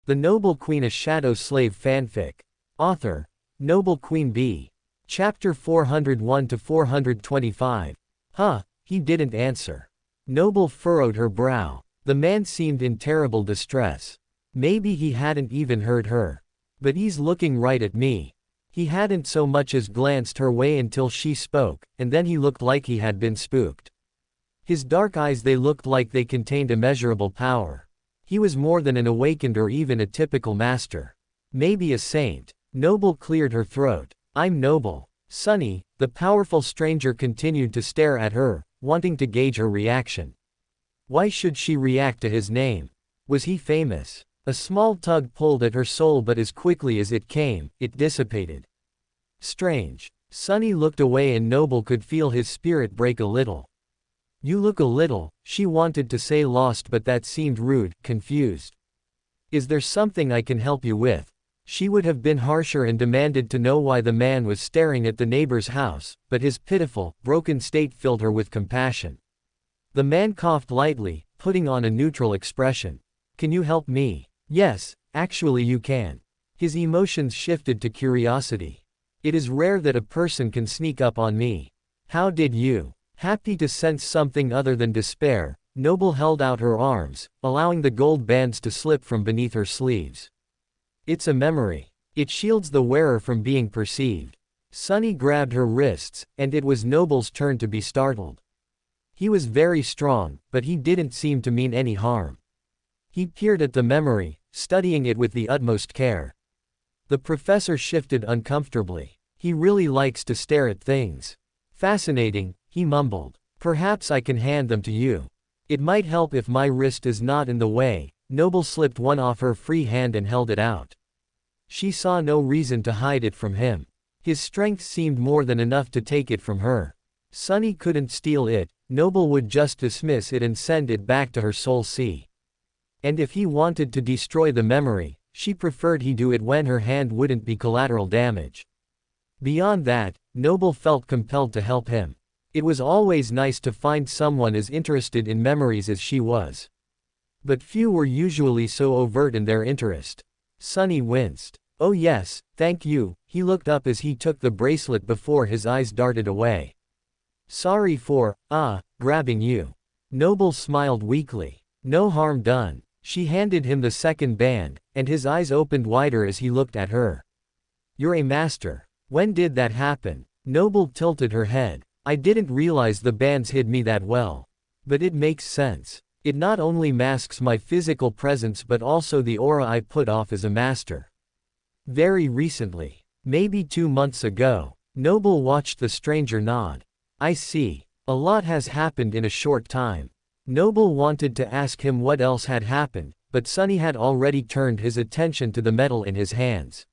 The Noble Queen, a Shadow Slave Fanfic. Author NobleQueenBee. Chapter 401 to 425. Huh, he didn't answer. Noble furrowed her brow. The man seemed in terrible distress. Maybe he hadn't even heard her. But he's looking right at me. He hadn't so much as glanced her way until she spoke, and then he looked like he had been spooked. His dark eyes, they looked like they contained immeasurable power. He was more than an awakened or even a typical master. Maybe a saint. Noble cleared her throat. I'm Noble. Sunny. The powerful stranger continued to stare at her, wanting to gauge her reaction. Why should she react to his name? Was he famous? A small tug pulled at her soul, but as quickly as it came, it dissipated. Strange. Sunny looked away and Noble could feel his spirit break a little. You look a little, she wanted to say lost, but that seemed rude, confused. Is there something I can help you with? She would have been harsher and demanded to know why the man was staring at the neighbor's house, but his pitiful, broken state filled her with compassion. The man coughed lightly, putting on a neutral expression. Can you help me? Yes, actually you can. His emotions shifted to curiosity. It is rare that a person can sneak up on me. How did you? Happy to sense something other than despair, Noble held out her arms, allowing the gold bands to slip from beneath her sleeves. It's a memory. It shields the wearer from being perceived. Sunny grabbed her wrists, and it was Noble's turn to be startled. He was very strong, but he didn't seem to mean any harm. He peered at the memory, studying it with the utmost care. The professor shifted uncomfortably. He really likes to stare at things. Fascinating, he mumbled. Perhaps I can hand them to you. It might help if my wrist is not in the way. Noble slipped one off her free hand and held it out. She saw no reason to hide it from him. His strength seemed more than enough to take it from her. Sunny couldn't steal it, Noble would just dismiss it and send it back to her soul sea. And if he wanted to destroy the memory, she preferred he do it when her hand wouldn't be collateral damage. Beyond that, Noble felt compelled to help him. It was always nice to find someone as interested in memories as she was. But few were usually so overt in their interest. Sunny winced. Oh yes, thank you. He looked up as he took the bracelet before his eyes darted away. Sorry for, grabbing you. Noble smiled weakly. No harm done. She handed him the second band, and his eyes opened wider as he looked at her. You're a master. When did that happen? Noble tilted her head. I didn't realize the bands hid me that well. But it makes sense. It not only masks my physical presence but also the aura I put off as a master. Very recently. Maybe 2 months ago. Noble watched the stranger nod. I see. A lot has happened in a short time. Noble wanted to ask him what else had happened, but Sunny had already turned his attention to the metal in his hands.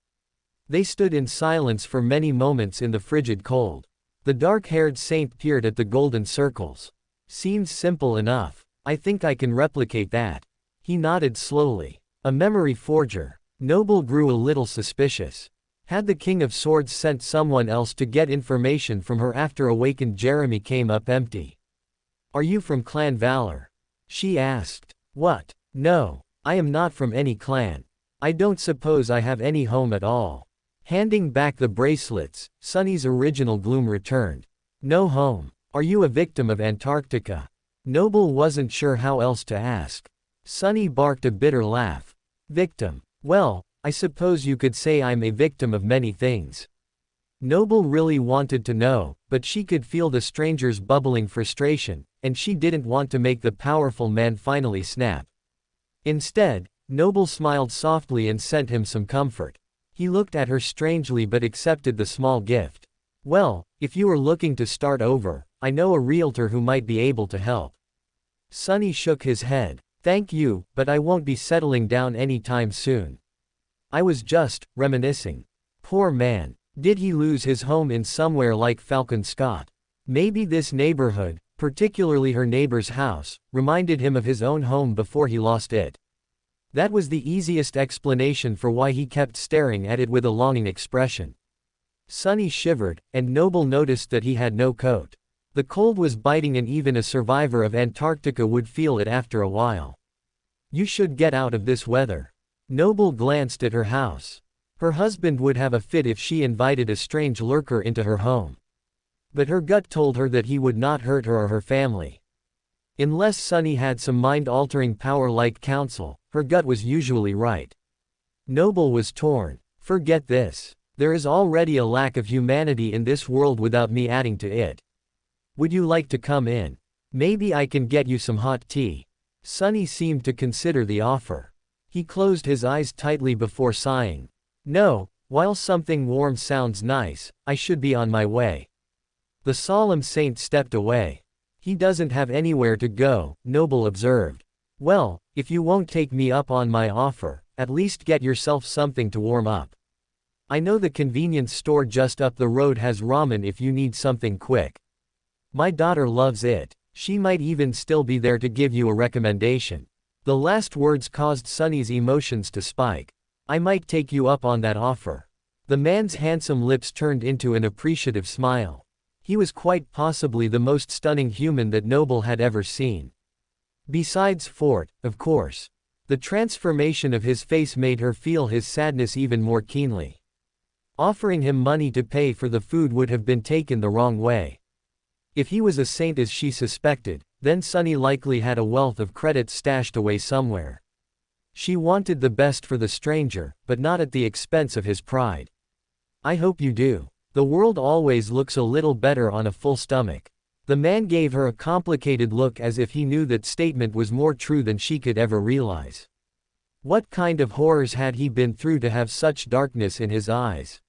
They stood in silence for many moments in the frigid cold. The dark-haired saint peered at the golden circles. Seems simple enough. I think I can replicate that. He nodded slowly. A memory forger. Noble grew a little suspicious. Had the King of Swords sent someone else to get information from her after awakened Jeremy came up empty? Are you from Clan Valor? She asked. What? No. I am not from any clan. I don't suppose I have any home at all. Handing back the bracelets, Sunny's original gloom returned. No home. Are you a victim of Antarctica? Noble wasn't sure how else to ask. Sunny barked a bitter laugh. Victim. Well, I suppose you could say I'm a victim of many things. Noble really wanted to know, but she could feel the stranger's bubbling frustration, and she didn't want to make the powerful man finally snap. Instead, Noble smiled softly and sent him some comfort. He looked at her strangely but accepted the small gift. Well, if you are looking to start over, I know a realtor who might be able to help. Sunny shook his head. Thank you, but I won't be settling down anytime soon. I was just reminiscing. Poor man. Did he lose his home in somewhere like Falcon Scott? Maybe this neighborhood, particularly her neighbor's house, reminded him of his own home before he lost it. That was the easiest explanation for why he kept staring at it with a longing expression. Sunny shivered, and Noble noticed that he had no coat. The cold was biting and even a survivor of Antarctica would feel it after a while. You should get out of this weather. Noble glanced at her house. Her husband would have a fit if she invited a strange lurker into her home. But her gut told her that he would not hurt her or her family. Unless Sunny had some mind-altering power like counsel, her gut was usually right. Noble was torn. Forget this. There is already a lack of humanity in this world without me adding to it. Would you like to come in? Maybe I can get you some hot tea. Sunny seemed to consider the offer. He closed his eyes tightly before sighing. No, while something warm sounds nice, I should be on my way. The solemn saint stepped away. He doesn't have anywhere to go, Noble observed. Well, if you won't take me up on my offer, at least get yourself something to warm up. I know the convenience store just up the road has ramen if you need something quick. My daughter loves it. She might even still be there to give you a recommendation. The last words caused Sunny's emotions to spike. I might take you up on that offer. The man's handsome lips turned into an appreciative smile. He was quite possibly the most stunning human that Noble had ever seen. Besides Fort, of course. The transformation of his face made her feel his sadness even more keenly. Offering him money to pay for the food would have been taken the wrong way. If he was a saint as she suspected, then Sunny likely had a wealth of credits stashed away somewhere. She wanted the best for the stranger, but not at the expense of his pride. I hope you do. The world always looks a little better on a full stomach. The man gave her a complicated look as if he knew that statement was more true than she could ever realize. What kind of horrors had he been through to have such darkness in his eyes?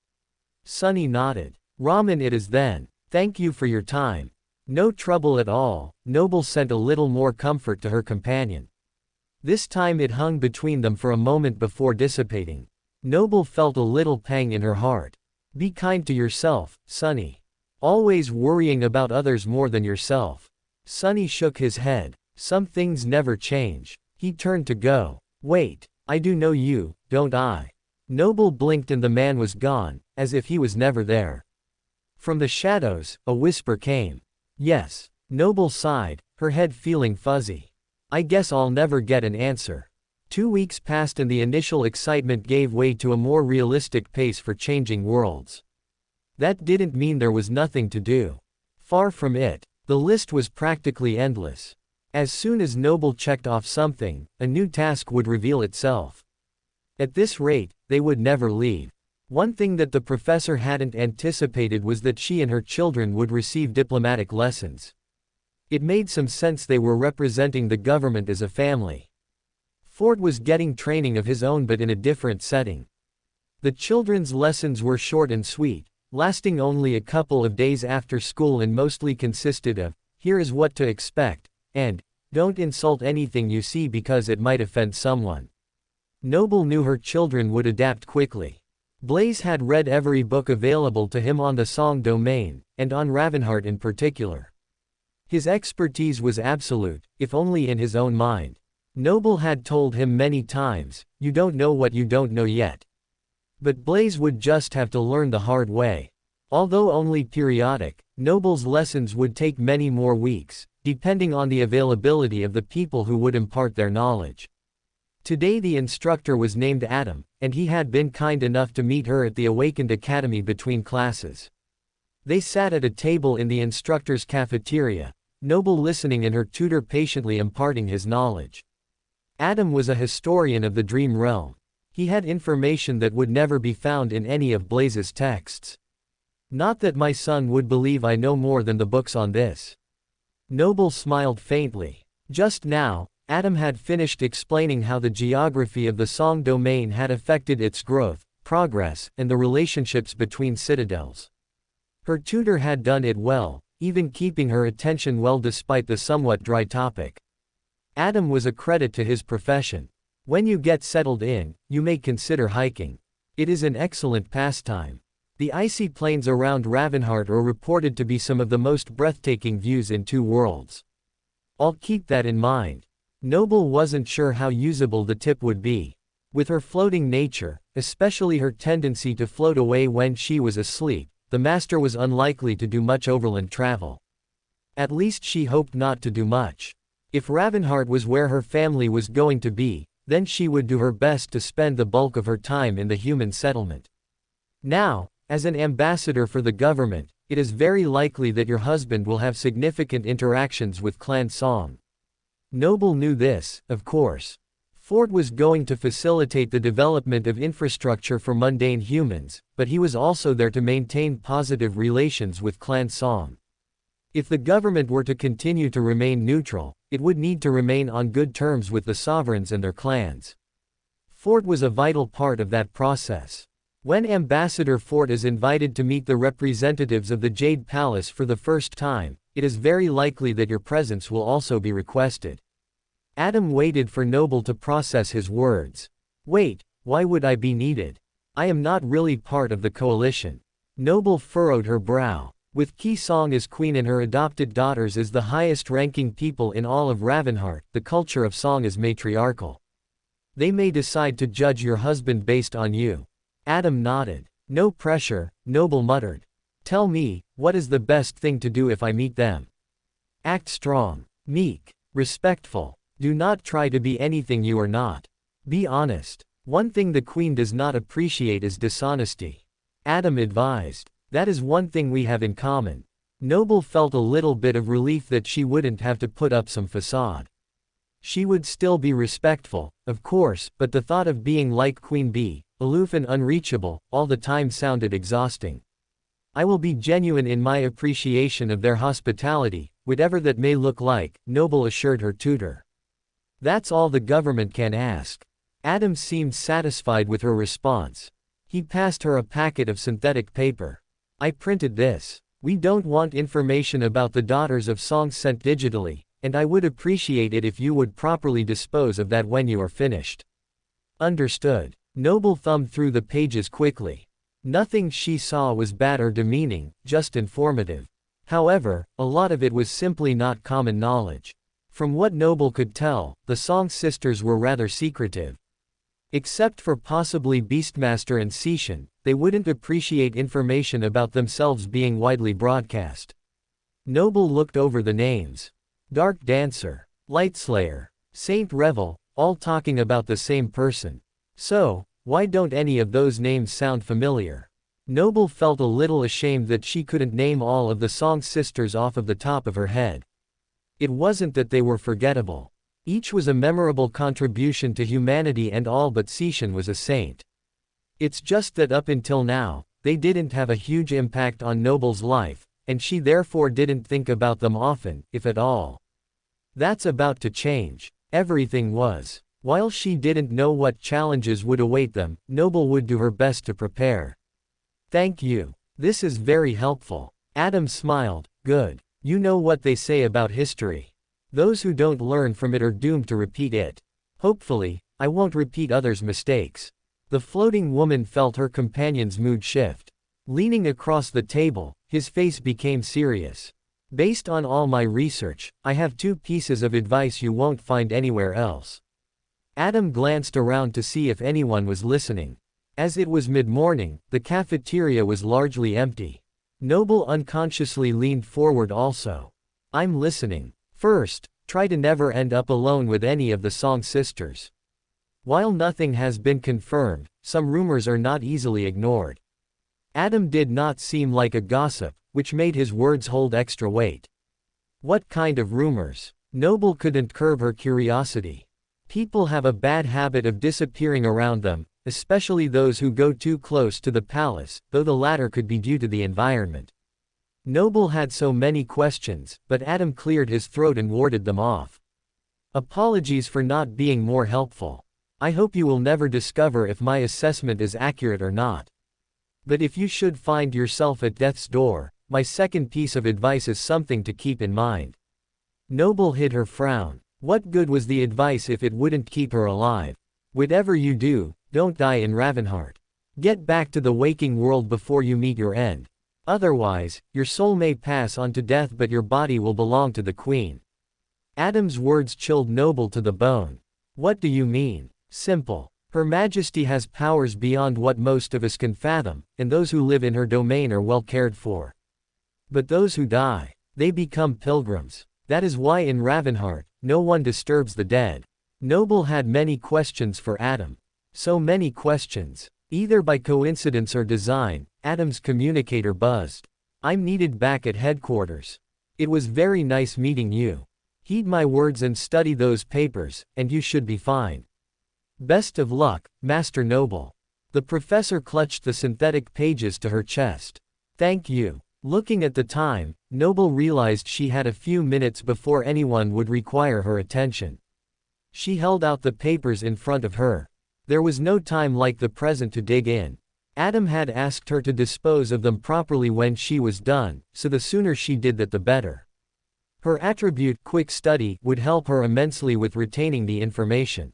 Sunny nodded. Ramen it is then. Thank you for your time. No trouble at all. Noble sent a little more comfort to her companion. This time it hung between them for a moment before dissipating. Noble felt a little pang in her heart. Be kind to yourself, Sunny. Always worrying about others more than yourself. Sunny shook his head. Some things never change. He turned to go. Wait, I do know you, don't I? Noble blinked and the man was gone, as if he was never there. From the shadows, a whisper came. Yes. Noble sighed, her head feeling fuzzy. I guess I'll never get an answer. 2 weeks passed and the initial excitement gave way to a more realistic pace for changing worlds. That didn't mean there was nothing to do. Far from it. The list was practically endless. As soon as Noble checked off something, a new task would reveal itself. At this rate, they would never leave. One thing that the professor hadn't anticipated was that she and her children would receive diplomatic lessons. It made some sense they were representing the government as a family. Ford was getting training of his own but in a different setting. The children's lessons were short and sweet, lasting only a couple of days after school and mostly consisted of, here is what to expect, and, don't insult anything you see because it might offend someone. Noble knew her children would adapt quickly. Blaze had read every book available to him on the Song domain, and on Ravenheart in particular. His expertise was absolute, if only in his own mind. Noble had told him many times, you don't know what you don't know yet. But Blaze would just have to learn the hard way. Although only periodic, Noble's lessons would take many more weeks, depending on the availability of the people who would impart their knowledge. Today the instructor was named Adam, and he had been kind enough to meet her at the Awakened Academy between classes. They sat at a table in the instructor's cafeteria, Noble listening and her tutor patiently imparting his knowledge. Adam was a historian of the dream realm. He had information that would never be found in any of Blaze's texts. Not that my son would believe I know more than the books on this. Noble smiled faintly. Just now, Adam had finished explaining how the geography of the Song domain had affected its growth, progress, and the relationships between citadels. Her tutor had done it well, even keeping her attention well despite the somewhat dry topic. Adam was a credit to his profession. When you get settled in, you may consider hiking. It is an excellent pastime. The icy plains around Ravenheart are reported to be some of the most breathtaking views in two worlds. I'll keep that in mind. Noble wasn't sure how usable the tip would be. With her floating nature, especially her tendency to float away when she was asleep, the master was unlikely to do much overland travel. At least she hoped not to do much. If Ravenheart was where her family was going to be, then she would do her best to spend the bulk of her time in the human settlement. Now, as an ambassador for the government, it is very likely that your husband will have significant interactions with Clan Song. Noble knew this, of course. Ford was going to facilitate the development of infrastructure for mundane humans, but he was also there to maintain positive relations with Clan Song. If the government were to continue to remain neutral, it would need to remain on good terms with the sovereigns and their clans. Ford was a vital part of that process. When Ambassador Ford is invited to meet the representatives of the Jade Palace for the first time, it is very likely that your presence will also be requested. Adam waited for Noble to process his words. Wait, why would I be needed? I am not really part of the coalition. Noble furrowed her brow. With Ki Song as queen and her adopted daughters as the highest-ranking people in all of Ravenheart, the culture of Song is matriarchal. They may decide to judge your husband based on you. Adam nodded. No pressure, Noble muttered. Tell me, what is the best thing to do if I meet them? Act strong, meek, respectful. Do not try to be anything you are not. Be honest. One thing the queen does not appreciate is dishonesty. Adam advised. That is one thing we have in common. Noble felt a little bit of relief that she wouldn't have to put up some facade. She would still be respectful, of course, but the thought of being like Queen Bee, aloof and unreachable, all the time sounded exhausting. I will be genuine in my appreciation of their hospitality, whatever that may look like, Noble assured her tutor. That's all the government can ask. Adam seemed satisfied with her response. He passed her a packet of synthetic paper. I printed this. We don't want information about the daughters of Song sent digitally, and I would appreciate it if you would properly dispose of that when you are finished. Understood. Noble thumbed through the pages quickly. Nothing she saw was bad or demeaning, just informative. However, a lot of it was simply not common knowledge. From what Noble could tell, the Song sisters were rather secretive. Except for possibly Beastmaster and Seishan, they wouldn't appreciate information about themselves being widely broadcast. Noble looked over the names. Dark Dancer, Lightslayer, Saint Revel, all talking about the same person. So, why don't any of those names sound familiar? Noble felt a little ashamed that she couldn't name all of the Song sisters off of the top of her head. It wasn't that they were forgettable. Each was a memorable contribution to humanity and all but Seishan was a saint. It's just that up until now, they didn't have a huge impact on Noble's life, and she therefore didn't think about them often, if at all. That's about to change. Everything was. While she didn't know what challenges would await them, Noble would do her best to prepare. Thank you. This is very helpful. Adam smiled. Good. You know what they say about history. Those who don't learn from it are doomed to repeat it. Hopefully, I won't repeat others' mistakes. The floating woman felt her companion's mood shift. Leaning across the table, his face became serious. Based on all my research, I have 2 pieces of advice you won't find anywhere else. Adam glanced around to see if anyone was listening. As it was mid-morning, the cafeteria was largely empty. Noble unconsciously leaned forward also. I'm listening. First, try to never end up alone with any of the Song sisters. While nothing has been confirmed, some rumors are not easily ignored. Adam did not seem like a gossip, which made his words hold extra weight. What kind of rumors? Noble couldn't curb her curiosity. People have a bad habit of disappearing around them, especially those who go too close to the palace, though the latter could be due to the environment. Noble had so many questions, but Adam cleared his throat and warded them off. Apologies for not being more helpful. I hope you will never discover if my assessment is accurate or not. But if you should find yourself at death's door, my second piece of advice is something to keep in mind. Noble hid her frown. What good was the advice if it wouldn't keep her alive? Whatever you do, don't die in Ravenheart. Get back to the waking world before you meet your end. Otherwise, your soul may pass on to death but your body will belong to the queen. Adam's words chilled Noble to the bone. What do you mean? Simple. Her Majesty has powers beyond what most of us can fathom, and those who live in her domain are well cared for. But those who die, they become pilgrims. That is why in Ravenheart, no one disturbs the dead. Noble had many questions for Adam. So many questions. Either by coincidence or design, Adam's communicator buzzed. I'm needed back at headquarters. It was very nice meeting you. Heed my words and study those papers, and you should be fine. Best of luck, Master Noble. The professor clutched the synthetic pages to her chest. Thank you. Looking at the time, Noble realized she had a few minutes before anyone would require her attention. She held out the papers in front of her. There was no time like the present to dig in. Adam had asked her to dispose of them properly when she was done, so the sooner she did that the better. Her attribute, quick study, would help her immensely with retaining the information.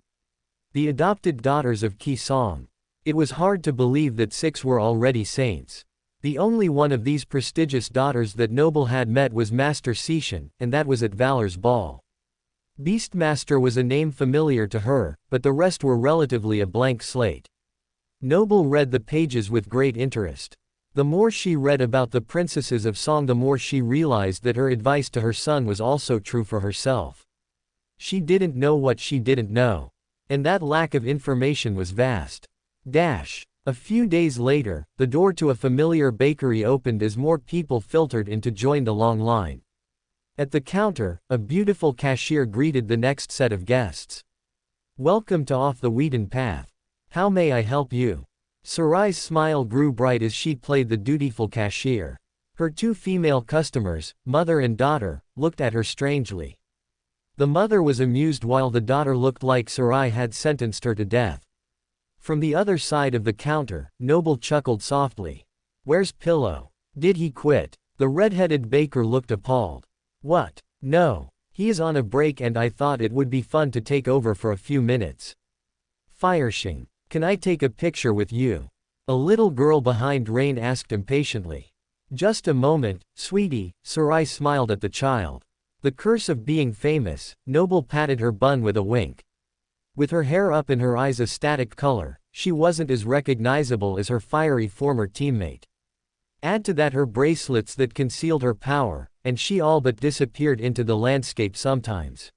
The adopted daughters of Ki Song. It was hard to believe that 6 were already saints. The only one of these prestigious daughters that Noble had met was Master Sishan, and that was at Valor's ball. Beastmaster was a name familiar to her, but the rest were relatively a blank slate. Noble read the pages with great interest. The more she read about the princesses of Song, the more she realized that her advice to her son was also true for herself. She didn't know what she didn't know. And that lack of information was vast. A few days later, the door to a familiar bakery opened as more people filtered in to join the long line. At the counter, a beautiful cashier greeted the next set of guests. Welcome to Off the Wheaten Path. How may I help you? Sarai's smile grew bright as she played the dutiful cashier. Her 2 female customers, mother and daughter, looked at her strangely. The mother was amused while the daughter looked like Sarai had sentenced her to death. From the other side of the counter, Noble chuckled softly. Where's Pillow? Did he quit? The red-headed baker looked appalled. What? No. He is on a break and I thought it would be fun to take over for a few minutes. Fireshing. Can I take a picture with you? A little girl behind Rain asked impatiently. Just a moment, sweetie, Sarai smiled at the child. The curse of being famous, Noble patted her bun with a wink. With her hair up and her eyes a static color, she wasn't as recognizable as her fiery former teammate. Add to that her bracelets that concealed her power, and she all but disappeared into the landscape sometimes.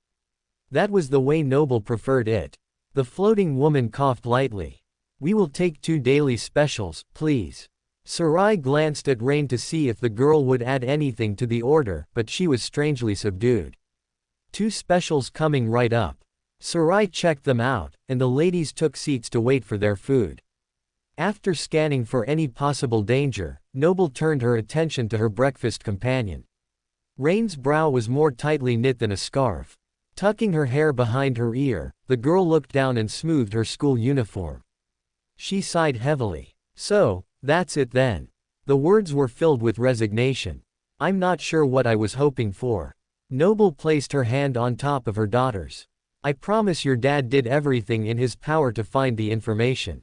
That was the way Noble preferred it. The floating woman coughed lightly. We will take 2 daily specials, please. Sarai glanced at Rain to see if the girl would add anything to the order, but she was strangely subdued. 2 specials coming right up. Sarai checked them out, and the ladies took seats to wait for their food. After scanning for any possible danger, Noble turned her attention to her breakfast companion. Rain's brow was more tightly knit than a scarf. Tucking her hair behind her ear, the girl looked down and smoothed her school uniform. She sighed heavily. So, that's it then. The words were filled with resignation. I'm not sure what I was hoping for. Noble placed her hand on top of her daughter's. I promise your dad did everything in his power to find the information.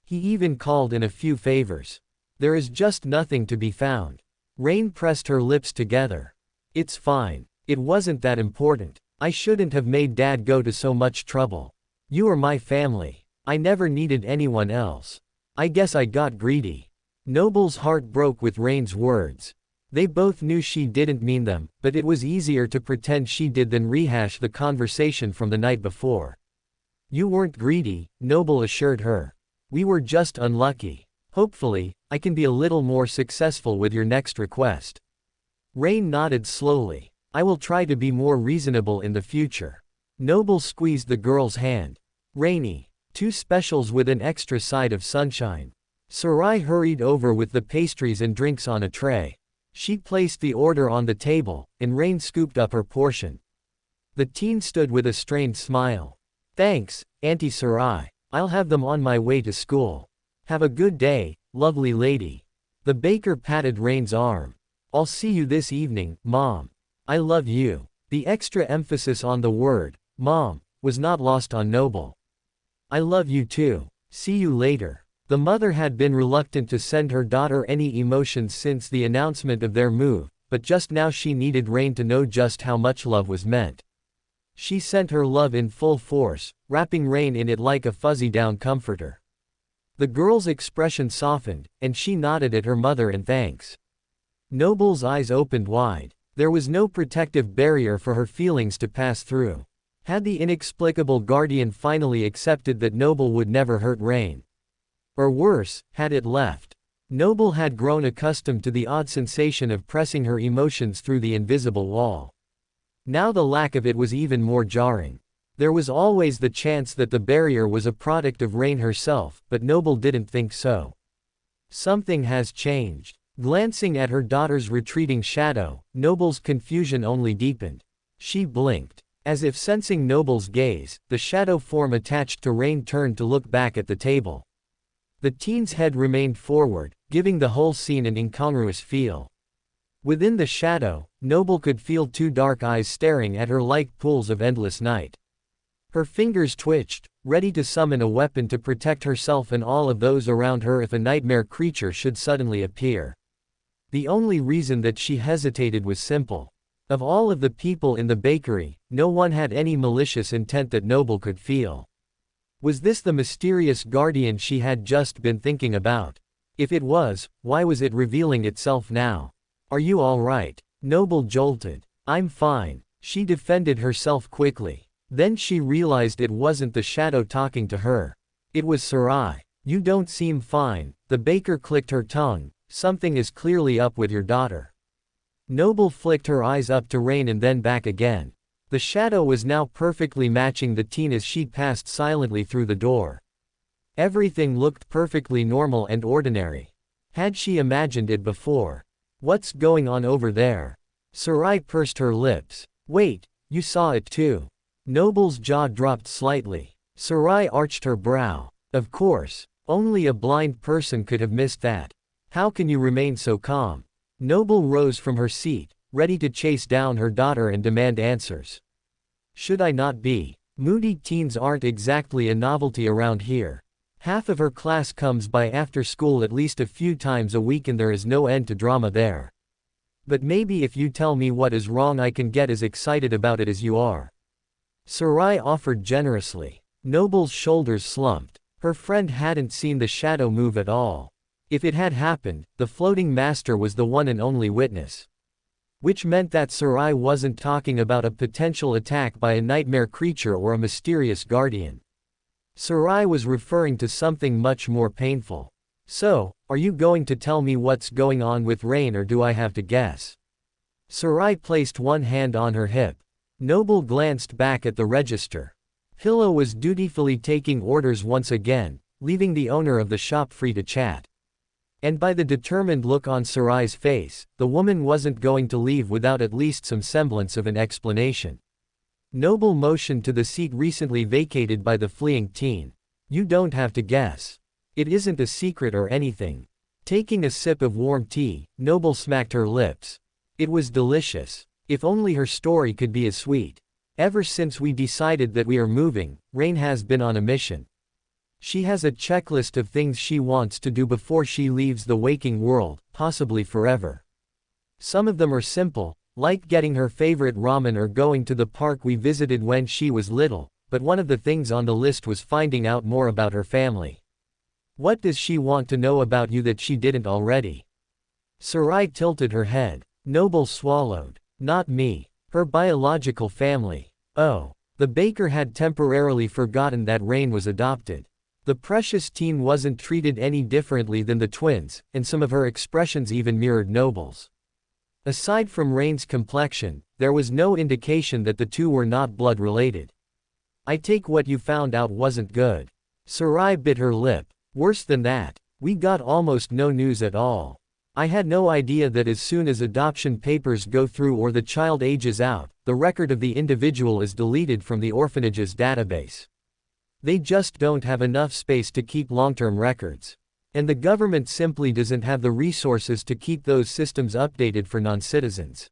He even called in a few favors. There is just nothing to be found. Rain pressed her lips together. It's fine. It wasn't that important. I shouldn't have made Dad go to so much trouble. You are my family. I never needed anyone else. I guess I got greedy. Noble's heart broke with Rain's words. They both knew she didn't mean them, but it was easier to pretend she did than rehash the conversation from the night before. You weren't greedy, Noble assured her. We were just unlucky. Hopefully, I can be a little more successful with your next request. Rain nodded slowly. I will try to be more reasonable in the future. Noble squeezed the girl's hand. Rainy. 2 specials with an extra side of sunshine. Sarai hurried over with the pastries and drinks on a tray. She placed the order on the table, and Rain scooped up her portion. The teen stood with a strained smile. Thanks, Auntie Sarai. I'll have them on my way to school. Have a good day, lovely lady. The baker patted Rain's arm. I'll see you this evening, Mom. I love you. The extra emphasis on the word, Mom, was not lost on Noble. I love you too. See you later. The mother had been reluctant to send her daughter any emotions since the announcement of their move, but just now she needed Rain to know just how much love was meant. She sent her love in full force, wrapping Rain in it like a fuzzy down comforter. The girl's expression softened, and she nodded at her mother in thanks. Noble's eyes opened wide. There was no protective barrier for her feelings to pass through. Had the inexplicable guardian finally accepted that Noble would never hurt Rain? Or worse, had it left? Noble had grown accustomed to the odd sensation of pressing her emotions through the invisible wall. Now the lack of it was even more jarring. There was always the chance that the barrier was a product of Rain herself, but Noble didn't think so. Something has changed. Glancing at her daughter's retreating shadow, Noble's confusion only deepened. She blinked. As if sensing Noble's gaze, the shadow form attached to Rain turned to look back at the table. The teen's head remained forward, giving the whole scene an incongruous feel. Within the shadow, Noble could feel two dark eyes staring at her like pools of endless night. Her fingers twitched, ready to summon a weapon to protect herself and all of those around her if a nightmare creature should suddenly appear. The only reason that she hesitated was simple. Of all of the people in the bakery, no one had any malicious intent that Noble could feel. Was this the mysterious guardian she had just been thinking about? If it was, why was it revealing itself now? Are you all right? Noble jolted. I'm fine. She defended herself quickly. Then she realized it wasn't the shadow talking to her. It was Sarai. You don't seem fine. The baker clicked her tongue. Something is clearly up with your daughter. Noble flicked her eyes up to Rain and then back again. The shadow was now perfectly matching the teen as she passed silently through the door. Everything looked perfectly normal and ordinary. Had she imagined it before? What's going on over there? Sarai pursed her lips. Wait, you saw it too. Noble's jaw dropped slightly. Sarai arched her brow. Of course, only a blind person could have missed that. How can you remain so calm? Noble rose from her seat, ready to chase down her daughter and demand answers. Should I not be? Moody teens aren't exactly a novelty around here. Half of her class comes by after school at least a few times a week and there is no end to drama there. But maybe if you tell me what is wrong I can get as excited about it as you are. Sarai offered generously. Noble's shoulders slumped. Her friend hadn't seen the shadow move at all. If it had happened, the floating master was the one and only witness. Which meant that Sarai wasn't talking about a potential attack by a nightmare creature or a mysterious guardian. Sarai was referring to something much more painful. So, are you going to tell me what's going on with Rain or do I have to guess? Sarai placed one hand on her hip. Noble glanced back at the register. Pillow was dutifully taking orders once again, leaving the owner of the shop free to chat. And by the determined look on Sarai's face, the woman wasn't going to leave without at least some semblance of an explanation. Noble motioned to the seat recently vacated by the fleeing teen. You don't have to guess. It isn't a secret or anything. Taking a sip of warm tea, Noble smacked her lips. It was delicious. If only her story could be as sweet. Ever since we decided that we are moving, Rain has been on a mission. She has a checklist of things she wants to do before she leaves the waking world, possibly forever. Some of them are simple, like getting her favorite ramen or going to the park we visited when she was little, but one of the things on the list was finding out more about her family. What does she want to know about you that she didn't already? Sarai tilted her head. Noble swallowed. Not me. Her biological family. Oh. The baker had temporarily forgotten that Rain was adopted. The precious teen wasn't treated any differently than the twins, and some of her expressions even mirrored Noble's. Aside from Rain's complexion, there was no indication that the two were not blood-related. I take what you found out wasn't good. Sarai bit her lip. Worse than that, we got almost no news at all. I had no idea that as soon as adoption papers go through or the child ages out, the record of the individual is deleted from the orphanage's database. They just don't have enough space to keep long-term records. And the government simply doesn't have the resources to keep those systems updated for non-citizens.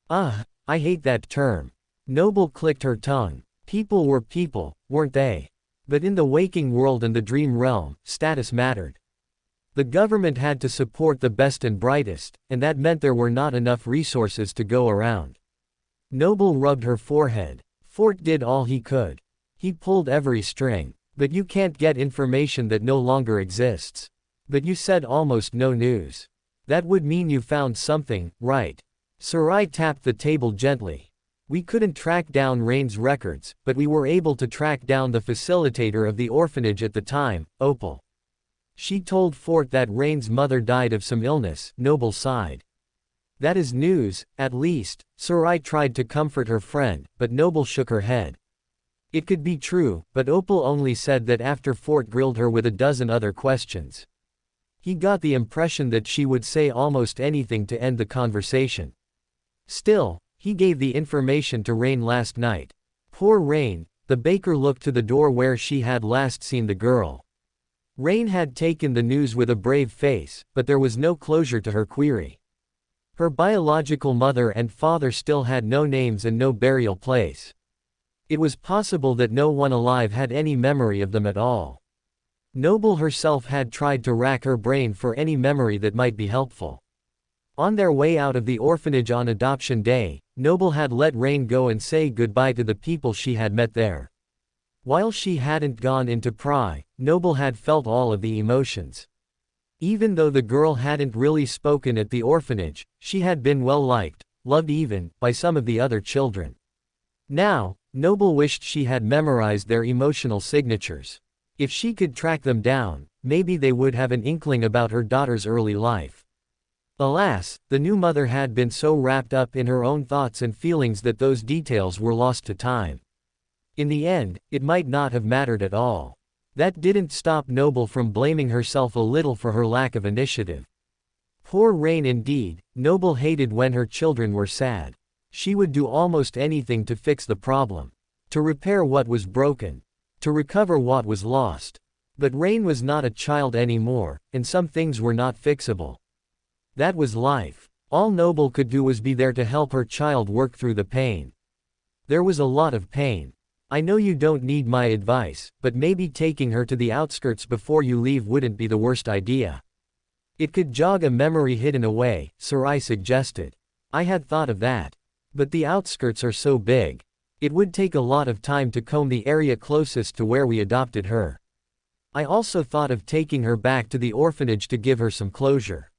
I hate that term. Noble clicked her tongue. People were people, weren't they? But in the waking world and the dream realm, status mattered. The government had to support the best and brightest, and that meant there were not enough resources to go around. Noble rubbed her forehead. Fort did all he could. He pulled every string. But you can't get information that no longer exists. But you said almost no news. That would mean you found something, right? Sarai tapped the table gently. We couldn't track down Rain's records, but we were able to track down the facilitator of the orphanage at the time, Opal. She told Fort that Rain's mother died of some illness. Noble sighed. That is news, at least. Sarai tried to comfort her friend, but Noble shook her head. It could be true, but Opal only said that after Fort grilled her with a dozen other questions. He got the impression that she would say almost anything to end the conversation. Still, he gave the information to Rain last night. Poor Rain. The baker looked to the door where she had last seen the girl. Rain had taken the news with a brave face, but there was no closure to her query. Her biological mother and father still had no names and no burial place. It was possible that no one alive had any memory of them at all. Noble herself had tried to rack her brain for any memory that might be helpful. On their way out of the orphanage on adoption day, Noble had let Rain go and say goodbye to the people she had met there. While she hadn't gone into pry, Noble had felt all of the emotions. Even though the girl hadn't really spoken at the orphanage, she had been well liked, loved even, by some of the other children. Now, Noble wished she had memorized their emotional signatures. If she could track them down, maybe they would have an inkling about her daughter's early life. Alas, the new mother had been so wrapped up in her own thoughts and feelings that those details were lost to time. In the end, it might not have mattered at all. That didn't stop Noble from blaming herself a little for her lack of initiative. Poor Rain indeed. Noble hated when her children were sad. She would do almost anything to fix the problem. To repair what was broken. To recover what was lost. But Rain was not a child anymore, and some things were not fixable. That was life. All Noble could do was be there to help her child work through the pain. There was a lot of pain. I know you don't need my advice, but maybe taking her to the outskirts before you leave wouldn't be the worst idea. It could jog a memory hidden away, Sarai suggested. I had thought of that. But the outskirts are so big. It would take a lot of time to comb the area closest to where we adopted her. I also thought of taking her back to the orphanage to give her some closure.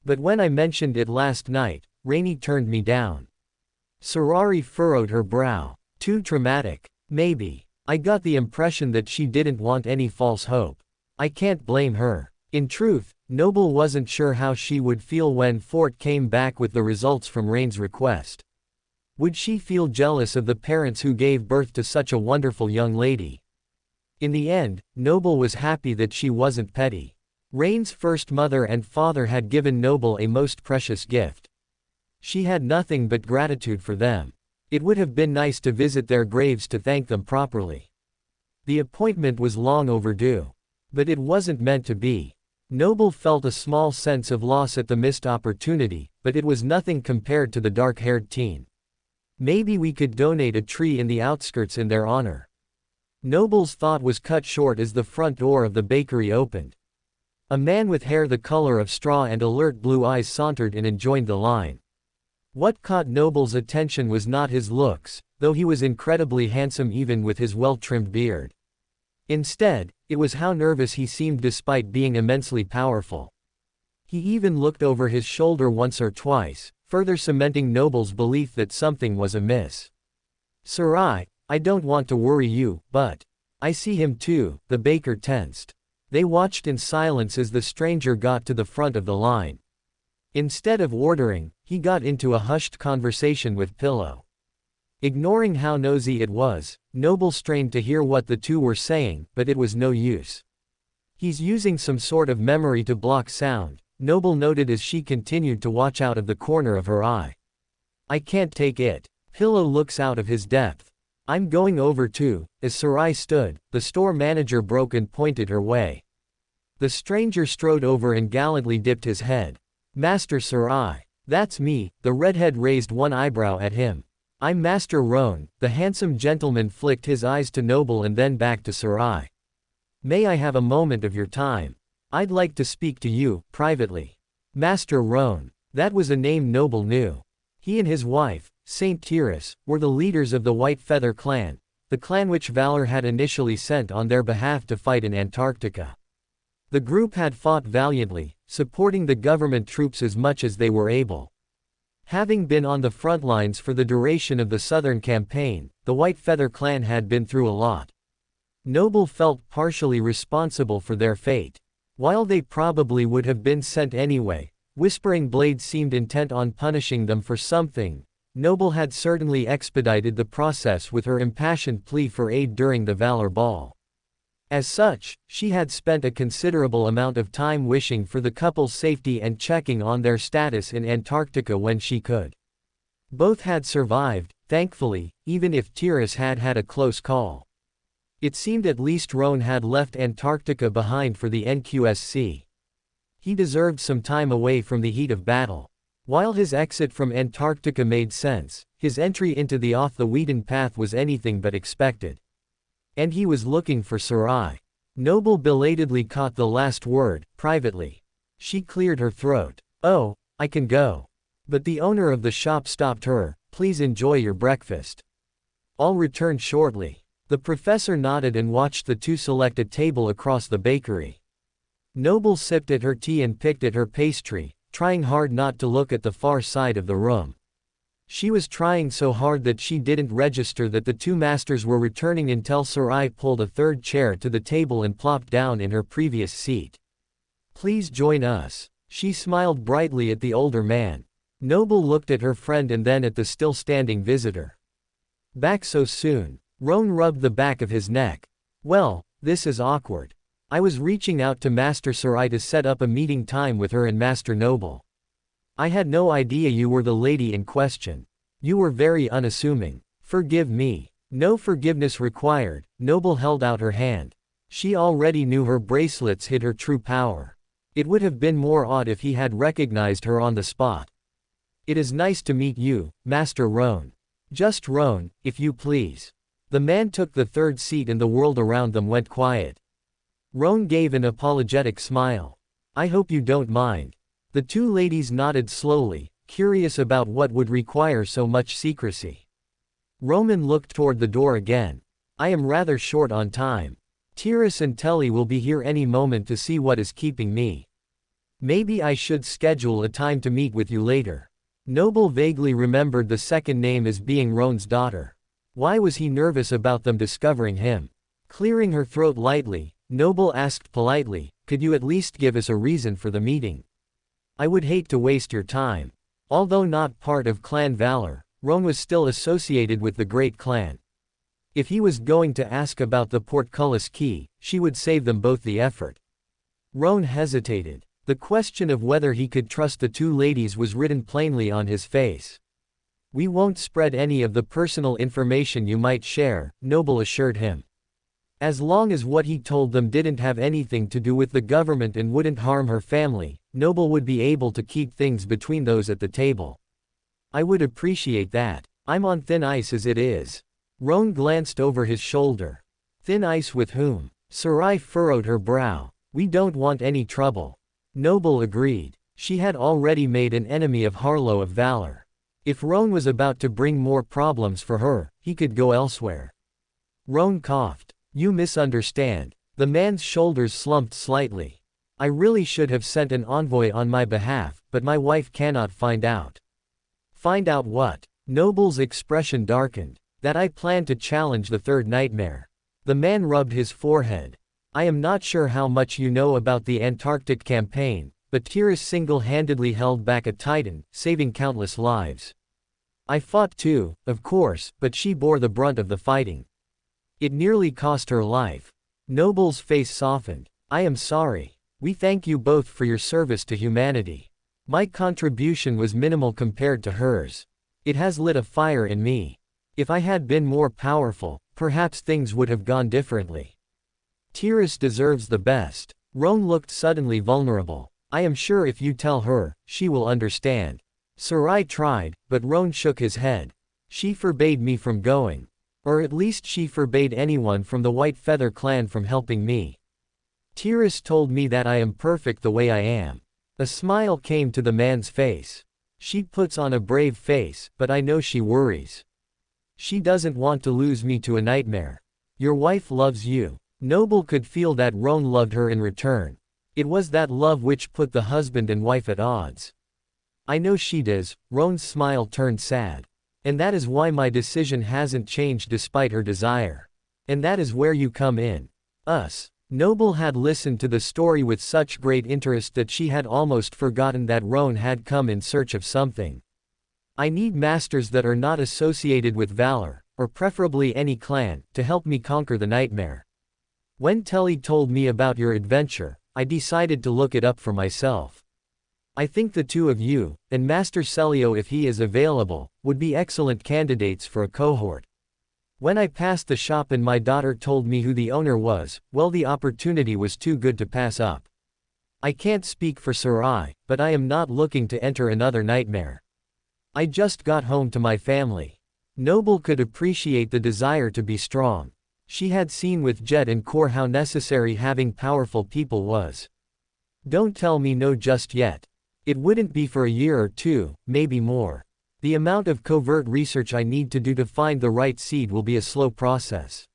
But when I mentioned it last night, Rainey turned me down. Sarai furrowed her brow. Too traumatic. Maybe. I got the impression that she didn't want any false hope. I can't blame her. In truth, Noble wasn't sure how she would feel when Fort came back with the results from Rain's request. Would she feel jealous of the parents who gave birth to such a wonderful young lady? In the end, Noble was happy that she wasn't petty. Rain's first mother and father had given Noble a most precious gift. She had nothing but gratitude for them. It would have been nice to visit their graves to thank them properly. The appointment was long overdue. But it wasn't meant to be. Noble felt a small sense of loss at the missed opportunity, but it was nothing compared to the dark-haired teen. Maybe we could donate a tree in the outskirts in their honor. Noble's thought was cut short as the front door of the bakery opened. A man with hair the color of straw and alert blue eyes sauntered in and joined the line. What caught Noble's attention was not his looks, though he was incredibly handsome even with his well-trimmed beard. Instead, it was how nervous he seemed despite being immensely powerful. He even looked over his shoulder once or twice, further cementing Noble's belief that something was amiss. Sarai, I don't want to worry you, but I see him too. The baker tensed. They watched in silence as the stranger got to the front of the line. Instead of ordering, he got into a hushed conversation with Pillow. Ignoring how nosy it was, Noble strained to hear what the two were saying, but it was no use. He's using some sort of memory to block sound, Noble noted as she continued to watch out of the corner of her eye. I can't take it. Pillow looks out of his depth. I'm going over too. As Sarai stood, the store manager broke and pointed her way. The stranger strode over and gallantly dipped his head. Master Sarai. That's me. The redhead raised one eyebrow at him. I'm Master Roan. The handsome gentleman flicked his eyes to Noble and then back to Sarai. May I have a moment of your time? I'd like to speak to you, privately. Master Roan. That was a name Noble knew. He and his wife, Saint Tyrus, were the leaders of the White Feather clan, the clan which Valor had initially sent on their behalf to fight in Antarctica. The group had fought valiantly, supporting the government troops as much as they were able. Having been on the front lines for the duration of the Southern campaign, the White Feather clan had been through a lot. Noble felt partially responsible for their fate. While they probably would have been sent anyway, Whispering Blade seemed intent on punishing them for something. Noble had certainly expedited the process with her impassioned plea for aid during the Valor Ball. As such, she had spent a considerable amount of time wishing for the couple's safety and checking on their status in Antarctica when she could. Both had survived, thankfully, even if Tyrus had had a close call. It seemed at least Roan had left Antarctica behind for the NQSC. He deserved some time away from the heat of battle. While his exit from Antarctica made sense, his entry into the off-the-beaten path was anything but expected. And he was looking for Sarai. Noble belatedly caught the last word, privately. She cleared her throat. "Oh, I can go." But the owner of the shop stopped her. "Please enjoy your breakfast. I'll return shortly." The professor nodded and watched the two select a table across the bakery. Noble sipped at her tea and picked at her pastry, trying hard not to look at the far side of the room. She was trying so hard that she didn't register that the two masters were returning until Sarai pulled a third chair to the table and plopped down in her previous seat. "Please join us." She smiled brightly at the older man. Noble looked at her friend and then at the still-standing visitor. "Back so soon?" Roan rubbed the back of his neck. "Well, this is awkward. I was reaching out to Master Sarai to set up a meeting time with her and Master Noble. I had no idea you were the lady in question. You were very unassuming. Forgive me." "No forgiveness required." Noble held out her hand. She already knew her bracelets hid her true power. It would have been more odd if he had recognized her on the spot. "It is nice to meet you, Master Roan." "Just Roan, if you please." The man took the third seat and the world around them went quiet. Roan gave an apologetic smile. "I hope you don't mind." The two ladies nodded slowly, curious about what would require so much secrecy. Roman looked toward the door again. "I am rather short on time. Tyrus and Telly will be here any moment to see what is keeping me. Maybe I should schedule a time to meet with you later." Noble vaguely remembered the second name as being Roan's daughter. Why was he nervous about them discovering him? Clearing her throat lightly, Noble asked politely, "Could you at least give us a reason for the meeting? I would hate to waste your time." Although not part of Clan Valor, Roan was still associated with the Great Clan. If he was going to ask about the portcullis key, she would save them both the effort. Roan hesitated. The question of whether he could trust the two ladies was written plainly on his face. "We won't spread any of the personal information you might share," Noble assured him. As long as what he told them didn't have anything to do with the government and wouldn't harm her family, Noble would be able to keep things between those at the table. "I would appreciate that. I'm on thin ice as it is." Roan glanced over his shoulder. "Thin ice with whom?" Sarai furrowed her brow. "We don't want any trouble." Noble agreed. She had already made an enemy of Harlow of Valor. If Roan was about to bring more problems for her, he could go elsewhere. Roan coughed. "You misunderstand." The man's shoulders slumped slightly. "I really should have sent an envoy on my behalf, but my wife cannot find out." "Find out what?" Noble's expression darkened. "That I plan to challenge the third nightmare." The man rubbed his forehead. "I am not sure how much you know about the Antarctic campaign, but Tyrus single-handedly held back a Titan, saving countless lives. I fought too, of course, but she bore the brunt of the fighting. It nearly cost her life." Noble's face softened. "I am sorry. We thank you both for your service to humanity. My contribution was minimal compared to hers. It has lit a fire in me. If I had been more powerful, perhaps things would have gone differently. Tyrus deserves the best." Roan looked suddenly vulnerable. "I am sure if you tell her, she will understand." Sarai tried, but Roan shook his head. "She forbade me from going. Or at least she forbade anyone from the White Feather clan from helping me. Tyrus told me that I am perfect the way I am." A smile came to the man's face. "She puts on a brave face, but I know she worries. She doesn't want to lose me to a nightmare. Your wife loves you." Noble could feel that Roan loved her in return. It was that love which put the husband and wife at odds. I know she does. Roan's smile turned sad. And that is why my decision hasn't changed despite her desire. And that is where you come in. Us. Noble had listened to the story with such great interest that she had almost forgotten that Roan had come in search of something. I need masters that are not associated with valor, or preferably any clan, to help me conquer the nightmare. When Telly told me about your adventure, I decided to look it up for myself. I think the two of you, and Master Celio if he is available, would be excellent candidates for a cohort. When I passed the shop and my daughter told me who the owner was, well, the opportunity was too good to pass up. I can't speak for Sarai, but I am not looking to enter another nightmare. I just got home to my family. Noble could appreciate the desire to be strong. She had seen with Jet and Core how necessary having powerful people was. Don't tell me no just yet. It wouldn't be for a year or two, maybe more. The amount of covert research I need to do to find the right seed will be a slow process.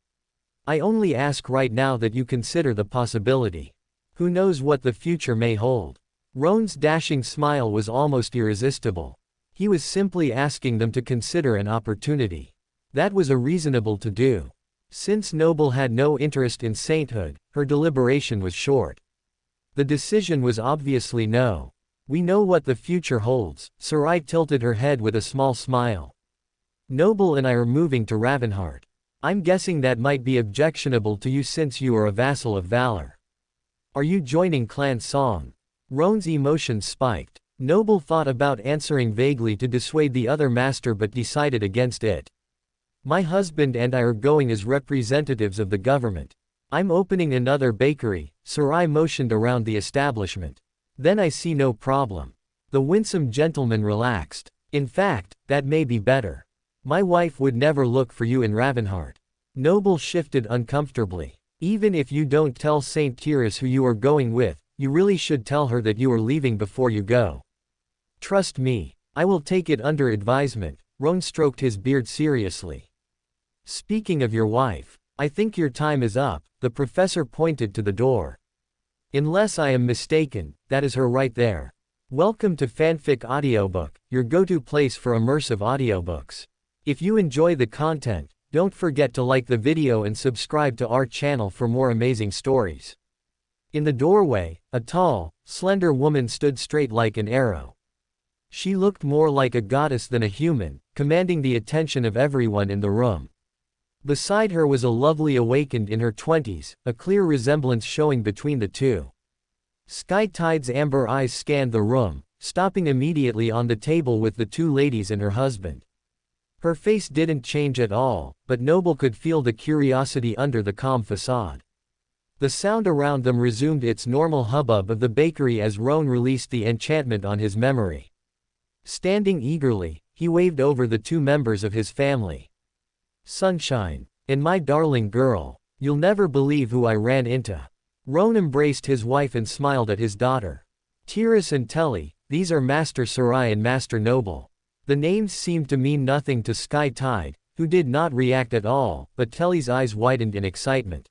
I only ask right now that you consider the possibility. Who knows what the future may hold? Roan's dashing smile was almost irresistible. He was simply asking them to consider an opportunity. That was a reasonable to do. Since Noble had no interest in sainthood, her deliberation was short. The decision was obviously no. We know what the future holds. Sarai tilted her head with a small smile. Noble and I are moving to Ravenheart. I'm guessing that might be objectionable to you since you are a vassal of valor. Are you joining Clan Song? Roan's emotions spiked. Noble thought about answering vaguely to dissuade the other master but decided against it. My husband and I are going as representatives of the government. I'm opening another bakery. Sarai motioned around the establishment. Then I see no problem. The winsome gentleman relaxed. In fact, that may be better. My wife would never look for you in Ravenheart. Noble shifted uncomfortably. Even if you don't tell Saint Tyrus who you are going with, you really should tell her that you are leaving before you go. Trust me, I will take it under advisement. Roan stroked his beard seriously. Speaking of your wife, I think your time is up. The professor pointed to the door. Unless I am mistaken, that is her right there. Welcome to Fanfic Audiobook, your go-to place for immersive audiobooks. If you enjoy the content, don't forget to like the video and subscribe to our channel for more amazing stories. In the doorway, a tall, slender woman stood straight like an arrow. She looked more like a goddess than a human, commanding the attention of everyone in the room. Beside her was a lovely awakened in her 20s, a clear resemblance showing between the two. Sky Tide's amber eyes scanned the room, stopping immediately on the table with the two ladies and her husband. Her face didn't change at all, but Noble could feel the curiosity under the calm facade. The sound around them resumed its normal hubbub of the bakery as Roan released the enchantment on his memory. Standing eagerly, he waved over the two members of his family. Sunshine, and my darling girl, you'll never believe who I ran into. Roan embraced his wife and smiled at his daughter. Tyrus and Telly, these are Master Sarai and Master Noble. The names seemed to mean nothing to Sky Tide, who did not react at all, but Telly's eyes widened in excitement.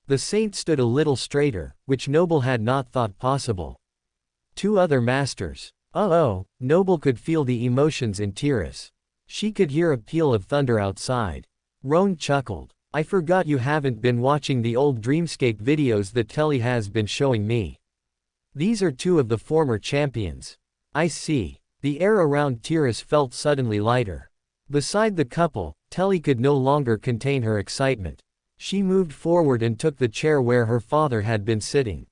The saint stood a little straighter, which Noble had not thought possible. Two other masters. Oh, Noble could feel the emotions in Tyrus. She could hear a peal of thunder outside. Roan chuckled. I forgot you haven't been watching the old Dreamscape videos that Telly has been showing me. These are two of the former champions. I see. The air around Tyrus felt suddenly lighter. Beside the couple, Telly could no longer contain her excitement. She moved forward and took the chair where her father had been sitting.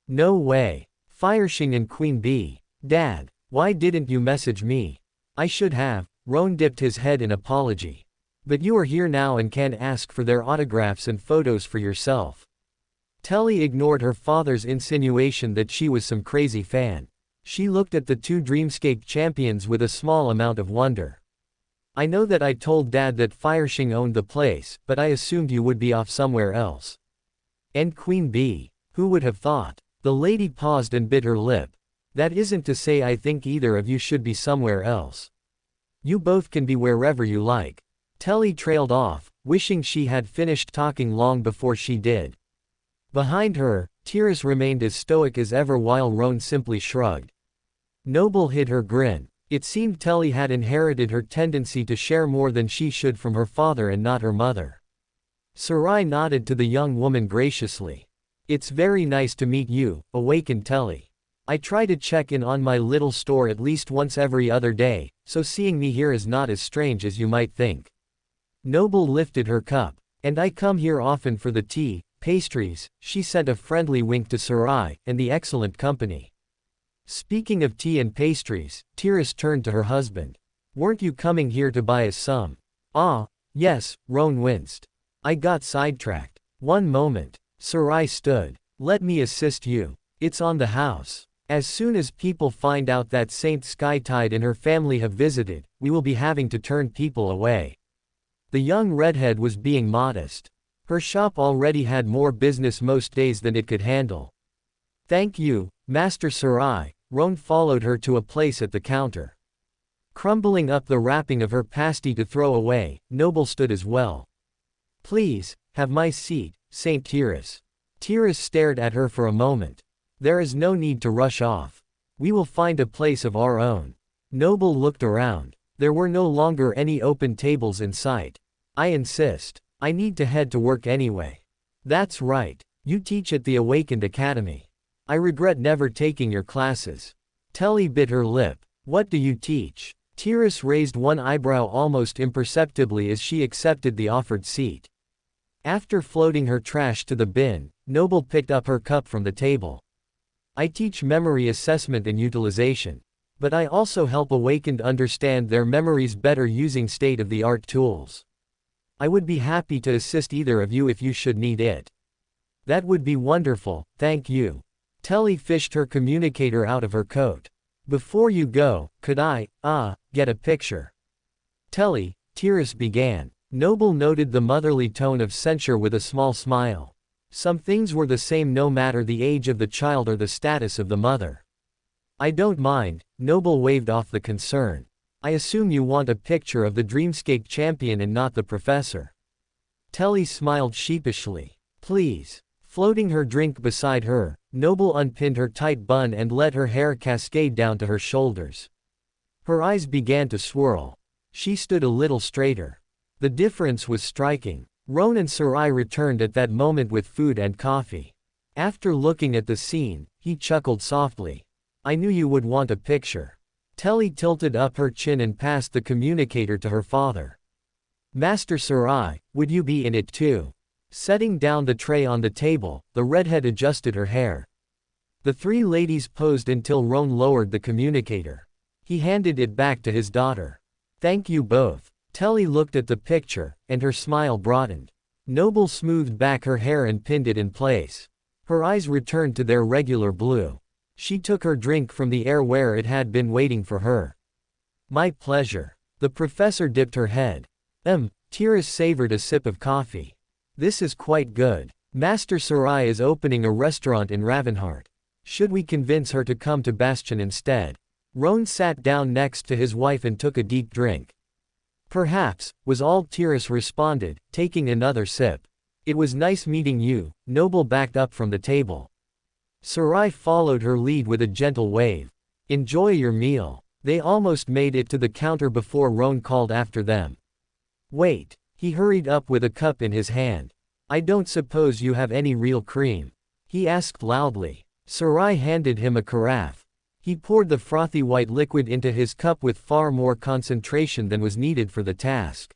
No way. Fanfiction and Queen Bee. Dad, why didn't you message me? I should have. Roan dipped his head in apology. But you are here now and can ask for their autographs and photos for yourself. Telly ignored her father's insinuation that she was some crazy fan. She looked at the two Dreamscape champions with a small amount of wonder. I know that I told Dad that Fanfiction owned the place, but I assumed you would be off somewhere else. And Queen Bee, who would have thought? The lady paused and bit her lip. That isn't to say I think either of you should be somewhere else. You both can be wherever you like. Telly trailed off, wishing she had finished talking long before she did. Behind her, Tyrus remained as stoic as ever while Roan simply shrugged. Noble hid her grin. It seemed Telly had inherited her tendency to share more than she should from her father and not her mother. Sarai nodded to the young woman graciously. It's very nice to meet you, awakened Telly. I try to check in on my little store at least once every other day, so seeing me here is not as strange as you might think. Noble lifted her cup. And I come here often for the tea, pastries, she sent a friendly wink to Sarai, and the excellent company. Speaking of tea and pastries, Tiras turned to her husband. Weren't you coming here to buy us some? Ah, yes, Roan winced. I got sidetracked. One moment. Sarai stood. Let me assist you. It's on the house. As soon as people find out that Saint Skytide and her family have visited, we will be having to turn people away. The young redhead was being modest. Her shop already had more business most days than it could handle. Thank you, Master Sarai. Roan followed her to a place at the counter. Crumbling up the wrapping of her pasty to throw away, Noble stood as well. Please, have my seat, Saint Tiras. Tiras stared at her for a moment. There is no need to rush off. We will find a place of our own. Noble looked around. There were no longer any open tables in sight. I insist. I need to head to work anyway. That's right. You teach at the Awakened Academy. I regret never taking your classes. Telly bit her lip. What do you teach? Tiras raised one eyebrow almost imperceptibly as she accepted the offered seat. After floating her trash to the bin, Noble picked up her cup from the table. I teach memory assessment and utilization. But I also help Awakened understand their memories better using state-of-the-art tools. I would be happy to assist either of you if you should need it. That would be wonderful, thank you. Telly fished her communicator out of her coat. Before you go, could I, get a picture? Telly, Tiras began. Noble noted the motherly tone of censure with a small smile. Some things were the same no matter the age of the child or the status of the mother. I don't mind, Noble waved off the concern. I assume you want a picture of the Dreamscape champion and not the professor. Telly smiled sheepishly. Please. Floating her drink beside her, Noble unpinned her tight bun and let her hair cascade down to her shoulders. Her eyes began to swirl. She stood a little straighter. The difference was striking. Roan and Sarai returned at that moment with food and coffee. After looking at the scene, he chuckled softly. I knew you would want a picture. Telly tilted up her chin and passed the communicator to her father. Master Sarai, would you be in it too? Setting down the tray on the table, the redhead adjusted her hair. The three ladies posed until Roan lowered the communicator. He handed it back to his daughter. Thank you both. Telly looked at the picture, and her smile broadened. Noble smoothed back her hair and pinned it in place. Her eyes returned to their regular blue. She took her drink from the air where it had been waiting for her. My pleasure. The professor dipped her head. Tiras savored a sip of coffee. This is quite good. Master Sarai is opening a restaurant in Ravenheart. Should we convince her to come to Bastion instead? Roan sat down next to his wife and took a deep drink. Perhaps, was all Tiras responded, taking another sip. It was nice meeting you, Noble backed up from the table. Sarai followed her lead with a gentle wave. Enjoy your meal. They almost made it to the counter before Roan called after them. Wait. He hurried up with a cup in his hand. I don't suppose you have any real cream? He asked loudly. Sarai handed him a carafe. He poured the frothy white liquid into his cup with far more concentration than was needed for the task.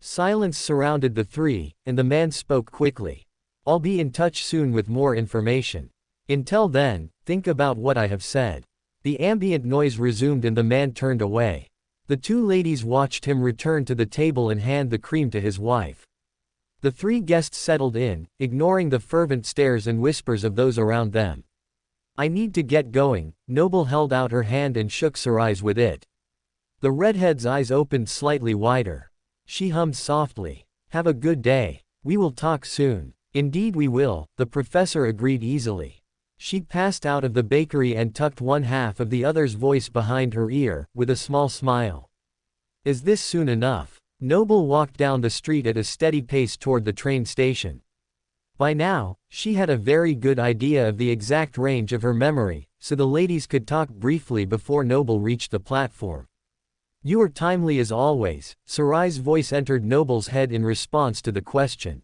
Silence surrounded the three, and the man spoke quickly. I'll be in touch soon with more information. Until then, think about what I have said. The ambient noise resumed and the man turned away. The two ladies watched him return to the table and hand the cream to his wife. The three guests settled in, ignoring the fervent stares and whispers of those around them. I need to get going. Noble held out her hand and shook Sarai's with it. The redhead's eyes opened slightly wider. She hummed softly. Have a good day. We will talk soon. Indeed we will, the professor agreed easily. She passed out of the bakery and tucked one half of the other's voice behind her ear, with a small smile. Is this soon enough? Noble walked down the street at a steady pace toward the train station. By now, she had a very good idea of the exact range of her memory, so the ladies could talk briefly before Noble reached the platform. "You are timely as always," Sarai's voice entered Noble's head in response to the question.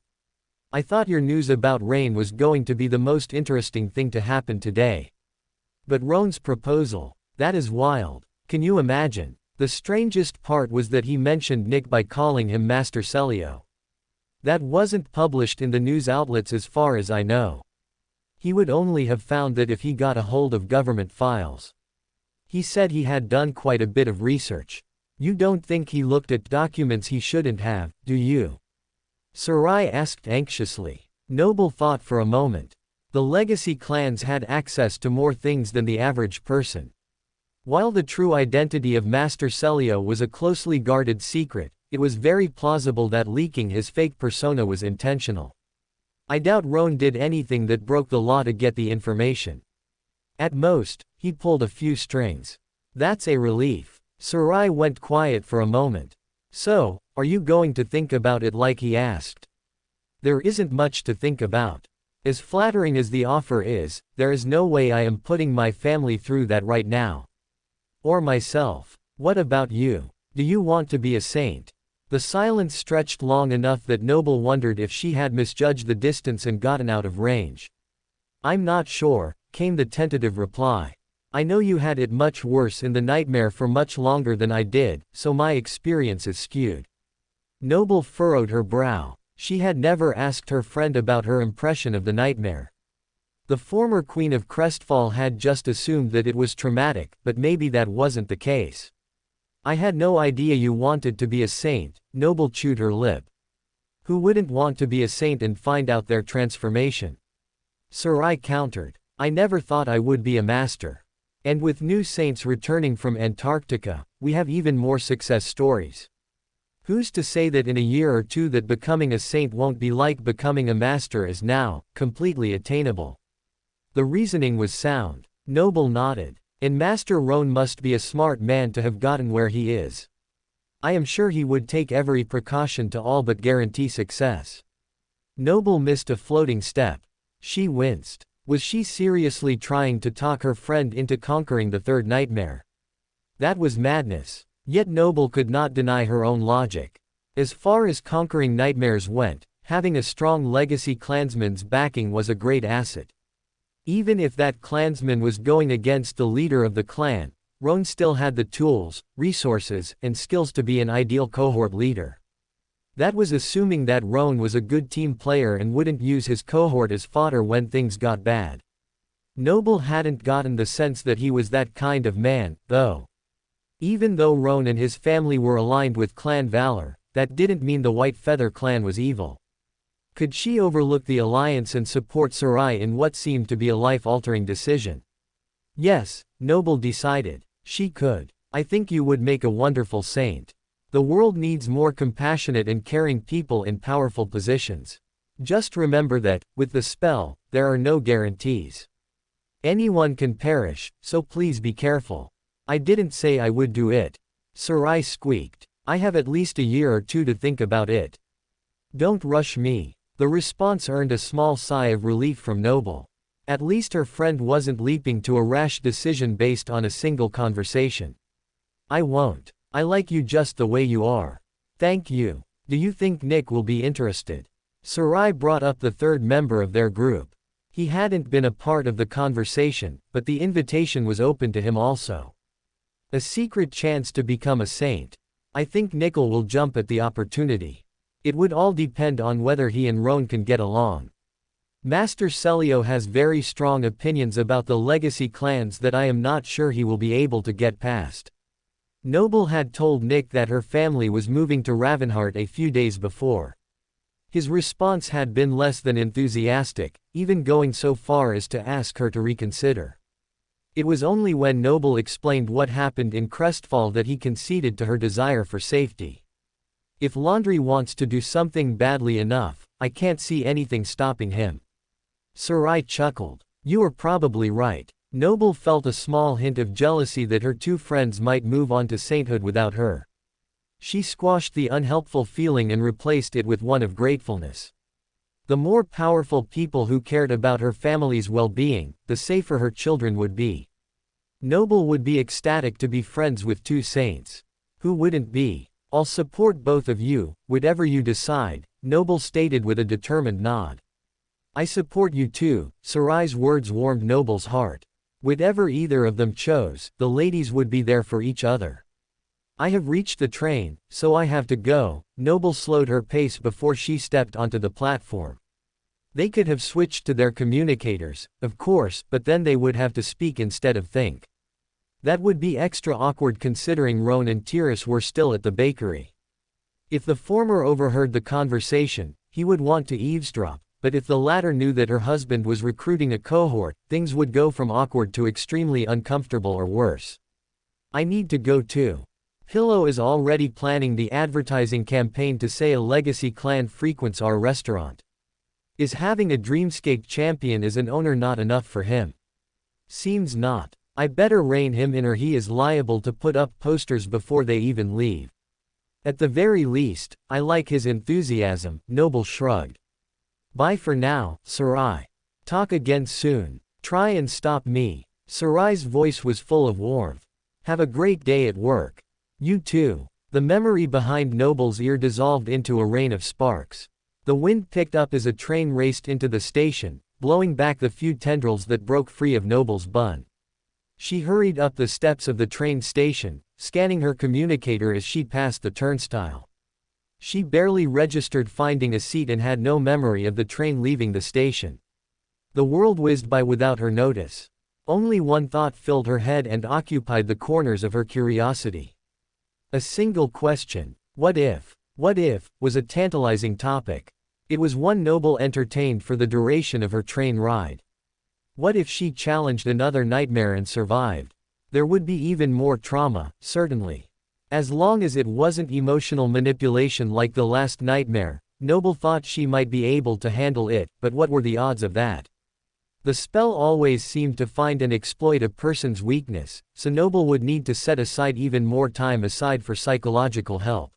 "I thought your news about Rain was going to be the most interesting thing to happen today. But Roan's proposal, that is wild. Can you imagine?" The strangest part was that he mentioned Nick by calling him Master Celio. That wasn't published in the news outlets as far as I know. He would only have found that if he got a hold of government files. He said he had done quite a bit of research. You don't think he looked at documents he shouldn't have, do you? Sarai asked anxiously. Noble thought for a moment. The legacy clans had access to more things than the average person. While the true identity of Master Celio was a closely guarded secret, it was very plausible that leaking his fake persona was intentional. I doubt Roan did anything that broke the law to get the information. At most, he pulled a few strings. That's a relief. Sarai went quiet for a moment. "So, are you going to think about it?" like he asked. "There isn't much to think about. As flattering as the offer is, there is no way I am putting my family through that right now. Or myself. What about you? Do you want to be a saint?" The silence stretched long enough that Noble wondered if she had misjudged the distance and gotten out of range. "I'm not sure," came the tentative reply. "I know you had it much worse in the nightmare for much longer than I did, so my experience is skewed." Noble furrowed her brow. She had never asked her friend about her impression of the nightmare. The former Queen of Crestfall had just assumed that it was traumatic, but maybe that wasn't the case. "I had no idea you wanted to be a saint," Noble chewed her lip. "Who wouldn't want to be a saint and find out their transformation?" Sarai countered. "I never thought I would be a master. And with new saints returning from Antarctica, we have even more success stories. Who's to say that in a year or two that becoming a saint won't be like becoming a master is now, completely attainable?" The reasoning was sound. Noble nodded. "And Master Roan must be a smart man to have gotten where he is. I am sure he would take every precaution to all but guarantee success." Noble missed a floating step. She winced. Was she seriously trying to talk her friend into conquering the third nightmare? That was madness. Yet Noble could not deny her own logic. As far as conquering nightmares went, having a strong legacy clansman's backing was a great asset. Even if that clansman was going against the leader of the clan, Roan still had the tools, resources, and skills to be an ideal cohort leader. That was assuming that Roan was a good team player and wouldn't use his cohort as fodder when things got bad. Noble hadn't gotten the sense that he was that kind of man, though. Even though Roan and his family were aligned with clan valor, that didn't mean the White Feather clan was evil. Could she overlook the alliance and support Sarai in what seemed to be a life-altering decision? Yes, Noble decided. She could. "I think you would make a wonderful saint. The world needs more compassionate and caring people in powerful positions. Just remember that, with the spell, there are no guarantees. Anyone can perish, so please be careful." "I didn't say I would do it," Sarai squeaked. "I have at least a year or two to think about it. Don't rush me." The response earned a small sigh of relief from Noble. At least her friend wasn't leaping to a rash decision based on a single conversation. "I won't. I like you just the way you are. Thank you. Do you think Nick will be interested?" Sarai brought up the third member of their group. He hadn't been a part of the conversation, but the invitation was open to him also. A secret chance to become a saint. "I think Nickel will jump at the opportunity. It would all depend on whether he and Roan can get along. Master Celio has very strong opinions about the legacy clans that I am not sure he will be able to get past." Noble had told Nick that her family was moving to Ravenheart a few days before. His response had been less than enthusiastic, even going so far as to ask her to reconsider. It was only when Noble explained what happened in Crestfall that he conceded to her desire for safety. "If Laundry wants to do something badly enough, I can't see anything stopping him." Sarai chuckled. "You are probably right." Noble felt a small hint of jealousy that her two friends might move on to sainthood without her. She squashed the unhelpful feeling and replaced it with one of gratefulness. The more powerful people who cared about her family's well-being, the safer her children would be. Noble would be ecstatic to be friends with two saints. Who wouldn't be? I'll support both of you, whatever you decide, Noble stated with a determined nod. I support you too, Sarai's words warmed Noble's heart. Whatever either of them chose, the ladies would be there for each other. I have reached the train, so I have to go. Noble slowed her pace before she stepped onto the platform. They could have switched to their communicators, of course, but then they would have to speak instead of think. That would be extra awkward considering Roan and Tyrus were still at the bakery. If the former overheard the conversation, he would want to eavesdrop, but if the latter knew that her husband was recruiting a cohort, things would go from awkward to extremely uncomfortable or worse. I need to go too. Pillow is already planning the advertising campaign to say a legacy clan frequents our restaurant. Is having a Dreamscape champion as an owner not enough for him? Seems not. I better rein him in or he is liable to put up posters before they even leave. At the very least, I like his enthusiasm, Noble shrugged. Bye for now, Sarai. Talk again soon. Try and stop me. Sarai's voice was full of warmth. Have a great day at work. You too. The memory behind Noble's ear dissolved into a rain of sparks. The wind picked up as a train raced into the station, blowing back the few tendrils that broke free of Noble's bun. She hurried up the steps of the train station, scanning her communicator as she passed the turnstile. She barely registered finding a seat and had no memory of the train leaving the station. The world whizzed by without her notice. Only one thought filled her head and occupied the corners of her curiosity. A single question. What if? What if, was a tantalizing topic. It was one Noble entertained for the duration of her train ride. What if she challenged another nightmare and survived? There would be even more trauma, certainly. As long as it wasn't emotional manipulation like the last nightmare, Noble thought she might be able to handle it, but what were the odds of that? The spell always seemed to find and exploit a person's weakness, so Noble would need to set aside even more time aside for psychological help.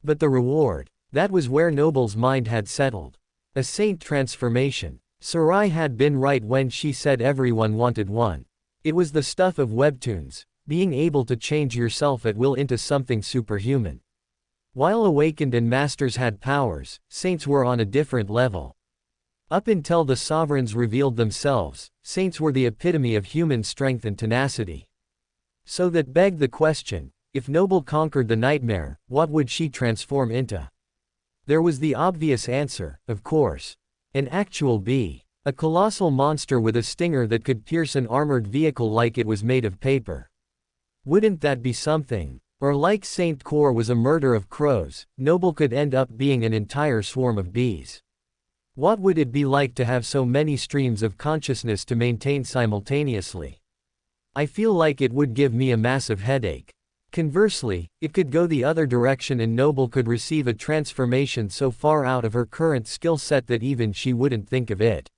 But the reward, that was where Noble's mind had settled. A saint transformation. Sarai had been right when she said everyone wanted one. It was the stuff of webtoons, being able to change yourself at will into something superhuman. While awakened and masters had powers, saints were on a different level. Up until the sovereigns revealed themselves, saints were the epitome of human strength and tenacity. So that begged the question, if Noble conquered the nightmare, what would she transform into? There was the obvious answer, of course. An actual bee. A colossal monster with a stinger that could pierce an armored vehicle like it was made of paper. Wouldn't that be something? Or like Saint Cor was a murder of crows, Noble could end up being an entire swarm of bees. What would it be like to have so many streams of consciousness to maintain simultaneously? I feel like it would give me a massive headache. Conversely, it could go the other direction and Noble could receive a transformation so far out of her current skill set that even she wouldn't think of it.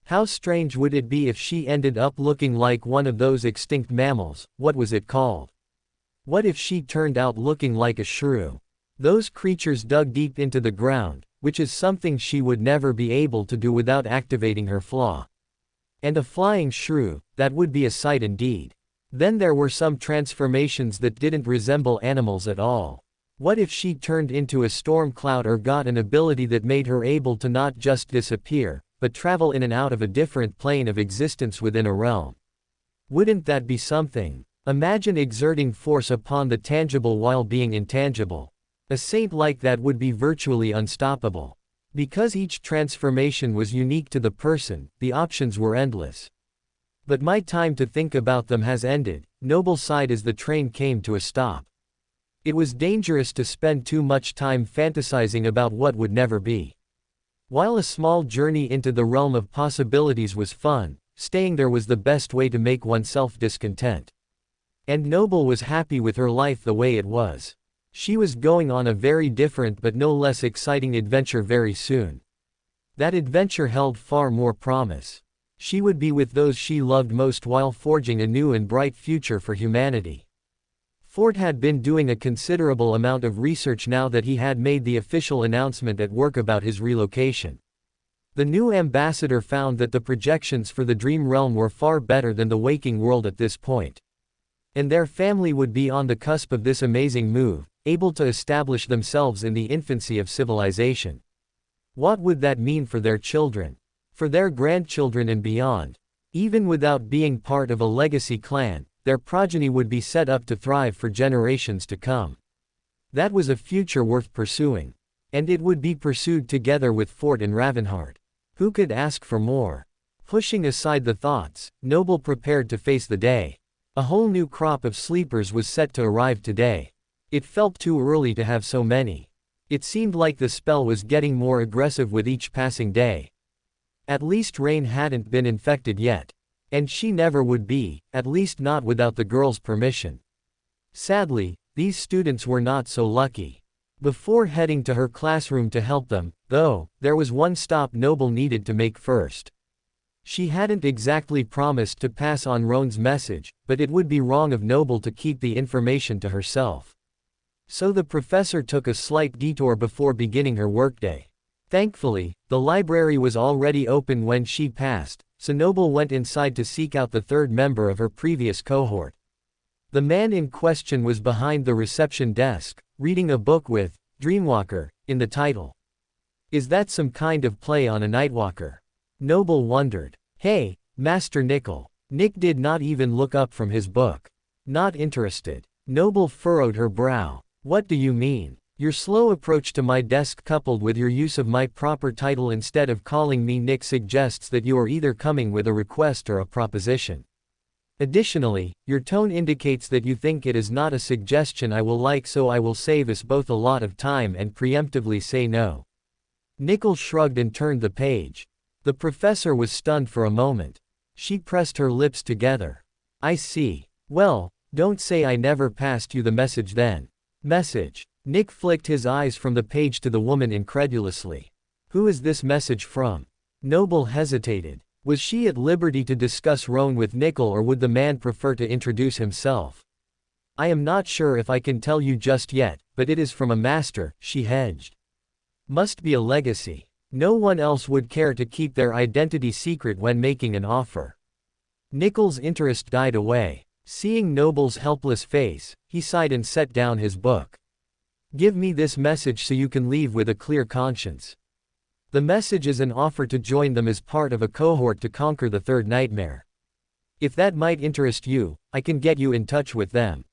How strange would it be if she ended up looking like one of those extinct mammals, what was it called? What if she turned out looking like a shrew? Those creatures dug deep into the ground, which is something she would never be able to do without activating her flaw. And a flying shrew, that would be a sight indeed. Then there were some transformations that didn't resemble animals at all. What if she turned into a storm cloud or got an ability that made her able to not just disappear, but travel in and out of a different plane of existence within a realm? Wouldn't that be something? Imagine exerting force upon the tangible while being intangible. A saint like that would be virtually unstoppable. Because each transformation was unique to the person, the options were endless. But my time to think about them has ended, Noble sighed as the train came to a stop. It was dangerous to spend too much time fantasizing about what would never be. While a small journey into the realm of possibilities was fun, staying there was the best way to make oneself discontent. And Noble was happy with her life the way it was. She was going on a very different but no less exciting adventure very soon. That adventure held far more promise. She would be with those she loved most while forging a new and bright future for humanity. Ford had been doing a considerable amount of research now that he had made the official announcement at work about his relocation. The new ambassador found that the projections for the dream realm were far better than the waking world at this point. And their family would be on the cusp of this amazing move, able to establish themselves in the infancy of civilization. What would that mean for their children? For their grandchildren and beyond? Even without being part of a legacy clan, their progeny would be set up to thrive for generations to come. That was a future worth pursuing. And it would be pursued together with Fort and Ravenheart. Who could ask for more? Pushing aside the thoughts, Noble prepared to face the day. A whole new crop of sleepers was set to arrive today. It felt too early to have so many. It seemed like the spell was getting more aggressive with each passing day. At least Rain hadn't been infected yet. And she never would be, at least not without the girl's permission. Sadly, these students were not so lucky. Before heading to her classroom to help them, though, there was one stop Noble needed to make first. She hadn't exactly promised to pass on Roan's message, but it would be wrong of Noble to keep the information to herself. So the professor took a slight detour before beginning her workday. Thankfully, the library was already open when she passed, so Noble went inside to seek out the third member of her previous cohort. The man in question was behind the reception desk, reading a book with Dreamwalker in the title. Is that some kind of play on a Nightwalker? Noble wondered. Hey, Master Nickel. Nick did not even look up from his book. Not interested. Noble furrowed her brow. What do you mean? Your slow approach to my desk coupled with your use of my proper title instead of calling me Nick suggests that you are either coming with a request or a proposition. Additionally, your tone indicates that you think it is not a suggestion I will like, so I will save us both a lot of time and preemptively say no. Nickel shrugged and turned the page. The professor was stunned for a moment. She pressed her lips together. I see. Well, don't say I never passed you the message then. Message. Nick flicked his eyes from the page to the woman incredulously. Who is this message from? Noble hesitated. Was she at liberty to discuss Roan with Nickel, or would the man prefer to introduce himself? I am not sure if I can tell you just yet, but it is from a master, she hedged. Must be a legacy. No one else would care to keep their identity secret when making an offer. Nickel's interest died away. Seeing Noble's helpless face, he sighed and set down his book. Give me this message so you can leave with a clear conscience. The message is an offer to join them as part of a cohort to conquer the third nightmare. If that might interest you, I can get you in touch with them.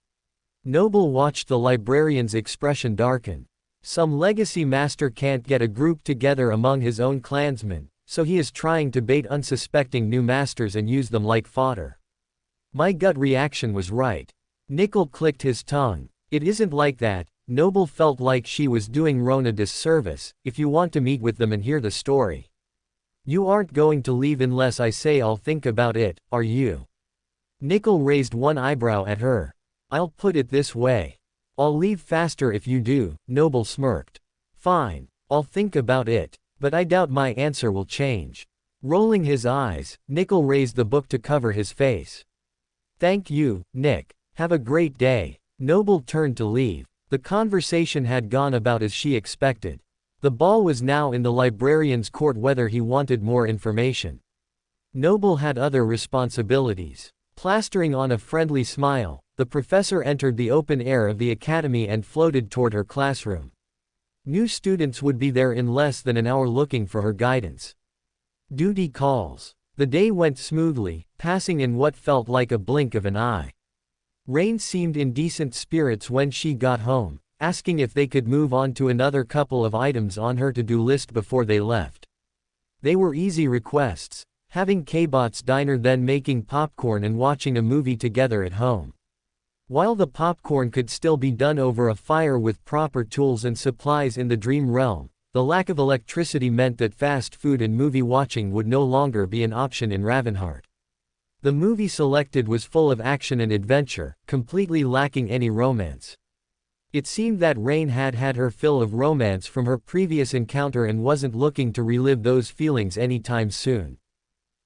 Noble watched the librarian's expression darken. Some legacy master can't get a group together among his own clansmen, so he is trying to bait unsuspecting new masters and use them like fodder. My gut reaction was right. Nickel clicked his tongue. It isn't like that. Noble felt like she was doing Roan a disservice. If you want to meet with them and hear the story. You aren't going to leave unless I say I'll think about it, are you? Nickel raised one eyebrow at her. I'll put it this way. I'll leave faster if you do, Noble smirked. Fine, I'll think about it, but I doubt my answer will change. Rolling his eyes, Nickel raised the book to cover his face. Thank you, Nick. Have a great day. Noble turned to leave. The conversation had gone about as she expected. The ball was now in the librarian's court whether he wanted more information. Noble had other responsibilities. Plastering on a friendly smile, the professor entered the open air of the academy and floated toward her classroom. New students would be there in less than an hour looking for her guidance. Duty calls. The day went smoothly, passing in what felt like a blink of an eye. Rain seemed in decent spirits when she got home, asking if they could move on to another couple of items on her to-do list before they left. They were easy requests, having K-Bot's diner, then making popcorn and watching a movie together at home. While the popcorn could still be done over a fire with proper tools and supplies in the dream realm, the lack of electricity meant that fast food and movie watching would no longer be an option in Ravenheart. The movie selected was full of action and adventure, completely lacking any romance. It seemed that Rain had had her fill of romance from her previous encounter and wasn't looking to relive those feelings anytime soon.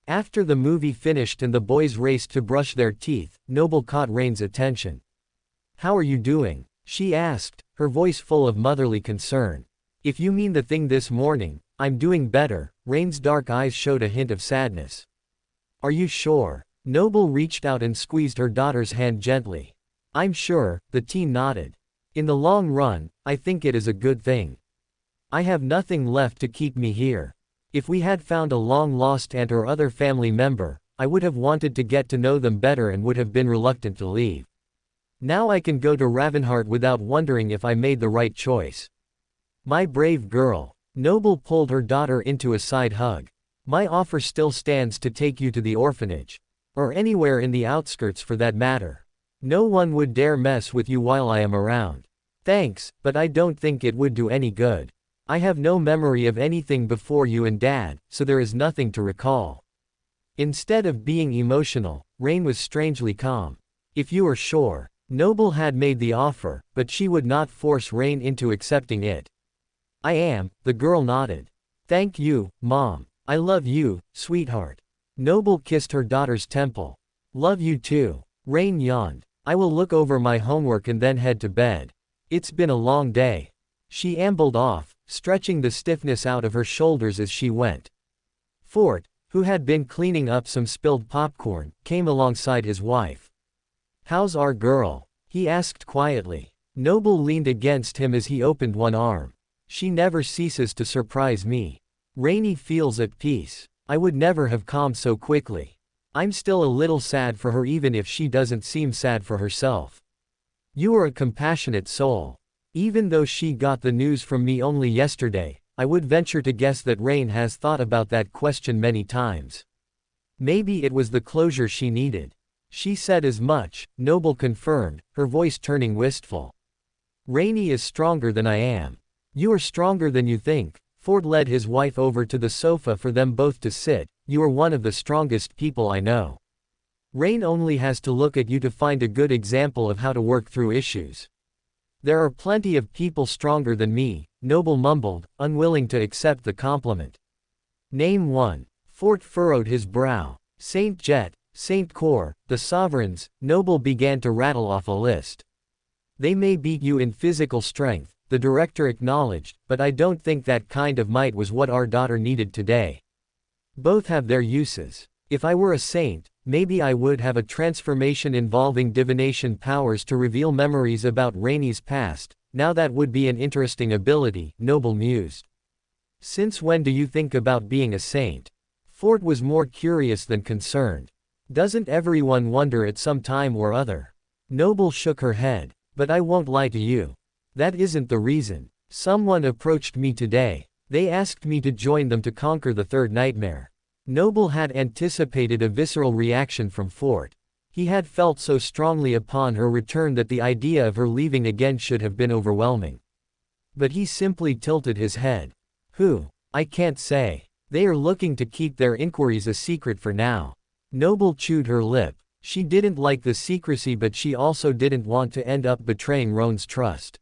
After the movie finished and the boys raced to brush their teeth, Noble caught Rain's attention. How are you doing? She asked, her voice full of motherly concern. If you mean the thing this morning, I'm doing better. Rain's dark eyes showed a hint of sadness. Are you sure? Noble reached out and squeezed her daughter's hand gently. I'm sure, the teen nodded. In the long run, I think it is a good thing. I have nothing left to keep me here. If we had found a long-lost aunt or other family member, I would have wanted to get to know them better and would have been reluctant to leave. Now I can go to Ravenheart without wondering if I made the right choice. My brave girl. Noble pulled her daughter into a side hug. My offer still stands to take you to the orphanage. Or anywhere in the outskirts for that matter. No one would dare mess with you while I am around. Thanks, but I don't think it would do any good. I have no memory of anything before you and Dad, so there is nothing to recall. Instead of being emotional, Rain was strangely calm. If you are sure. Noble had made the offer, but she would not force Rain into accepting it. I am, the girl nodded. Thank you, Mom. I love you, sweetheart. Noble kissed her daughter's temple. Love you too. Rain yawned. I will look over my homework and then head to bed. It's been a long day. She ambled off, stretching the stiffness out of her shoulders as she went. Fort, who had been cleaning up some spilled popcorn, came alongside his wife. How's our girl? He asked quietly. Noble leaned against him as he opened one arm. She never ceases to surprise me. Rainy feels at peace. I would never have calmed so quickly. I'm still a little sad for her even if she doesn't seem sad for herself. You are a compassionate soul. Even though she got the news from me only yesterday, I would venture to guess that Rain has thought about that question many times. Maybe it was the closure she needed. She said as much, Noble confirmed, her voice turning wistful. Rainy is stronger than I am. You are stronger than you think. Ford led his wife over to the sofa for them both to sit. You are one of the strongest people I know. Rain only has to look at you to find a good example of how to work through issues. There are plenty of people stronger than me, Noble mumbled, unwilling to accept the compliment. Name one. Fort furrowed his brow. Saint Jet, Saint Cor, the Sovereigns. Noble began to rattle off a list. They may beat you in physical strength, the director acknowledged, but I don't think that kind of might was what our daughter needed today. Both have their uses. If I were a saint, maybe I would have a transformation involving divination powers to reveal memories about Rainy's past. Now that would be an interesting ability, Noble mused. Since when do you think about being a saint? Fort was more curious than concerned. Doesn't everyone wonder at some time or other? Noble shook her head. But I won't lie to you. That isn't the reason. Someone approached me today. They asked me to join them to conquer the third nightmare. Noble had anticipated a visceral reaction from Fort. He had felt so strongly upon her return that the idea of her leaving again should have been overwhelming. But he simply tilted his head. Who? I can't say. They are looking to keep their inquiries a secret for now. Noble chewed her lip. She didn't like the secrecy but she also didn't want to end up betraying Roan's trust.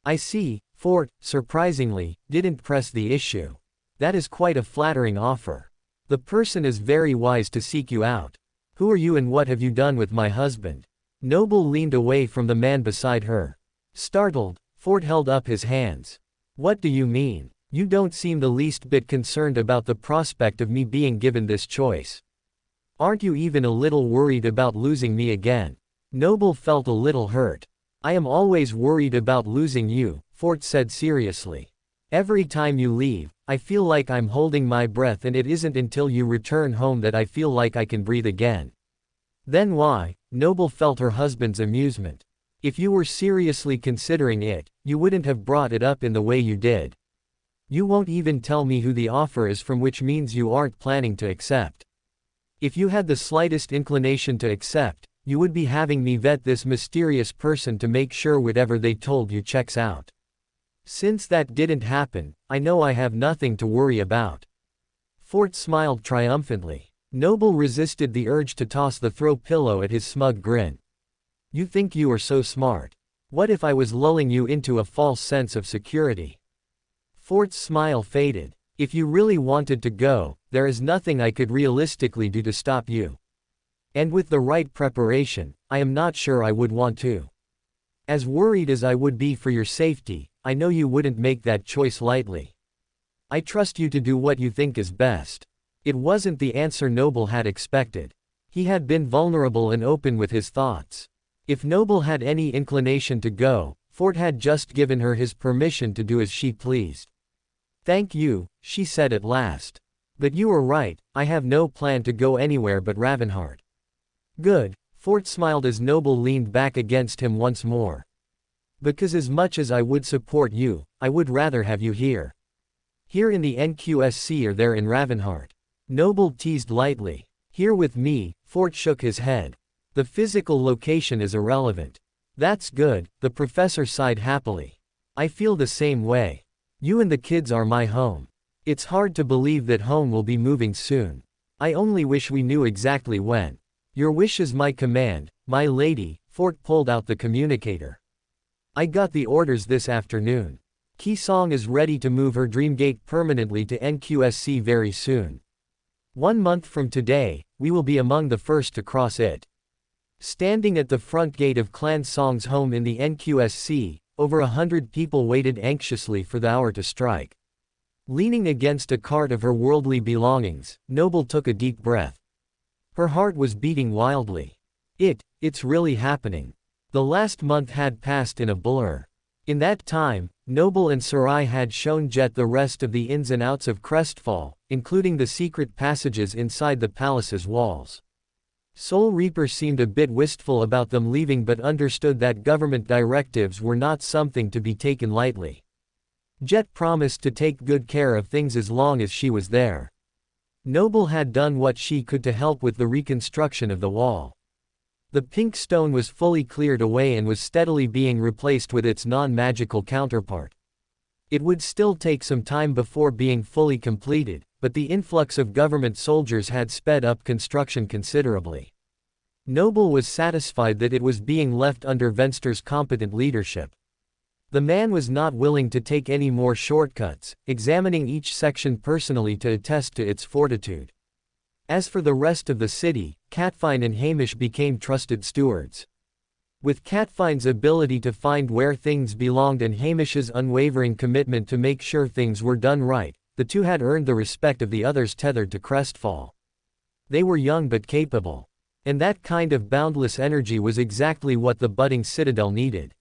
I see. Fort, surprisingly, didn't press the issue. That is quite a flattering offer. The person is very wise to seek you out. Who are you and what have you done with my husband? Noble leaned away from the man beside her. Startled, Fort held up his hands. What do you mean? You don't seem the least bit concerned about the prospect of me being given this choice. Aren't you even a little worried about losing me again? Noble felt a little hurt. I am always worried about losing you, Fort said seriously. Every time you leave, I feel like I'm holding my breath and it isn't until you return home that I feel like I can breathe again. Then why? Noble felt her husband's amusement. If you were seriously considering it, you wouldn't have brought it up in the way you did. You won't even tell me who the offer is from, which means you aren't planning to accept. If you had the slightest inclination to accept, you would be having me vet this mysterious person to make sure whatever they told you checks out. Since that didn't happen, I know I have nothing to worry about. Fort smiled triumphantly. Noble resisted the urge to toss the throw pillow at his smug grin. You think you are so smart. What if I was lulling you into a false sense of security? Fort's smile faded. If you really wanted to go, there is nothing I could realistically do to stop you. And with the right preparation, I am not sure I would want to. As worried as I would be for your safety, I know you wouldn't make that choice lightly. I trust you to do what you think is best. It wasn't the answer Noble had expected. He had been vulnerable and open with his thoughts. If Noble had any inclination to go, Fort had just given her his permission to do as she pleased. Thank you, she said at last. But you were right, I have no plan to go anywhere but Ravenheart. Good, Fort smiled as Noble leaned back against him once more. Because as much as I would support you, I would rather have you here. Here in the NQSC or there in Ravenheart? Noble teased lightly. Here with me, Fort shook his head. The physical location is irrelevant. That's good, the professor sighed happily. I feel the same way. You and the kids are my home. It's hard to believe that home will be moving soon. I only wish we knew exactly when. Your wish is my command, my lady, Fort pulled out the communicator. I got the orders this afternoon. Kisong is ready to move her Dreamgate permanently to NQSC very soon. 1 month from today, we will be among the first to cross it. Standing at the front gate of Clan Song's home in the NQSC, over 100 people waited anxiously for the hour to strike. Leaning against a cart of her worldly belongings, Noble took a deep breath. Her heart was beating wildly. It's really happening. The last month had passed in a blur. In that time, Noble and Sarai had shown Jet the rest of the ins and outs of Crestfall, including the secret passages inside the palace's walls. Soul Reaper seemed a bit wistful about them leaving but understood that government directives were not something to be taken lightly. Jet promised to take good care of things as long as she was there. Noble had done what she could to help with the reconstruction of the wall. The pink stone was fully cleared away and was steadily being replaced with its non-magical counterpart. It would still take some time before being fully completed, but the influx of government soldiers had sped up construction considerably. Noble was satisfied that it was being left under Venster's competent leadership. The man was not willing to take any more shortcuts, examining each section personally to attest to its fortitude. As for the rest of the city, Catfine and Hamish became trusted stewards. With Catfine's ability to find where things belonged and Hamish's unwavering commitment to make sure things were done right, the two had earned the respect of the others tethered to Crestfall. They were young but capable. And that kind of boundless energy was exactly what the budding citadel needed.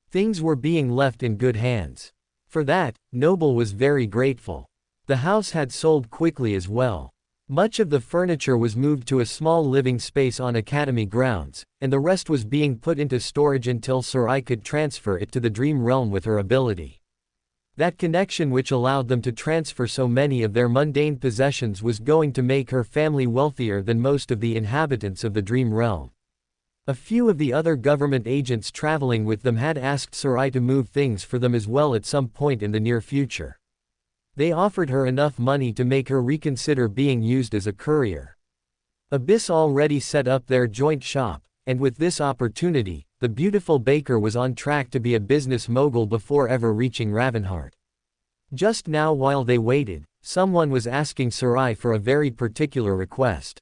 Things were being left in good hands. For that, Noble was very grateful. The house had sold quickly as well. Much of the furniture was moved to a small living space on Academy grounds, and the rest was being put into storage until Sarai could transfer it to the Dream Realm with her ability. That connection which allowed them to transfer so many of their mundane possessions was going to make her family wealthier than most of the inhabitants of the Dream Realm. A few of the other government agents traveling with them had asked Sarai to move things for them as well at some point in the near future. They offered her enough money to make her reconsider being used as a courier. Abyss already set up their joint shop, and with this opportunity, the beautiful baker was on track to be a business mogul before ever reaching Ravenheart. Just now while they waited, someone was asking Sarai for a very particular request.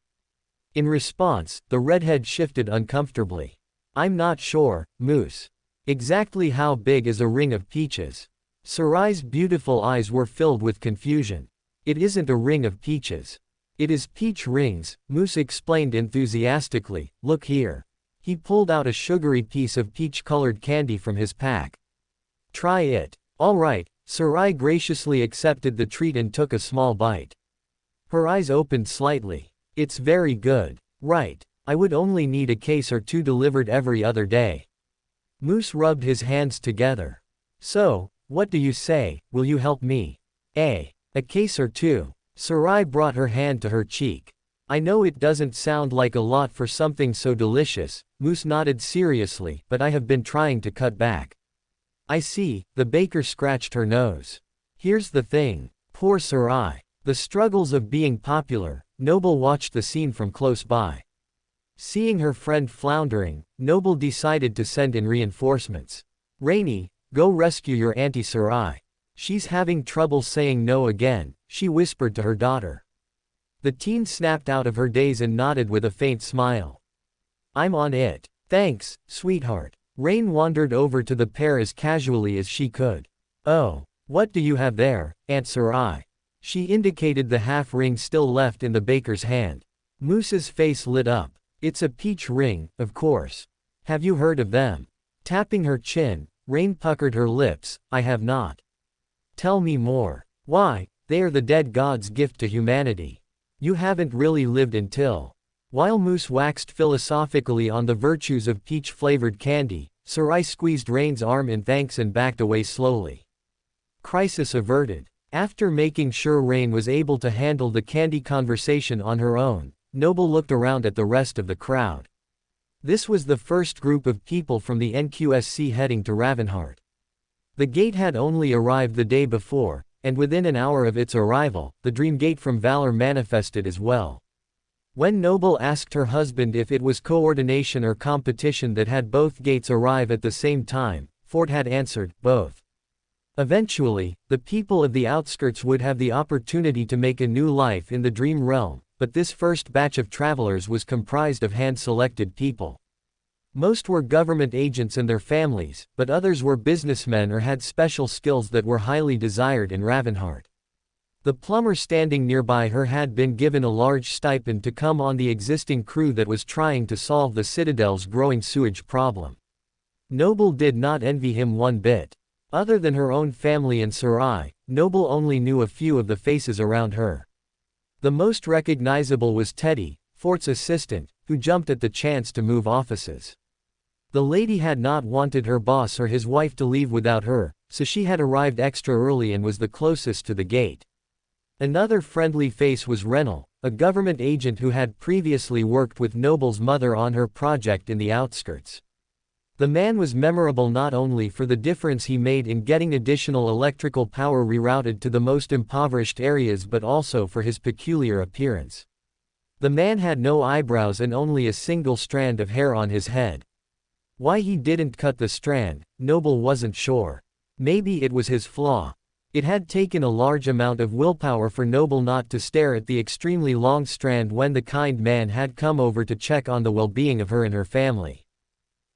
In response, the redhead shifted uncomfortably. I'm not sure, Moose. Exactly how big is a ring of peaches? Sarai's beautiful eyes were filled with confusion. It isn't a ring of peaches. It is peach rings, Moose explained enthusiastically. Look here. He pulled out a sugary piece of peach-colored candy from his pack. Try it. All right, Sarai graciously accepted the treat and took a small bite. Her eyes opened slightly. It's very good. Right. I would only need a case or two delivered every other day. Moose rubbed his hands together. So, what do you say, will you help me? A case or two. Sarai brought her hand to her cheek. I know it doesn't sound like a lot for something so delicious, Moose nodded seriously, but I have been trying to cut back. I see, the baker scratched her nose. Here's the thing. Poor Sarai. The struggles of being popular. Noble watched the scene from close by. Seeing her friend floundering, Noble decided to send in reinforcements. Rainy, go rescue your Auntie Sarai. She's having trouble saying no again, she whispered to her daughter. The teen snapped out of her daze and nodded with a faint smile. I'm on it. Thanks, sweetheart. Rain wandered over to the pair as casually as she could. Oh, What do you have there, Aunt Sarai? She indicated the half-ring still left in the baker's hand. Moose's face lit up. It's a peach ring, of course. Have you heard of them? Tapping her chin, Rain puckered her lips. I have not. Tell me more. Why, they are the dead god's gift to humanity. You haven't really lived until. While Moose waxed philosophically on the virtues of peach-flavored candy, Sarai squeezed Rain's arm in thanks and backed away slowly. Crisis averted. After making sure Rain was able to handle the candy conversation on her own, Noble looked around at the rest of the crowd. This was the first group of people from the NQSC heading to Ravenheart. The gate had only arrived the day before, and within an hour of its arrival, the Dream Gate from Valor manifested as well. When Noble asked her husband if it was coordination or competition that had both gates arrive at the same time, Ford had answered, both. Eventually, the people of the outskirts would have the opportunity to make a new life in the dream realm, but this first batch of travelers was comprised of hand-selected people. Most were government agents and their families, but others were businessmen or had special skills that were highly desired in Ravenheart. The plumber standing nearby her had been given a large stipend to come on the existing crew that was trying to solve the Citadel's growing sewage problem. Noble did not envy him one bit. Other than her own family and Sarai, Noble only knew a few of the faces around her. The most recognizable was Teddy, Fort's assistant, who jumped at the chance to move offices. The lady had not wanted her boss or his wife to leave without her, so she had arrived extra early and was the closest to the gate. Another friendly face was Rennell, a government agent who had previously worked with Noble's mother on her project in the outskirts. The man was memorable not only for the difference he made in getting additional electrical power rerouted to the most impoverished areas but also for his peculiar appearance. The man had no eyebrows and only a single strand of hair on his head. Why he didn't cut the strand, Noble wasn't sure. Maybe it was his flaw. It had taken a large amount of willpower for Noble not to stare at the extremely long strand when the kind man had come over to check on the well-being of her and her family.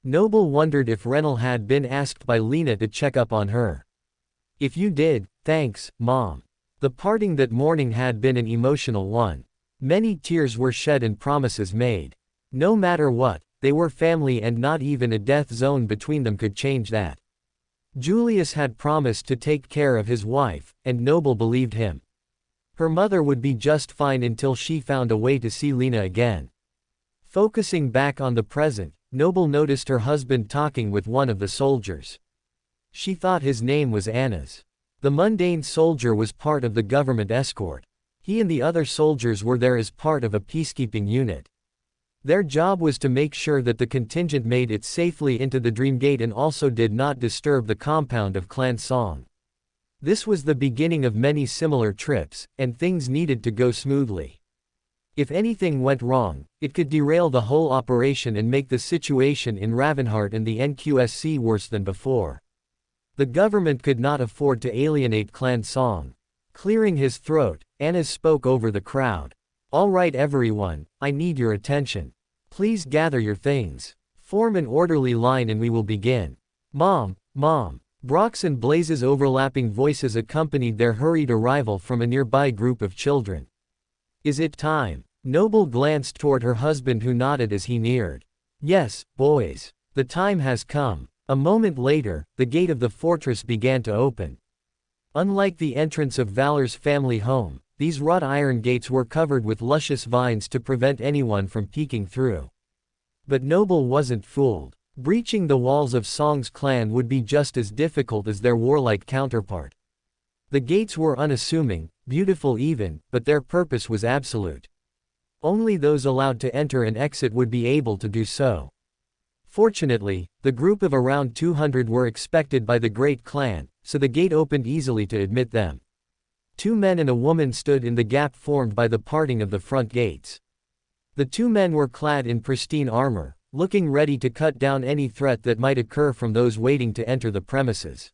Noble wondered if Rennell had been asked by Lena to check up on her. If you did, thanks, Mom. The parting that morning had been an emotional one. Many tears were shed and promises made. No matter what, they were family and not even a death zone between them could change that. Julius had promised to take care of his wife, and Noble believed him. Her mother would be just fine until she found a way to see Lena again. Focusing back on the present, Noble noticed her husband talking with one of the soldiers. She thought his name was Anna's. The mundane soldier was part of the government escort. He and the other soldiers were there as part of a peacekeeping unit. Their job was to make sure that the contingent made it safely into the Dream Gate and also did not disturb the compound of Clan Song. This was the beginning of many similar trips, and things needed to go smoothly. If anything went wrong, it could derail the whole operation and make the situation in Ravenheart and the NQSC worse than before. The government could not afford to alienate Clan Song. Clearing his throat, Anna spoke over the crowd. All right everyone, I need your attention. Please gather your things. Form an orderly line and we will begin. Mom, Mom. Brock's and Blaze's overlapping voices accompanied their hurried arrival from a nearby group of children. Is it time? Noble glanced toward her husband who nodded as he neared. Yes, boys. The time has come. A moment later, the gate of the fortress began to open. Unlike the entrance of Valor's family home, these wrought iron gates were covered with luscious vines to prevent anyone from peeking through. But Noble wasn't fooled. Breaching the walls of Song's clan would be just as difficult as their warlike counterpart. The gates were unassuming, beautiful even, but their purpose was absolute. Only those allowed to enter and exit would be able to do so. Fortunately, the group of around 200 were expected by the Great Clan, so the gate opened easily to admit them. 2 men and a woman stood in the gap formed by the parting of the front gates. The 2 men were clad in pristine armor, looking ready to cut down any threat that might occur from those waiting to enter the premises.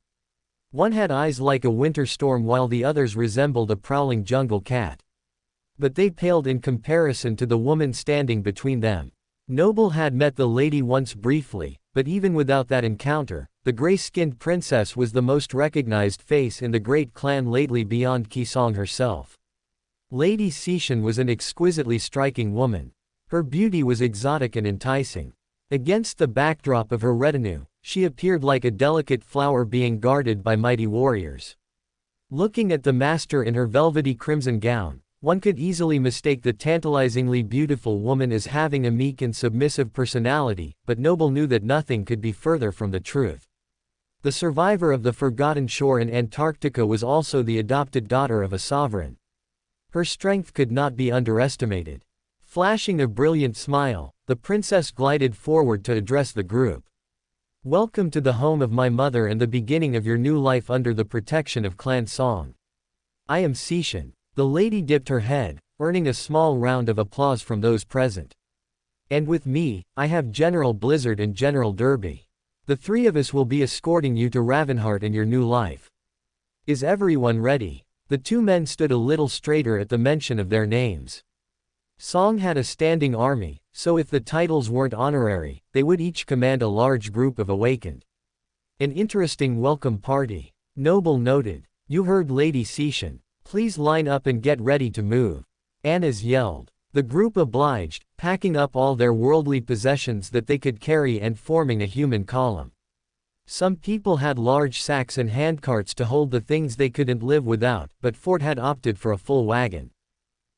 One had eyes like a winter storm while the others resembled a prowling jungle cat. But they paled in comparison to the woman standing between them. Noble had met the lady once briefly, but even without that encounter, the gray-skinned princess was the most recognized face in the great clan lately beyond Kisong herself. Lady Cixin was an exquisitely striking woman. Her beauty was exotic and enticing. Against the backdrop of her retinue, she appeared like a delicate flower being guarded by mighty warriors. Looking at the master in her velvety crimson gown, one could easily mistake the tantalizingly beautiful woman as having a meek and submissive personality, but Noble knew that nothing could be further from the truth. The survivor of the Forgotten Shore in Antarctica was also the adopted daughter of a sovereign. Her strength could not be underestimated. Flashing a brilliant smile, the princess glided forward to address the group. "Welcome to the home of my mother and the beginning of your new life under the protection of Clan Song. I am Cixin." The lady dipped her head, earning a small round of applause from those present. "And with me, I have General Blizzard and General Derby. The three of us will be escorting you to Ravenheart in your new life. Is everyone ready?" The two men stood a little straighter at the mention of their names. Song had a standing army, so if the titles weren't honorary, they would each command a large group of awakened. "An interesting welcome party," Noble noted. "You heard Lady Cixin. Please line up and get ready to move." Annas yelled. The group obliged, packing up all their worldly possessions that they could carry and forming a human column. Some people had large sacks and handcarts to hold the things they couldn't live without, but Fort had opted for a full wagon.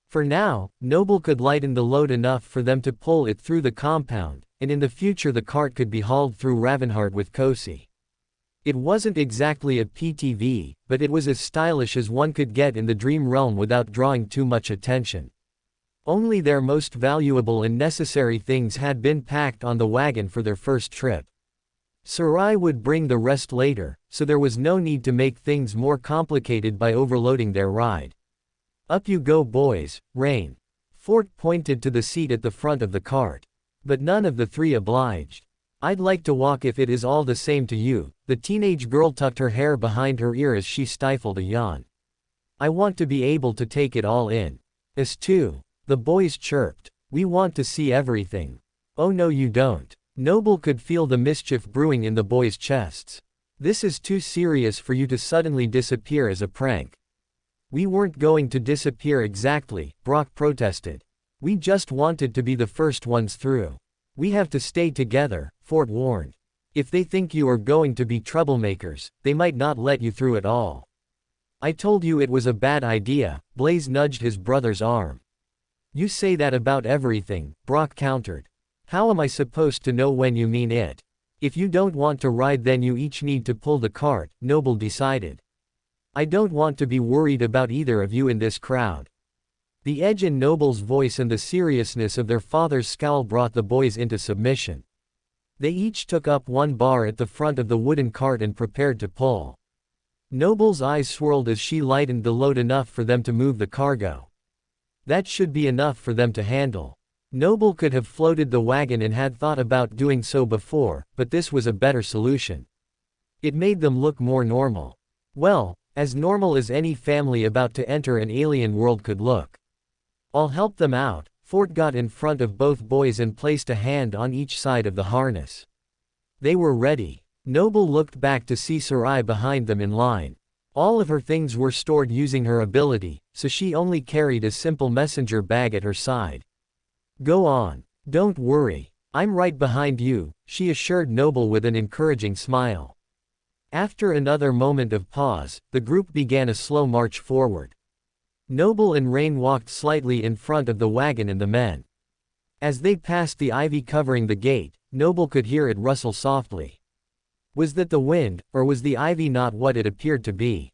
For now, Noble could lighten the load enough for them to pull it through the compound, and in the future the cart could be hauled through Ravenheart with Kosi. It wasn't exactly a PTV, but it was as stylish as one could get in the dream realm without drawing too much attention. Only their most valuable and necessary things had been packed on the wagon for their first trip. Sarai would bring the rest later, so there was no need to make things more complicated by overloading their ride. "Up you go, boys, Rain." Fort pointed to the seat at the front of the cart. But none of the three obliged. "I'd like to walk if it is all the same to you." The teenage girl tucked her hair behind her ear as she stifled a yawn. "I want to be able to take it all in." "Us too," the boys chirped. "We want to see everything." "Oh no you don't." Noble could feel the mischief brewing in the boys' chests. "This is too serious for you to suddenly disappear as a prank." "We weren't going to disappear exactly," Brock protested. "We just wanted to be the first ones through." "We have to stay together," Fort warned. "If they think you are going to be troublemakers, they might not let you through at all." "I told you it was a bad idea," Blaze nudged his brother's arm. "You say that about everything," Brock countered. "How am I supposed to know when you mean it? If you don't want to ride then you each need to pull the cart," Noble decided. "I don't want to be worried about either of you in this crowd." The edge in Noble's voice and the seriousness of their father's scowl brought the boys into submission. They each took up one bar at the front of the wooden cart and prepared to pull. Noble's eyes swirled as she lightened the load enough for them to move the cargo. That should be enough for them to handle. Noble could have floated the wagon and had thought about doing so before, but this was a better solution. It made them look more normal. Well, as normal as any family about to enter an alien world could look. "I'll help them out." Fort got in front of both boys and placed a hand on each side of the harness. They were ready. Noble looked back to see Sarai behind them in line. All of her things were stored using her ability, so she only carried a simple messenger bag at her side. "Go on. Don't worry. I'm right behind you," she assured Noble with an encouraging smile. After another moment of pause, the group began a slow march forward. Noble and Rain walked slightly in front of the wagon and the men. As they passed the ivy covering the gate, Noble could hear it rustle softly. Was that the wind, or was the ivy not what it appeared to be?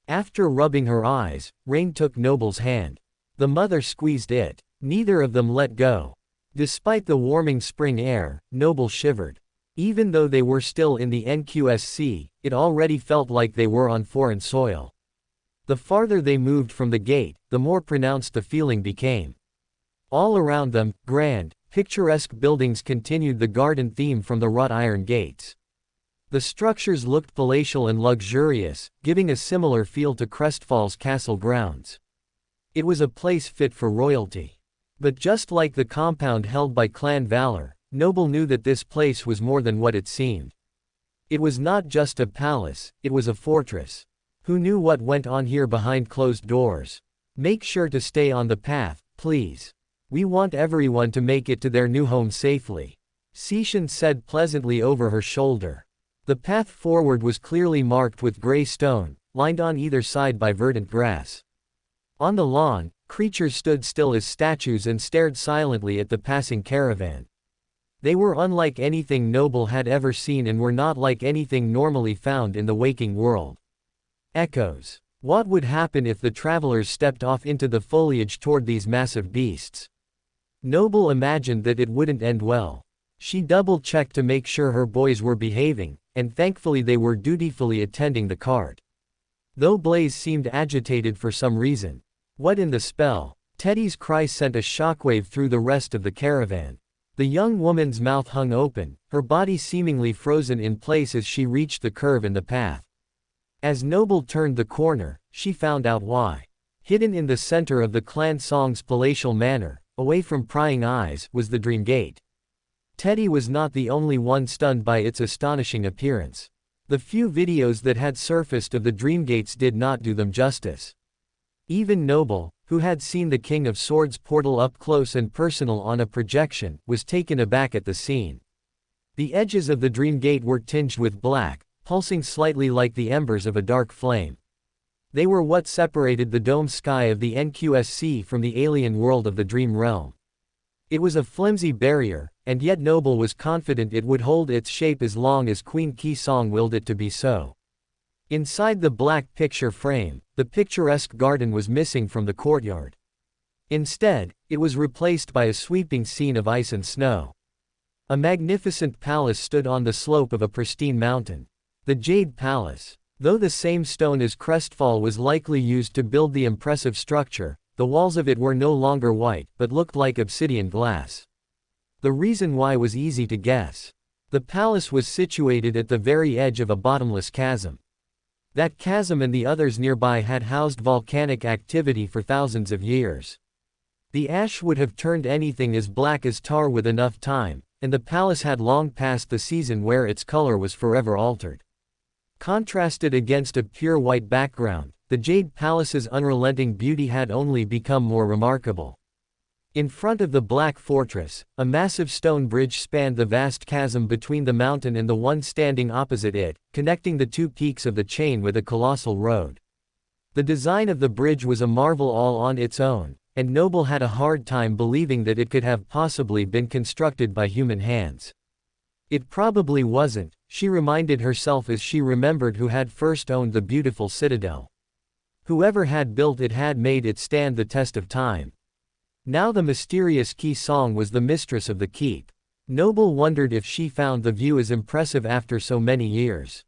After rubbing her eyes, Rain took Noble's hand. The mother squeezed it. Neither of them let go. Despite the warming spring air, Noble shivered. Even though they were still in the NQSC, it already felt like they were on foreign soil. The farther they moved from the gate, the more pronounced the feeling became. All around them, grand, picturesque buildings continued the garden theme from the wrought iron gates. The structures looked palatial and luxurious, giving a similar feel to Crestfall's castle grounds. It was a place fit for royalty. But just like the compound held by Clan Valor, Noble knew that this place was more than what it seemed. It was not just a palace, it was a fortress. Who knew what went on here behind closed doors? Make sure to stay on the path, please. We want everyone to make it to their new home safely. Cixin said pleasantly over her shoulder. The path forward was clearly marked with gray stone, lined on either side by verdant grass. On the lawn, creatures stood still as statues and stared silently at the passing caravan. They were unlike anything Noble had ever seen and were not like anything normally found in the waking world. Echoes. What would happen if the travelers stepped off into the foliage toward these massive beasts? Noble imagined that it wouldn't end well. She double-checked to make sure her boys were behaving, and thankfully they were dutifully attending the cart. Though Blaze seemed agitated for some reason. What in the spell? Teddy's cry sent a shockwave through the rest of the caravan. The young woman's mouth hung open, her body seemingly frozen in place as she reached the curve in the path. As Noble turned the corner, she found out why. Hidden in the center of the clan Song's palatial manor, away from prying eyes, was the Dream Gate. Teddy was not the only one stunned by its astonishing appearance. The few videos that had surfaced of the Dream Gates did not do them justice. Even Noble, who had seen the King of Swords portal up close and personal on a projection, was taken aback at the scene. The edges of the Dream Gate were tinged with black, pulsing slightly like the embers of a dark flame. They were what separated the domed sky of the NQSC from the alien world of the Dream Realm. It was a flimsy barrier, and yet Noble was confident it would hold its shape as long as Queen Qi Song willed it to be so. Inside the black picture frame, the picturesque garden was missing from the courtyard. Instead, it was replaced by a sweeping scene of ice and snow. A magnificent palace stood on the slope of a pristine mountain. The Jade Palace. Though the same stone as Crestfall was likely used to build the impressive structure, the walls of it were no longer white, but looked like obsidian glass. The reason why was easy to guess. The palace was situated at the very edge of a bottomless chasm. That chasm and the others nearby had housed volcanic activity for thousands of years. The ash would have turned anything as black as tar with enough time, and the palace had long passed the season where its color was forever altered. Contrasted against a pure white background, the Jade Palace's unrelenting beauty had only become more remarkable. In front of the Black Fortress, a massive stone bridge spanned the vast chasm between the mountain and the one standing opposite it, connecting the two peaks of the chain with a colossal road. The design of the bridge was a marvel all on its own, and Noble had a hard time believing that it could have possibly been constructed by human hands. It probably wasn't, she reminded herself as she remembered who had first owned the beautiful citadel. Whoever had built it had made it stand the test of time. Now the mysterious Qi Song was the mistress of the keep. Noble wondered if she found the view as impressive after so many years.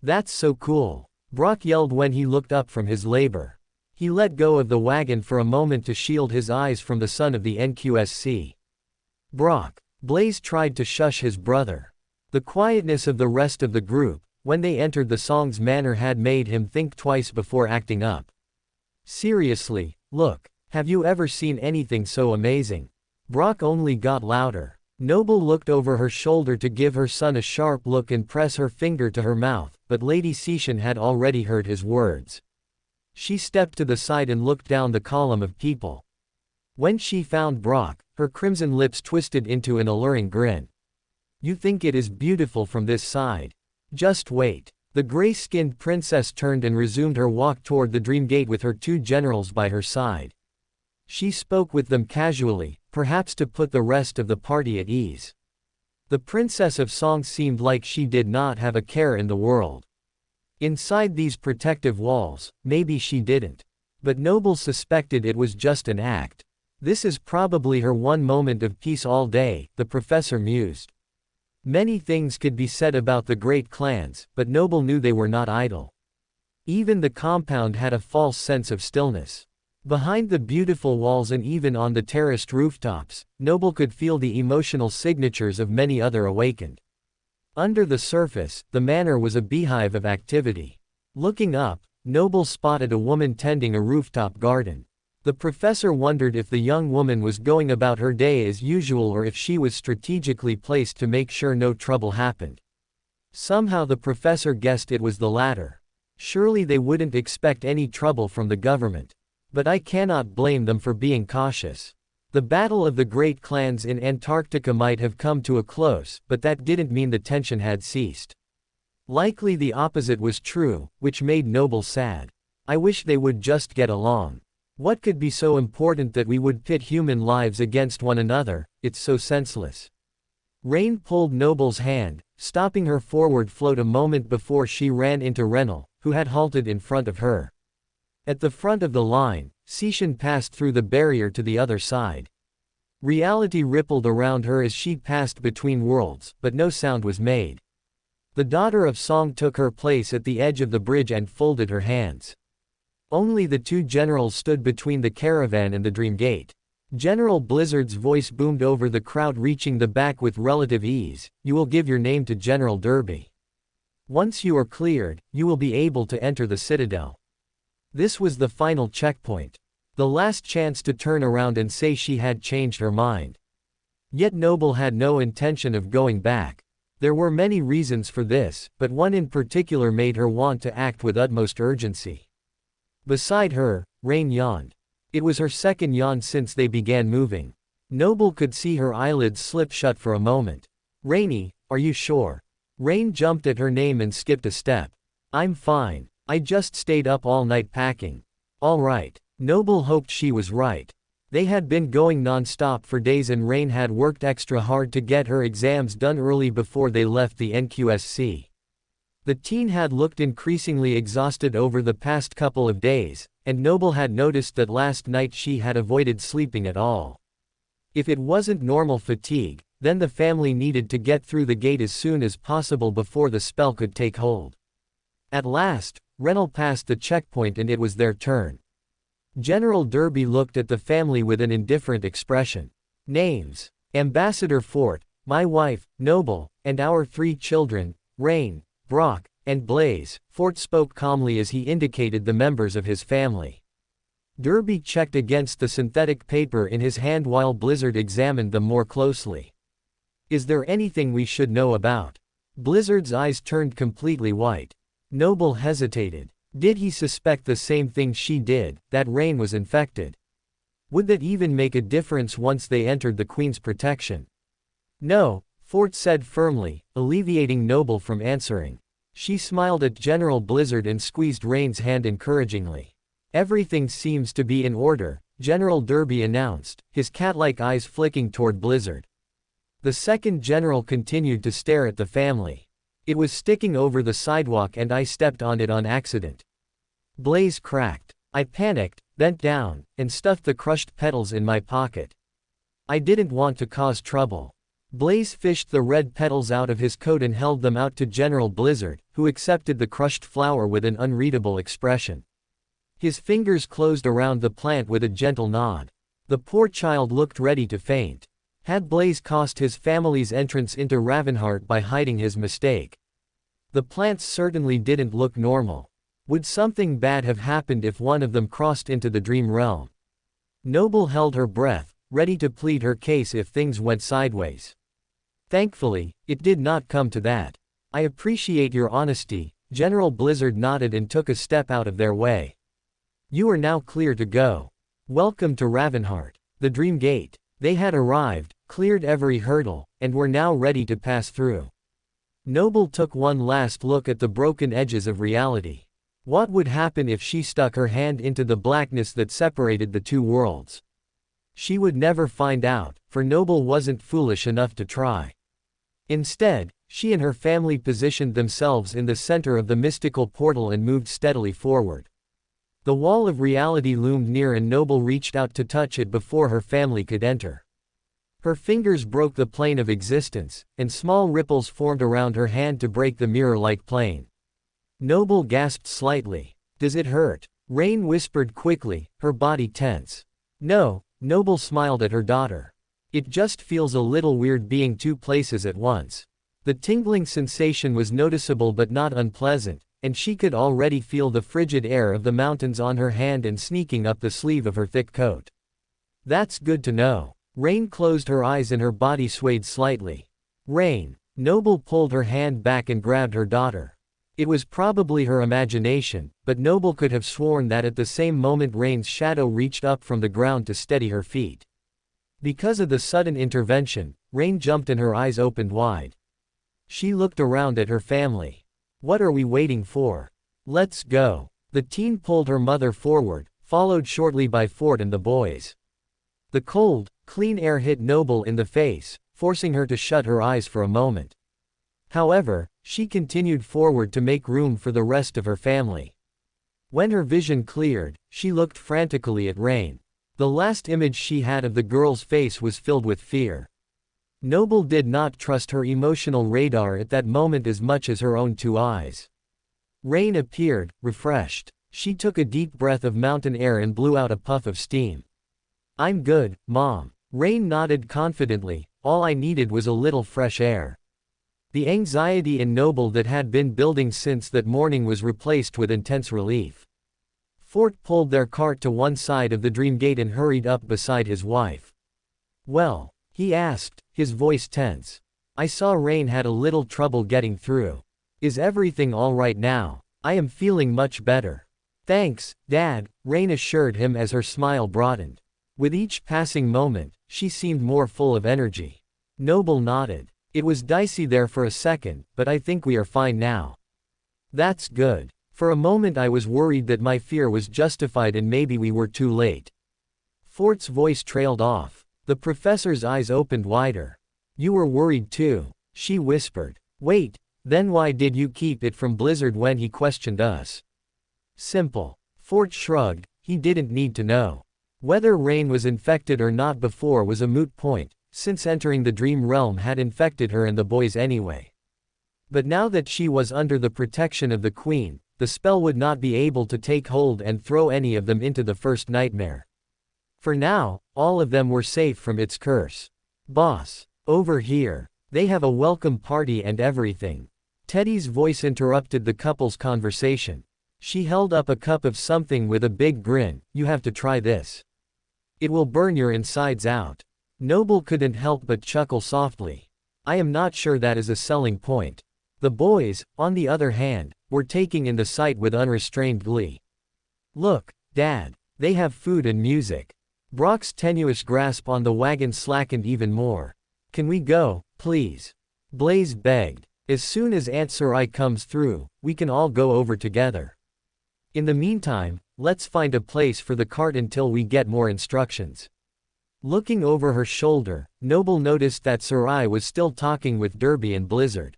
"That's so cool," Brock yelled when he looked up from his labor. He let go of the wagon for a moment to shield his eyes from the sun of the NQSC. "Brock." Blaze tried to shush his brother. The quietness of the rest of the group, when they entered the Song's manor, had made him think twice before acting up. "Seriously, look. Have you ever seen anything so amazing?" Brock only got louder. Noble looked over her shoulder to give her son a sharp look and press her finger to her mouth, but Lady Cixin had already heard his words. She stepped to the side and looked down the column of people. When she found Brock, her crimson lips twisted into an alluring grin. "You think it is beautiful from this side? Just wait." The gray-skinned princess turned and resumed her walk toward the Dream Gate with her two generals by her side. She spoke with them casually, perhaps to put the rest of the party at ease. The Princess of Song seemed like she did not have a care in the world. Inside these protective walls, maybe she didn't. But Noble suspected it was just an act. This is probably her one moment of peace all day, the professor mused. Many things could be said about the great clans, but Noble knew they were not idle. Even the compound had a false sense of stillness. Behind the beautiful walls and even on the terraced rooftops, Noble could feel the emotional signatures of many other awakened. Under the surface, the manor was a beehive of activity. Looking up, Noble spotted a woman tending a rooftop garden. The professor wondered if the young woman was going about her day as usual or if she was strategically placed to make sure no trouble happened. Somehow the professor guessed it was the latter. Surely they wouldn't expect any trouble from the government. But I cannot blame them for being cautious. The battle of the great clans in Antarctica might have come to a close, but that didn't mean the tension had ceased. Likely the opposite was true, which made Noble sad. I wish they would just get along. What could be so important that we would pit human lives against one another? It's so senseless. Rain pulled Noble's hand, stopping her forward float a moment before she ran into Renal, who had halted in front of her. At the front of the line, Seishan passed through the barrier to the other side. Reality rippled around her as she passed between worlds, but no sound was made. The daughter of Song took her place at the edge of the bridge and folded her hands. Only the two generals stood between the caravan and the Dream Gate. General Blizzard's voice boomed over the crowd, reaching the back with relative ease. You will give your name to General Derby. Once you are cleared, you will be able to enter the citadel. This was the final checkpoint. The last chance to turn around and say she had changed her mind. Yet Noble had no intention of going back. There were many reasons for this, but one in particular made her want to act with utmost urgency. Beside her, Rain yawned. It was her second yawn since they began moving. Noble could see her eyelids slip shut for a moment. Rainy, are you sure? Rain jumped at her name and skipped a step. I'm fine. I just stayed up all night packing. All right. Noble hoped she was right. They had been going non-stop for days and Rain had worked extra hard to get her exams done early before they left the NQSC. The teen had looked increasingly exhausted over the past couple of days, and Noble had noticed that last night she had avoided sleeping at all. If it wasn't normal fatigue, then the family needed to get through the gate as soon as possible before the spell could take hold. At last, Renal passed the checkpoint and it was their turn. General Derby looked at the family with an indifferent expression. Names: Ambassador Fort, my wife, Noble, and our 3 children, Rain, Brock, and Blaze. Fort spoke calmly as he indicated the members of his family. Derby checked against the synthetic paper in his hand while Blizzard examined them more closely. Is there anything we should know about? Blizzard's eyes turned completely white. Noble hesitated. Did he suspect the same thing she did, that Rain was infected? Would that even make a difference once they entered the Queen's protection? No, Fort said firmly, alleviating Noble from answering. She smiled at General Blizzard and squeezed Rain's hand encouragingly. Everything seems to be in order, General Derby announced, his cat-like eyes flicking toward Blizzard. The second general continued to stare at the family. It was sticking over the sidewalk and I stepped on it on accident. Blaze cracked. I panicked, bent down, and stuffed the crushed petals in my pocket. I didn't want to cause trouble. Blaze fished the red petals out of his coat and held them out to General Blizzard, who accepted the crushed flower with an unreadable expression. His fingers closed around the plant with a gentle nod. The poor child looked ready to faint. Had Blaze cost his family's entrance into Ravenheart by hiding his mistake? The plants certainly didn't look normal. Would something bad have happened if one of them crossed into the dream realm? Noble held her breath, ready to plead her case if things went sideways. Thankfully, it did not come to that. I appreciate your honesty, General Blizzard nodded and took a step out of their way. You are now clear to go. Welcome to Ravenheart, the Dream Gate. They had arrived, cleared every hurdle, and were now ready to pass through. Noble took one last look at the broken edges of reality. What would happen if she stuck her hand into the blackness that separated the two worlds? She would never find out, for Noble wasn't foolish enough to try. Instead, she and her family positioned themselves in the center of the mystical portal and moved steadily forward. The wall of reality loomed near and Noble reached out to touch it before her family could enter. Her fingers broke the plane of existence, and small ripples formed around her hand to break the mirror-like plane. Noble gasped slightly. Does it hurt? Rain whispered quickly, her body tense. No, Noble smiled at her daughter. It just feels a little weird being 2 places at once. The tingling sensation was noticeable but not unpleasant, and she could already feel the frigid air of the mountains on her hand and sneaking up the sleeve of her thick coat. That's good to know. Rain closed her eyes and her body swayed slightly. Rain, Noble pulled her hand back and grabbed her daughter. It was probably her imagination, but Noble could have sworn that at the same moment Rain's shadow reached up from the ground to steady her feet. Because of the sudden intervention, Rain jumped and her eyes opened wide. She looked around at her family. What are we waiting for? Let's go. The teen pulled her mother forward, followed shortly by Fort and the boys. The cold, clean air hit Noble in the face, forcing her to shut her eyes for a moment. However, she continued forward to make room for the rest of her family. When her vision cleared, she looked frantically at Rain. The last image she had of the girl's face was filled with fear. Noble did not trust her emotional radar at that moment as much as her own two eyes. Rain appeared, refreshed. She took a deep breath of mountain air and blew out a puff of steam. I'm good, Mom. Rain nodded confidently. All I needed was a little fresh air. The anxiety in Noble that had been building since that morning was replaced with intense relief. Fort pulled their cart to one side of the dream gate and hurried up beside his wife. Well? He asked, his voice tense. I saw Rain had a little trouble getting through. Is everything all right now? I am feeling much better. Thanks, Dad, Rain assured him as her smile broadened. With each passing moment, she seemed more full of energy. Noble nodded. It was dicey there for a second, but I think we are fine now. That's good. For a moment I was worried that my fear was justified and maybe we were too late. Fort's voice trailed off. The professor's eyes opened wider. You were worried too, she whispered. Wait, then why did you keep it from Blizzard when he questioned us? Simple. Fort shrugged, he didn't need to know. Whether Rain was infected or not before was a moot point, since entering the dream realm had infected her and the boys anyway. But now that she was under the protection of the Queen, the spell would not be able to take hold and throw any of them into the first nightmare. For now, all of them were safe from its curse. Boss, over here. They have a welcome party and everything. Teddy's voice interrupted the couple's conversation. She held up a cup of something with a big grin. You have to try this. It will burn your insides out. Noble couldn't help but chuckle softly. I am not sure that is a selling point. The boys, on the other hand, were taking in the sight with unrestrained glee. Look, Dad, they have food and music. Brock's tenuous grasp on the wagon slackened even more. Can we go, please? Blaze begged. As soon as Aunt Sarai comes through, we can all go over together. In the meantime, let's find a place for the cart until we get more instructions. Looking over her shoulder, Noble noticed that Sarai was still talking with Derby and Blizzard.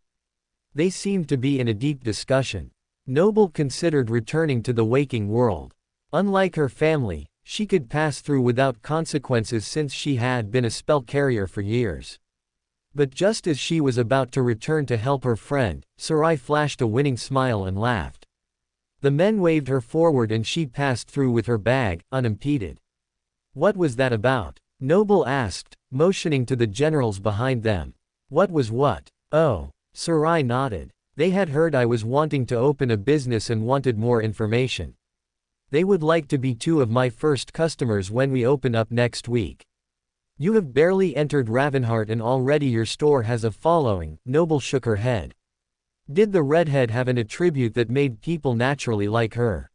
They seemed to be in a deep discussion. Noble considered returning to the waking world. Unlike her family, she could pass through without consequences since she had been a spell carrier for years. But just as she was about to return to help her friend, Sarai flashed a winning smile and laughed. The men waved her forward and she passed through with her bag, unimpeded. What was that about? Noble asked, motioning to the generals behind them. What was what? Oh. Sarai nodded. They had heard I was wanting to open a business and wanted more information. They would like to be two of my first customers when we open up next week. You have barely entered Ravenheart and already your store has a following. Noble shook her head. Did the redhead have an attribute that made people naturally like her?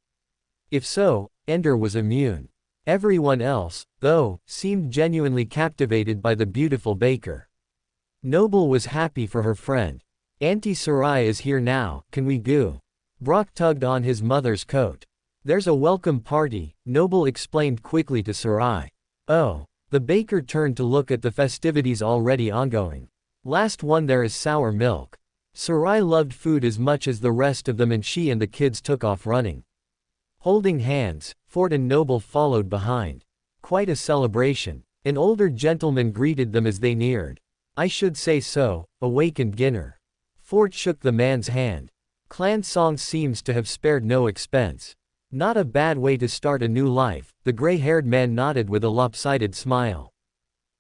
If so, Ender was immune. Everyone else, though, seemed genuinely captivated by the beautiful baker. Noble was happy for her friend. Auntie Sarai is here now, can we go? Brock tugged on his mother's coat. There's a welcome party, Noble explained quickly to Sarai. Oh. The baker turned to look at the festivities already ongoing. Last one there is sour milk. Sarai loved food as much as the rest of them and she and the kids took off running. Holding hands, Fort and Noble followed behind. Quite a celebration. An older gentleman greeted them as they neared. I should say so, awakened Ginner. Fort shook the man's hand. Clan Song seems to have spared no expense. Not a bad way to start a new life, the gray-haired man nodded with a lopsided smile.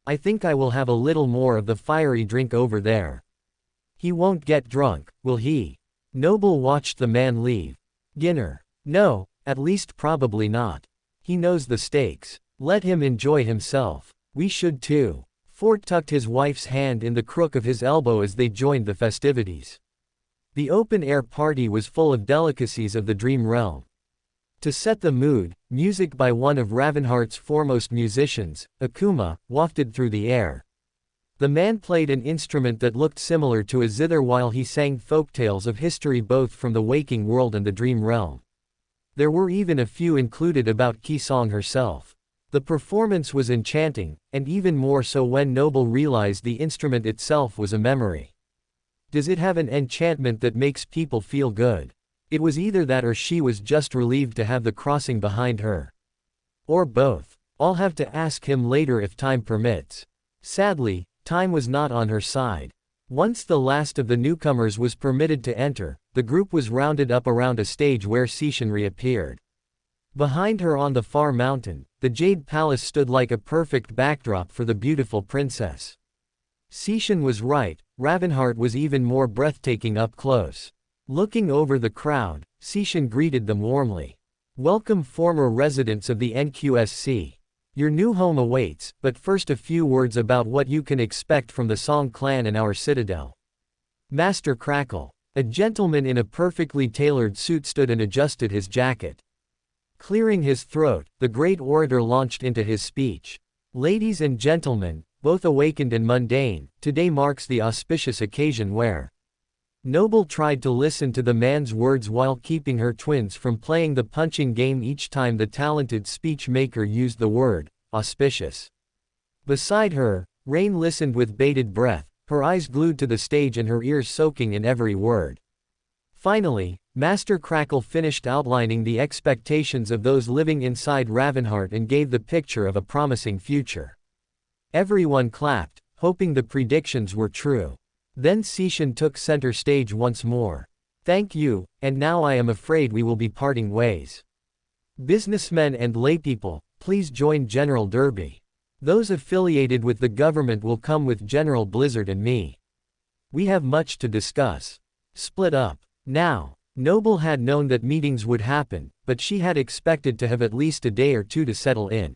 I think I will have a little more of the fiery drink over there. He won't get drunk, will he? Noble watched the man leave. Ginner. No, at least probably not. He knows the stakes. Let him enjoy himself. We should too. Fort tucked his wife's hand in the crook of his elbow as they joined the festivities. The open-air party was full of delicacies of the dream realm. To set the mood, music by one of Ravenheart's foremost musicians, Akuma, wafted through the air. The man played an instrument that looked similar to a zither while he sang folktales of history both from the waking world and the dream realm. There were even a few included about Ki-song herself. The performance was enchanting, and even more so when Noble realized the instrument itself was a memory. Does it have an enchantment that makes people feel good? It was either that or she was just relieved to have the crossing behind her. Or both. I'll have to ask him later if time permits. Sadly, time was not on her side. Once the last of the newcomers was permitted to enter, the group was rounded up around a stage where Sishin reappeared. Behind her on the far mountain, the Jade Palace stood like a perfect backdrop for the beautiful princess. Sishin was right, Ravenheart was even more breathtaking up close. Looking over the crowd, Sishin greeted them warmly. Welcome former residents of the NQSC. Your new home awaits, but first a few words about what you can expect from the Song clan and our citadel. Master Crackle, a gentleman in a perfectly tailored suit, stood and adjusted his jacket. Clearing his throat, the great orator launched into his speech. Ladies and gentlemen, both awakened and mundane, today marks the auspicious occasion where Noble tried to listen to the man's words while keeping her twins from playing the punching game each time the talented speech maker used the word auspicious. Beside her, Rain listened with bated breath, her eyes glued to the stage and her ears soaking in every word. Finally, Master Crackle finished outlining the expectations of those living inside Ravenheart and gave the picture of a promising future. Everyone clapped, hoping the predictions were true. Then Sishin took center stage once more. Thank you, and now I am afraid we will be parting ways. Businessmen and laypeople, please join General Derby. Those affiliated with the government will come with General Blizzard and me. We have much to discuss. Split up. Now, Noble had known that meetings would happen, but she had expected to have at least a day or two to settle in.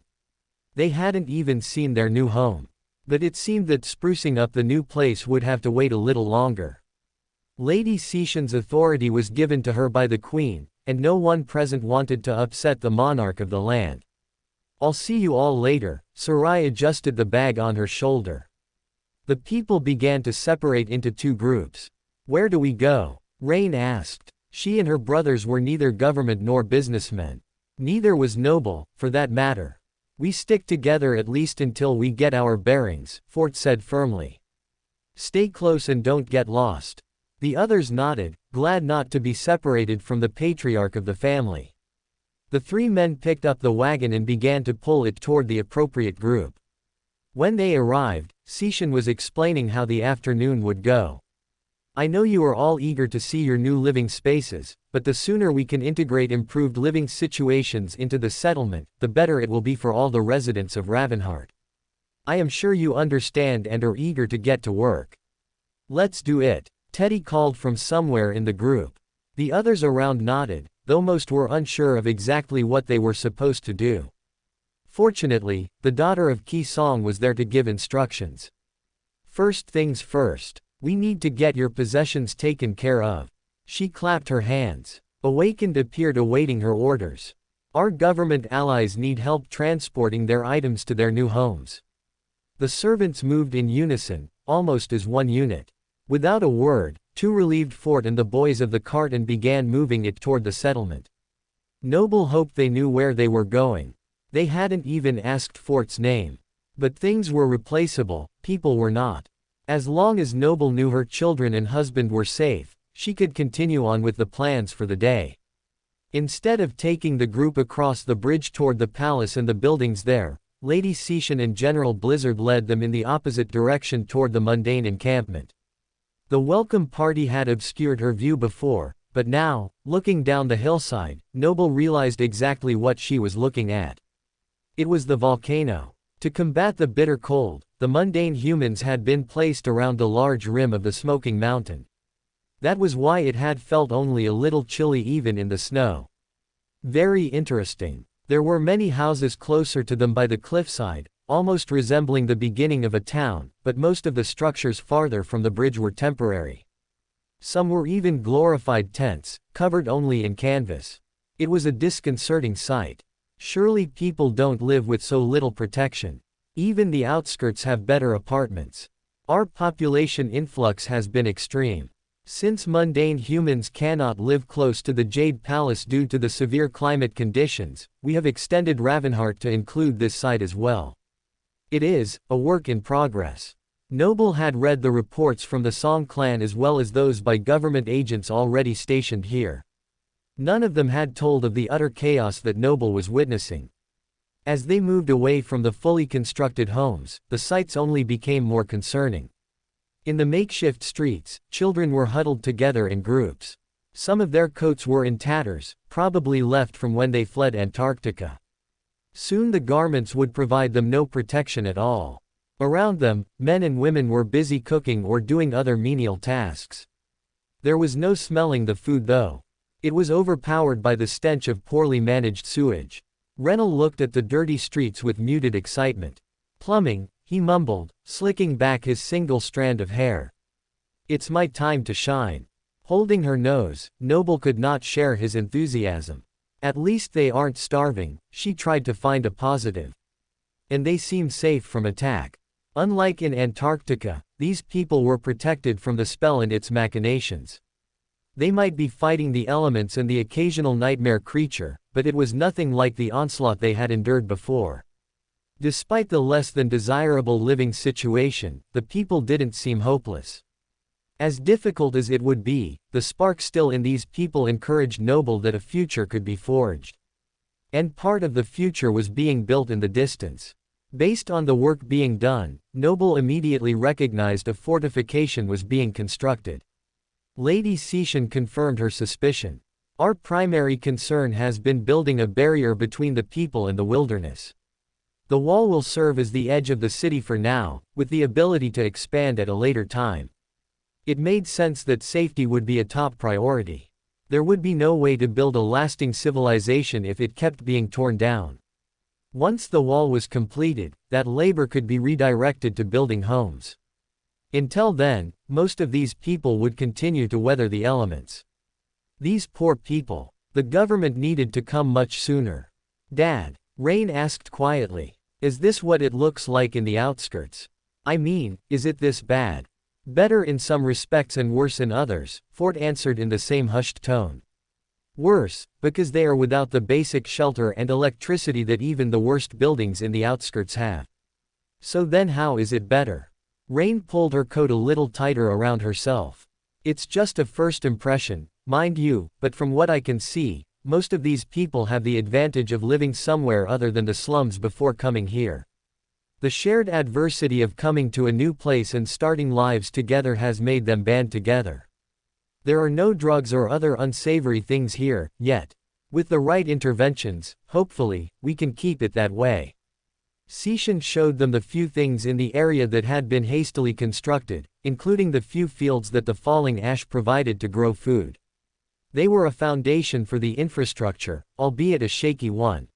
They hadn't even seen their new home. But it seemed that sprucing up the new place would have to wait a little longer. Lady Sishin's authority was given to her by the Queen, and no one present wanted to upset the monarch of the land. I'll see you all later. Sarai adjusted the bag on her shoulder. The people began to separate into two groups. Where do we go? Rain asked. She and her brothers were neither government nor businessmen. Neither was Noble, for that matter. We stick together at least until we get our bearings, Fort said firmly. Stay close and don't get lost. The others nodded, glad not to be separated from the patriarch of the family. The three men picked up the wagon and began to pull it toward the appropriate group. When they arrived, Sishin was explaining how the afternoon would go. I know you are all eager to see your new living spaces, but the sooner we can integrate improved living situations into the settlement, the better it will be for all the residents of Ravenheart. I am sure you understand and are eager to get to work. Let's do it, Teddy called from somewhere in the group. The others around nodded, though most were unsure of exactly what they were supposed to do. Fortunately, the daughter of Ki-song was there to give instructions. First things first. We need to get your possessions taken care of. She clapped her hands. Awakened appeared awaiting her orders. Our government allies need help transporting their items to their new homes. The servants moved in unison, almost as one unit. Without a word, two relieved Fort and the boys of the cart and began moving it toward the settlement. Noble hoped they knew where they were going. They hadn't even asked Fort's name. But things were replaceable, people were not. As long as Noble knew her children and husband were safe, she could continue on with the plans for the day. Instead of taking the group across the bridge toward the palace and the buildings there, Lady Sishin and General Blizzard led them in the opposite direction toward the mundane encampment. The welcome party had obscured her view before, but now, looking down the hillside, Noble realized exactly what she was looking at. It was the volcano. To combat the bitter cold, the mundane humans had been placed around the large rim of the smoking mountain. That was why it had felt only a little chilly even in the snow. Very interesting. There were many houses closer to them by the cliffside, almost resembling the beginning of a town, but most of the structures farther from the bridge were temporary. Some were even glorified tents, covered only in canvas. It was a disconcerting sight. Surely people don't live with so little protection. Even the outskirts have better apartments. Our population influx has been extreme. Since mundane humans cannot live close to the Jade Palace due to the severe climate conditions, we have extended Ravenheart to include this site as well. It is a work in progress. Noble had read the reports from the Song clan as well as those by government agents already stationed here. None of them had told of the utter chaos that Noble was witnessing. As they moved away from the fully constructed homes, the sights only became more concerning. In the makeshift streets, children were huddled together in groups. Some of their coats were in tatters, probably left from when they fled Antarctica. Soon the garments would provide them no protection at all. Around them, men and women were busy cooking or doing other menial tasks. There was no smelling the food though. It was overpowered by the stench of poorly managed sewage. Rennell looked at the dirty streets with muted excitement. Plumbing, he mumbled, slicking back his single strand of hair. It's my time to shine. Holding her nose, Noble could not share his enthusiasm. At least they aren't starving, she tried to find a positive. And they seem safe from attack. Unlike in Antarctica, these people were protected from the spell and its machinations. They might be fighting the elements and the occasional nightmare creature, but it was nothing like the onslaught they had endured before. Despite the less than desirable living situation, the people didn't seem hopeless. As difficult as it would be, the spark still in these people encouraged Noble that a future could be forged. And part of the future was being built in the distance. Based on the work being done, Noble immediately recognized a fortification was being constructed. Lady Seishan confirmed her suspicion. Our primary concern has been building a barrier between the people and the wilderness. The wall will serve as the edge of the city for now, with the ability to expand at a later time. It made sense that safety would be a top priority. There would be no way to build a lasting civilization if it kept being torn down. Once the wall was completed, that labor could be redirected to building homes. Until then, most of these people would continue to weather the elements. These poor people. The government needed to come much sooner. Dad, Rain asked quietly, is this what it looks like in the outskirts? I mean, is it this bad? Better in some respects and worse in others, Fort answered in the same hushed tone. Worse, because they are without the basic shelter and electricity that even the worst buildings in the outskirts have. So then how is it better? Rain pulled her coat a little tighter around herself. It's just a first impression, mind you, but from what I can see, most of these people have the advantage of living somewhere other than the slums before coming here. The shared adversity of coming to a new place and starting lives together has made them band together. There are no drugs or other unsavory things here, yet. With the right interventions, hopefully, we can keep it that way. Seishan showed them the few things in the area that had been hastily constructed, including the few fields that the falling ash provided to grow food. They were a foundation for the infrastructure, albeit a shaky one.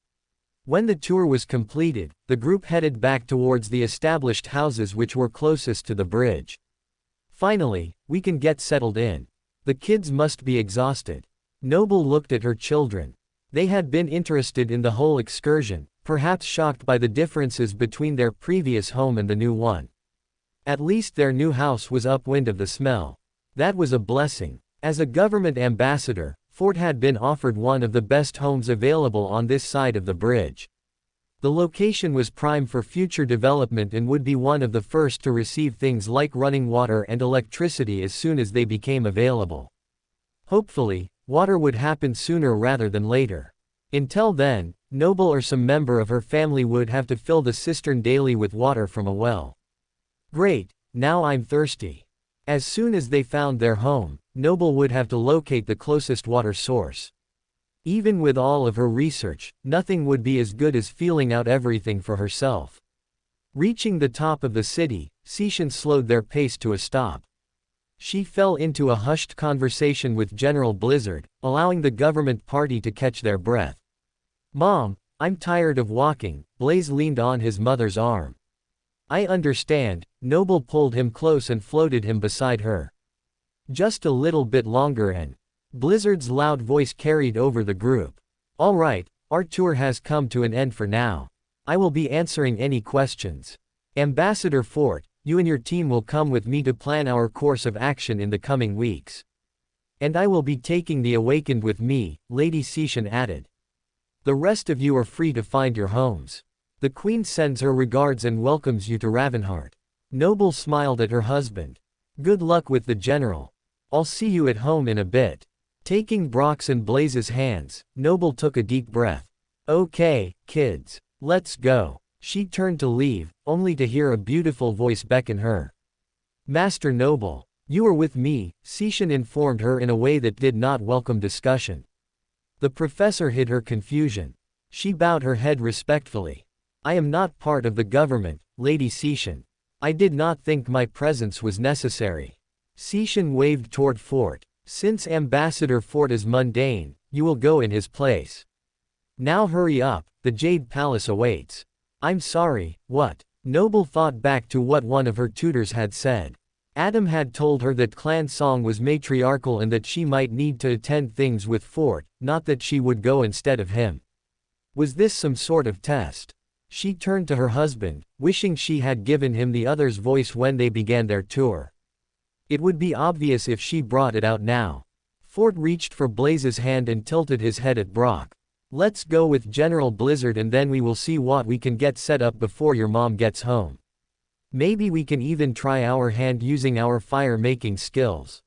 When the tour was completed, the group headed back towards the established houses which were closest to the bridge. Finally, we can get settled in. The kids must be exhausted. Noble looked at her children. They had been interested in the whole excursion, perhaps shocked by the differences between their previous home and the new one. At least their new house was upwind of the smell. That was a blessing. As a government ambassador, Fort had been offered one of the best homes available on this side of the bridge. The location was prime for future development and would be one of the first to receive things like running water and electricity as soon as they became available. Hopefully, water would happen sooner rather than later. Until then, Noble or some member of her family would have to fill the cistern daily with water from a well. Great, now I'm thirsty. As soon as they found their home, Noble would have to locate the closest water source. Even with all of her research, nothing would be as good as feeling out everything for herself. Reaching the top of the city, Seishan slowed their pace to a stop. She fell into a hushed conversation with General Blizzard, allowing the government party to catch their breath. Mom, I'm tired of walking. Blaze leaned on his mother's arm. I understand. Noble pulled him close and floated him beside her. Just a little bit longer and Blizzard's loud voice carried over the group. All right, our tour has come to an end for now. I will be answering any questions. Ambassador Fort, you and your team will come with me to plan our course of action in the coming weeks. And I will be taking the Awakened with me, Lady Seishan added. The rest of you are free to find your homes. The Queen sends her regards and welcomes you to Ravenheart. Noble smiled at her husband. Good luck with the general. I'll see you at home in a bit. Taking Brock's and Blaze's hands, Noble took a deep breath. Okay, kids. Let's go. She turned to leave, only to hear a beautiful voice beckon her. Master Noble, you are with me, Seishan informed her in a way that did not welcome discussion. The professor hid her confusion. She bowed her head respectfully. I am not part of the government, Lady Seishan. I did not think my presence was necessary. Seishan waved toward Fort. Since Ambassador Fort is mundane, you will go in his place. Now hurry up, the Jade Palace awaits. I'm sorry, what? Noble thought back to what one of her tutors had said. Adam had told her that Clan Song was matriarchal and that she might need to attend things with Fort, not that she would go instead of him. Was this some sort of test? She turned to her husband, wishing she had given him the other's voice when they began their tour. It would be obvious if she brought it out now. Fort reached for Blaze's hand and tilted his head at Brock. Let's go with General Blizzard and then we will see what we can get set up before your mom gets home. Maybe we can even try our hand using our fire-making skills.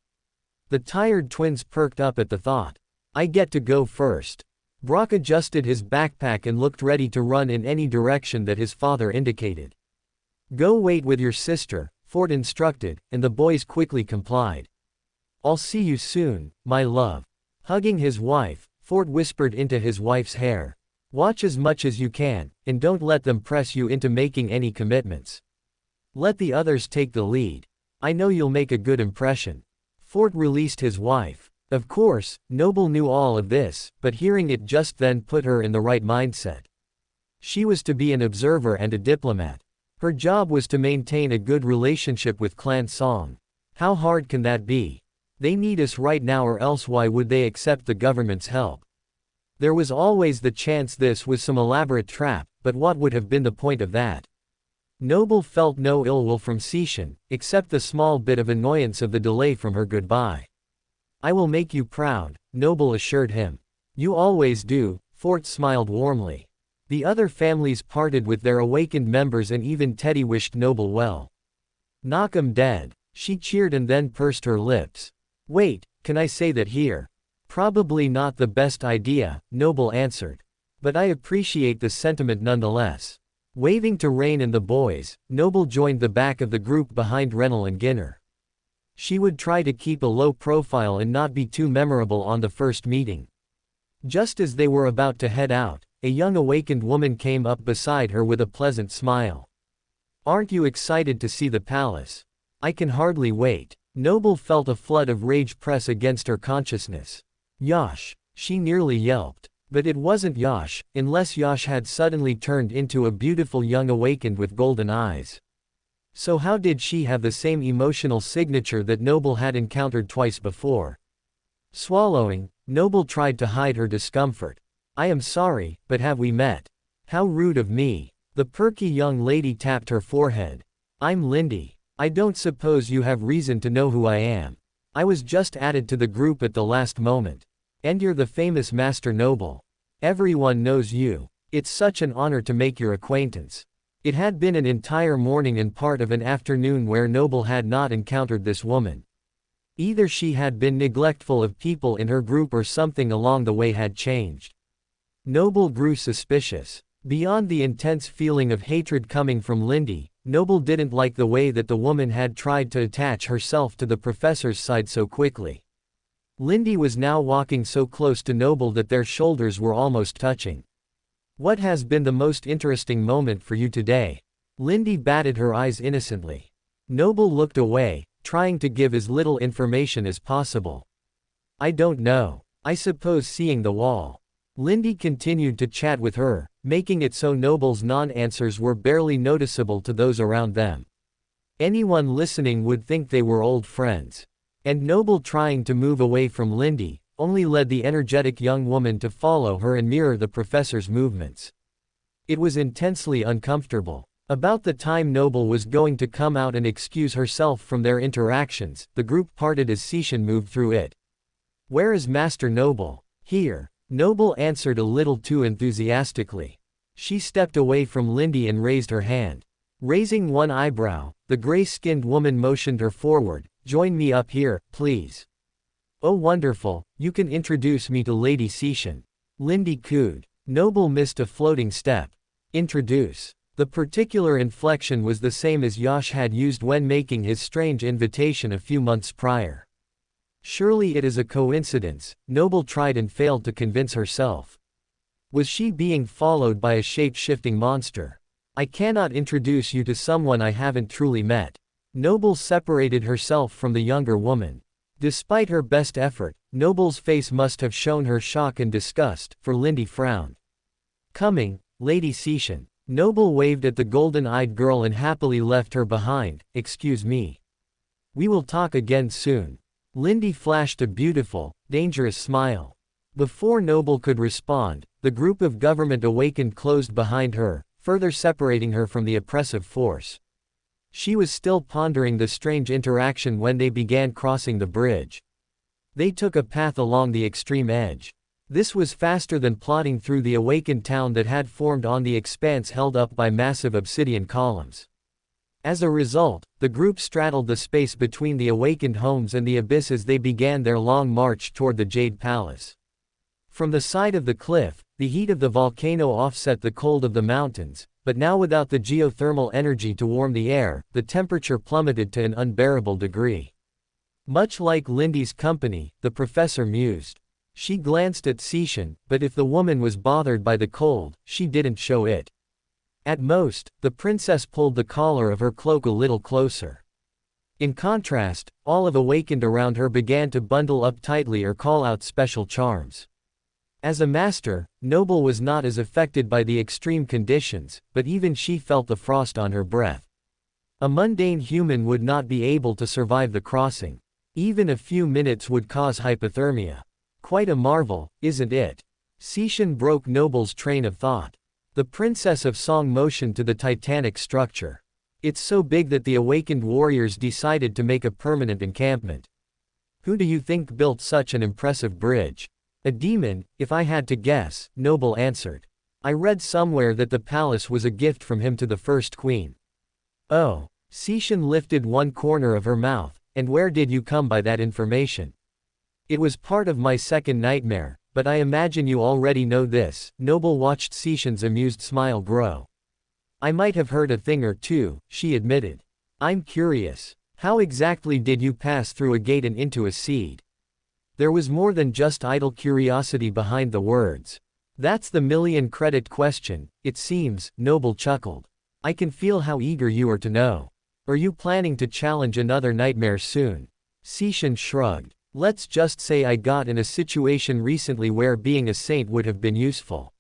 The tired twins perked up at the thought. I get to go first. Brock adjusted his backpack and looked ready to run in any direction that his father indicated. Go wait with your sister, Fort instructed, and the boys quickly complied. I'll see you soon, my love. Hugging his wife, Fort whispered into his wife's hair. Watch as much as you can, and don't let them press you into making any commitments. Let the others take the lead. I know you'll make a good impression. Fort released his wife. Of course, Noble knew all of this, but hearing it just then put her in the right mindset. She was to be an observer and a diplomat. Her job was to maintain a good relationship with Clan Song. How hard can that be? They need us right now, or else why would they accept the government's help? There was always the chance this was some elaborate trap, but what would have been the point of that? Noble felt no ill will from Seishan, except the small bit of annoyance of the delay from her goodbye. I will make you proud, Noble assured him. You always do, Fort smiled warmly. The other families parted with their awakened members and even Teddy wished Noble well. Knock 'em dead, she cheered and then pursed her lips. Wait, can I say that here? Probably not the best idea, Noble answered. But I appreciate the sentiment nonetheless. Waving to Rain and the boys, Noble joined the back of the group behind Renal and Ginner. She would try to keep a low profile and not be too memorable on the first meeting. Just as they were about to head out, a young awakened woman came up beside her with a pleasant smile. Aren't you excited to see the palace? I can hardly wait. Noble felt a flood of rage press against her consciousness. Yosh, she nearly yelped. But it wasn't Yosh, unless Yosh had suddenly turned into a beautiful young awakened with golden eyes. So how did she have the same emotional signature that Noble had encountered twice before? Swallowing, Noble tried to hide her discomfort. I am sorry, but have we met? How rude of me. The perky young lady tapped her forehead. I'm Lindy. I don't suppose you have reason to know who I am. I was just added to the group at the last moment. And you're the famous Master Noble. Everyone knows you. It's such an honor to make your acquaintance. It had been an entire morning and part of an afternoon where Noble had not encountered this woman. Either she had been neglectful of people in her group or something along the way had changed. Noble grew suspicious. Beyond the intense feeling of hatred coming from Lindy, Noble didn't like the way that the woman had tried to attach herself to the professor's side so quickly. Lindy was now walking so close to Noble that their shoulders were almost touching. What has been the most interesting moment for you today? Lindy batted her eyes innocently. Noble looked away, trying to give as little information as possible. I don't know. I suppose seeing the wall. Lindy continued to chat with her, making it so Noble's non-answers were barely noticeable to those around them. Anyone listening would think they were old friends. And Noble, trying to move away from Lindy, only led the energetic young woman to follow her and mirror the professor's movements. It was intensely uncomfortable. About the time Noble was going to come out and excuse herself from their interactions, the group parted as Seishan moved through it. "Where is Master Noble?" "Here," Noble answered a little too enthusiastically. She stepped away from Lindy and raised her hand. Raising one eyebrow, the gray-skinned woman motioned her forward. "Join me up here, please." "Oh wonderful, you can introduce me to Lady Seishan." Lindy cooed. Noble missed a floating step. "Introduce." The particular inflection was the same as Yash had used when making his strange invitation a few months prior. Surely it is a coincidence, Noble tried and failed to convince herself. Was she being followed by a shape-shifting monster? "I cannot introduce you to someone I haven't truly met." Noble separated herself from the younger woman. Despite her best effort, Noble's face must have shown her shock and disgust, for Lindy frowned. "Coming, Lady Seishan." Noble waved at the golden-eyed girl and happily left her behind. "Excuse me. We will talk again soon." Lindy flashed a beautiful, dangerous smile. Before Noble could respond, the group of government awakened closed behind her, further separating her from the oppressive force. She was still pondering the strange interaction when they began crossing the bridge. They took a path along the extreme edge. This was faster than plodding through the awakened town that had formed on the expanse held up by massive obsidian columns. As a result, the group straddled the space between the awakened homes and the abyss as they began their long march toward the Jade Palace. From the side of the cliff, the heat of the volcano offset the cold of the mountains, but now without the geothermal energy to warm the air, the temperature plummeted to an unbearable degree. Much like Lindy's company, the professor mused. She glanced at Seishan, but if the woman was bothered by the cold, she didn't show it. At most, the princess pulled the collar of her cloak a little closer. In contrast, all of awakened around her began to bundle up tightly or call out special charms. As a master, Noble was not as affected by the extreme conditions, but even she felt the frost on her breath. A mundane human would not be able to survive the crossing. Even a few minutes would cause hypothermia. Quite a marvel, isn't it? Seishan broke Noble's train of thought. The Princess of Song motioned to the titanic structure. "It's so big that the awakened warriors decided to make a permanent encampment." "Who do you think built such an impressive bridge?" "A demon, if I had to guess," Noble answered. "I read somewhere that the palace was a gift from him to the first queen." "Oh." Seishan lifted one corner of her mouth. "And where did you come by that information?" "It was part of my second nightmare, but I imagine you already know this." Noble watched Seishan's amused smile grow. "I might have heard a thing or two," she admitted. "I'm curious. How exactly did you pass through a gate and into a seed?" There was more than just idle curiosity behind the words. "That's the million-credit question, it seems," Noble chuckled. "I can feel how eager you are to know. Are you planning to challenge another nightmare soon?" Seishan shrugged. "Let's just say I got in a situation recently where being a saint would have been useful."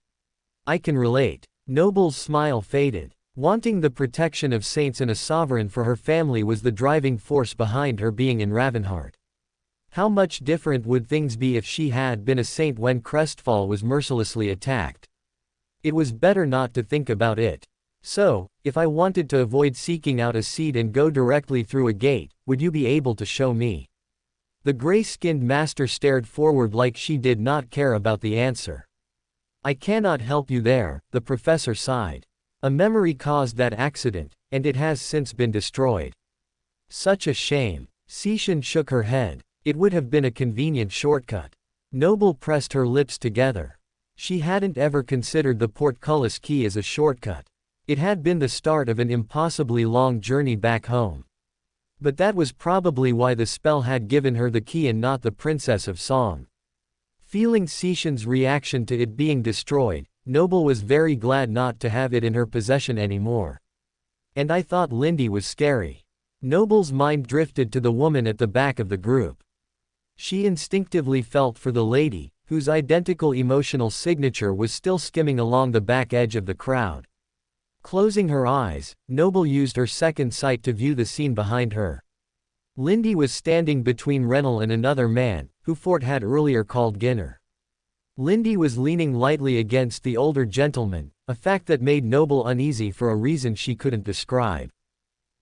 "I can relate." Noble's smile faded. Wanting the protection of saints and a sovereign for her family was the driving force behind her being in Ravenheart. How much different would things be if she had been a saint when Crestfall was mercilessly attacked? It was better not to think about it. "So, if I wanted to avoid seeking out a seed and go directly through a gate, would you be able to show me?" The gray-skinned master stared forward like she did not care about the answer. "I cannot help you there," the professor sighed. "A memory caused that accident, and it has since been destroyed." "Such a shame." Seishan shook her head. "It would have been a convenient shortcut." Noble pressed her lips together. She hadn't ever considered the portcullis key as a shortcut. It had been the start of an impossibly long journey back home. But that was probably why the spell had given her the key and not the Princess of Song. Feeling Seishan's reaction to it being destroyed, Noble was very glad not to have it in her possession anymore. "And I thought Lindy was scary." Noble's mind drifted to the woman at the back of the group. She instinctively felt for the lady, whose identical emotional signature was still skimming along the back edge of the crowd. Closing her eyes, Noble used her second sight to view the scene behind her. Lindy was standing between Rennell and another man, who Fort had earlier called Ginner. Lindy was leaning lightly against the older gentleman, a fact that made Noble uneasy for a reason she couldn't describe.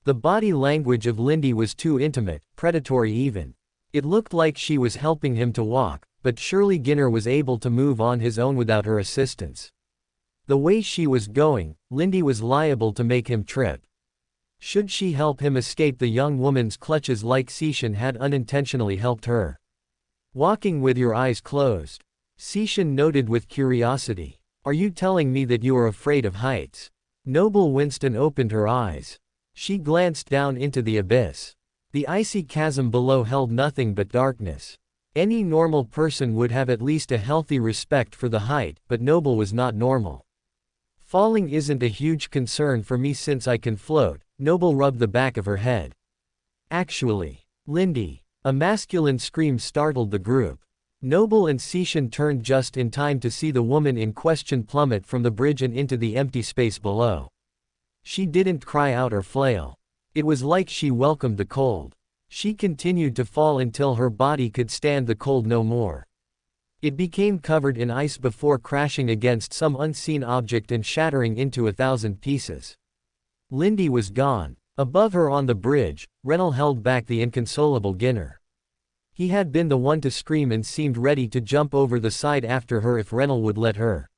The body language of Lindy was too intimate, predatory even. It looked like she was helping him to walk, but surely Ginner was able to move on his own without her assistance. The way she was going, Lindy was liable to make him trip. Should she help him escape the young woman's clutches like Sishan had unintentionally helped her? Walking with your eyes closed. Sishan noted with curiosity. Are you telling me that you are afraid of heights? Noble winced and opened her eyes. She glanced down into the abyss. The icy chasm below held nothing but darkness. Any normal person would have at least a healthy respect for the height, but Noble was not normal. Falling isn't a huge concern for me since I can float. Noble rubbed the back of her head. Actually, Lindy. A masculine scream startled the group. Noble and Sishan turned just in time to see the woman in question plummet from the bridge and into the empty space below. She didn't cry out or flail. It was like she welcomed the cold. She continued to fall until her body could stand the cold no more. It became covered in ice before crashing against some unseen object and shattering into 1,000 pieces. Lindy was gone. Above her on the bridge, Rennell held back the inconsolable Ginner. He had been the one to scream and seemed ready to jump over the side after her if Rennell would let her.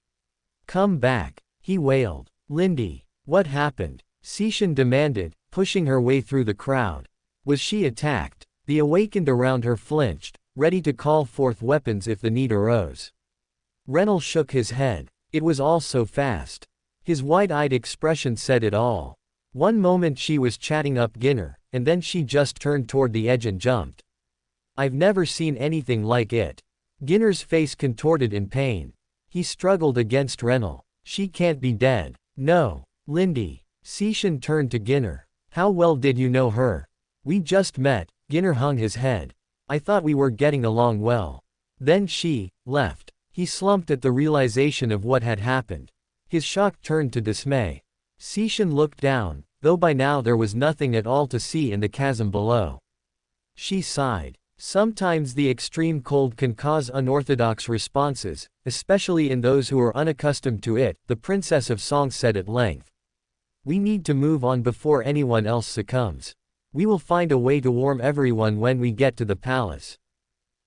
Come back, he wailed. Lindy, what happened? Sishan demanded, pushing her way through the crowd. Was she attacked? The awakened around her flinched, ready to call forth weapons if the need arose. Rennell shook his head. It was all so fast. His wide-eyed expression said it all. One moment she was chatting up Ginner, and then she just turned toward the edge and jumped. I've never seen anything like it. Ginner's face contorted in pain. He struggled against Rennell. She can't be dead. No. Lindy. Sishan turned to Ginner. How well did you know her? We just met. Ginner hung his head. I thought we were getting along well. Then she left. He slumped at the realization of what had happened. His shock turned to dismay. Sishan looked down, though by now there was nothing at all to see in the chasm below. She sighed. Sometimes the extreme cold can cause unorthodox responses, especially in those who are unaccustomed to it, the Princess of Song said at length. We need to move on before anyone else succumbs. We will find a way to warm everyone when we get to the palace.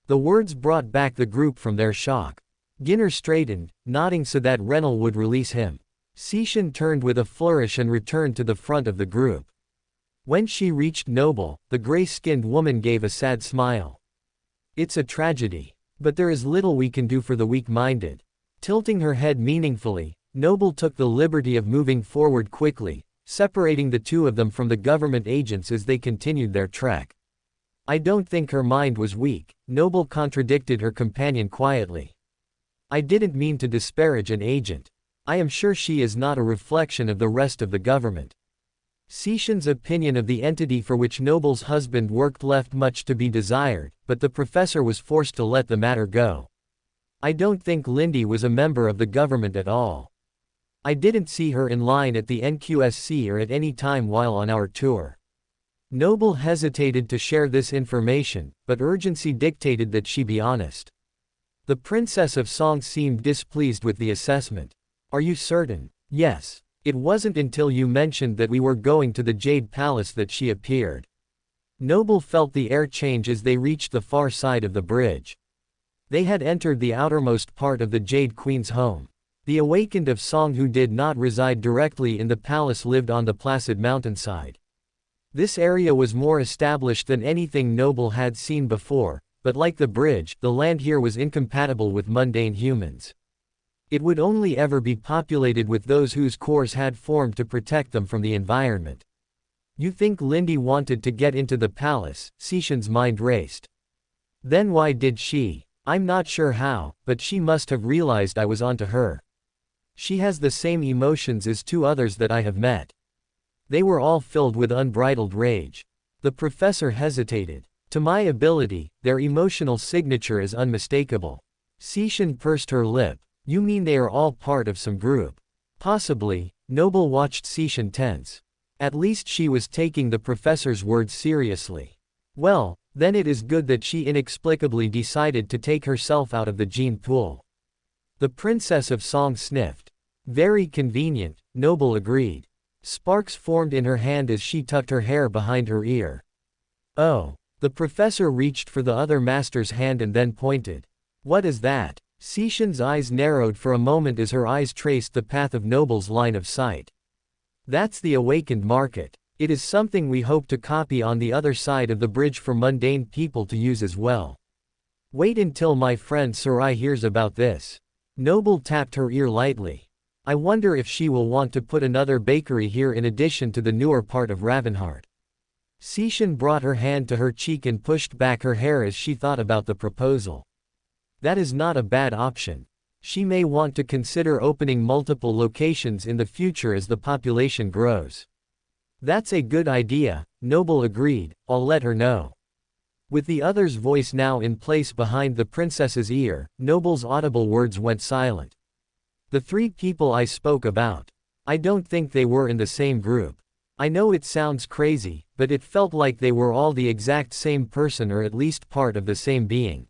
The words brought back the group from their shock. Ginner straightened, nodding so that Rennell would release him. Sishan turned with a flourish and returned to the front of the group. When she reached Noble, the gray-skinned woman gave a sad smile. It's a tragedy. But there is little we can do for the weak-minded. Tilting her head meaningfully, Noble took the liberty of moving forward quickly, separating the two of them from the government agents as they continued their trek. I don't think her mind was weak, Noble contradicted her companion quietly. I didn't mean to disparage an agent. I am sure she is not a reflection of the rest of the government. Sishan's opinion of the entity for which Noble's husband worked left much to be desired, but the professor was forced to let the matter go. I don't think Lindy was a member of the government at all. I didn't see her in line at the NQSC or at any time while on our tour. Noble hesitated to share this information, but urgency dictated that she be honest. The Princess of Song seemed displeased with the assessment. Are you certain? Yes. It wasn't until you mentioned that we were going to the Jade Palace that she appeared. Noble felt the air change as they reached the far side of the bridge. They had entered the outermost part of the Jade Queen's home. The awakened of Song who did not reside directly in the palace lived on the placid mountainside. This area was more established than anything Noble had seen before, but like the bridge, the land here was incompatible with mundane humans. It would only ever be populated with those whose cores had formed to protect them from the environment. You think Lindy wanted to get into the palace? Sishan's mind raced. Then why did she? I'm not sure how, but she must have realized I was onto her. She has the same emotions as two others that I have met. They were all filled with unbridled rage. The professor hesitated. To my ability, their emotional signature is unmistakable. Cixin pursed her lip. You mean they are all part of some group? Possibly. Noble watched Cixin tense. At least she was taking the professor's words seriously. Well, then it is good that she inexplicably decided to take herself out of the gene pool. The Princess of Song sniffed. Very convenient, Noble agreed. Sparks formed in her hand as she tucked her hair behind her ear. Oh. The professor reached for the other master's hand and then pointed. What is that? Cixin's eyes narrowed for a moment as her eyes traced the path of Noble's line of sight. That's the awakened market. It is something we hope to copy on the other side of the bridge for mundane people to use as well. Wait until my friend Sarai hears about this. Noble tapped her ear lightly. I wonder if she will want to put another bakery here in addition to the newer part of Ravenheart. Cixin brought her hand to her cheek and pushed back her hair as she thought about the proposal. That is not a bad option. She may want to consider opening multiple locations in the future as the population grows. That's a good idea, Noble agreed. I'll let her know. With the other's voice now in place behind the princess's ear, Noble's audible words went silent. The three people I spoke about. I don't think they were in the same group. I know it sounds crazy, but it felt like they were all the exact same person or at least part of the same being.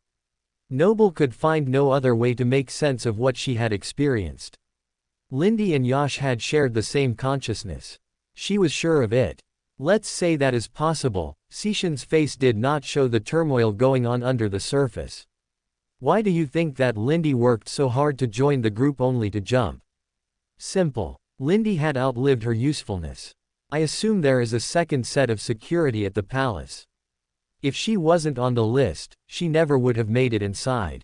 Noble could find no other way to make sense of what she had experienced. Lindy and Yash had shared the same consciousness. She was sure of it. Let's say that is possible. Cixin's face did not show the turmoil going on under the surface. Why do you think that Lindy worked so hard to join the group only to jump? Simple. Lindy had outlived her usefulness. I assume there is a second set of security at the palace. If she wasn't on the list, she never would have made it inside.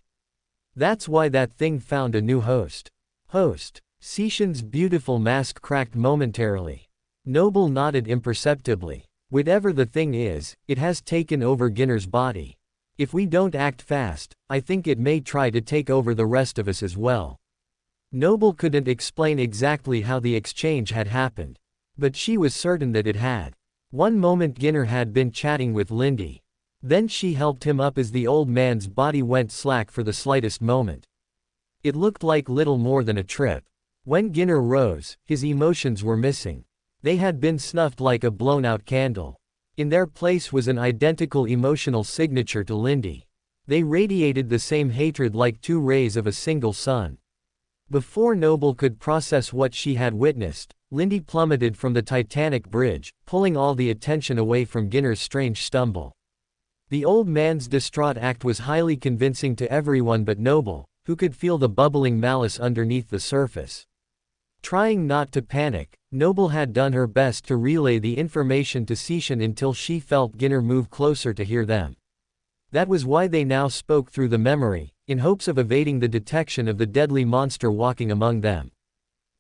That's why that thing found a new host. Host. Cixin's beautiful mask cracked momentarily. Noble nodded imperceptibly. Whatever the thing is, it has taken over Ginner's body. If we don't act fast, I think it may try to take over the rest of us as well. Noble couldn't explain exactly how the exchange had happened. But she was certain that it had. One moment Ginner had been chatting with Lindy. Then she helped him up as the old man's body went slack for the slightest moment. It looked like little more than a trip. When Ginner rose, his emotions were missing. They had been snuffed like a blown-out candle. In their place was an identical emotional signature to Lindy. They radiated the same hatred like two rays of a single sun. Before Noble could process what she had witnessed, Lindy plummeted from the Titanic bridge, pulling all the attention away from Ginner's strange stumble. The old man's distraught act was highly convincing to everyone but Noble, who could feel the bubbling malice underneath the surface. Trying not to panic, Noble had done her best to relay the information to Cixin until she felt Ginner move closer to hear them. That was why they now spoke through the memory, in hopes of evading the detection of the deadly monster walking among them.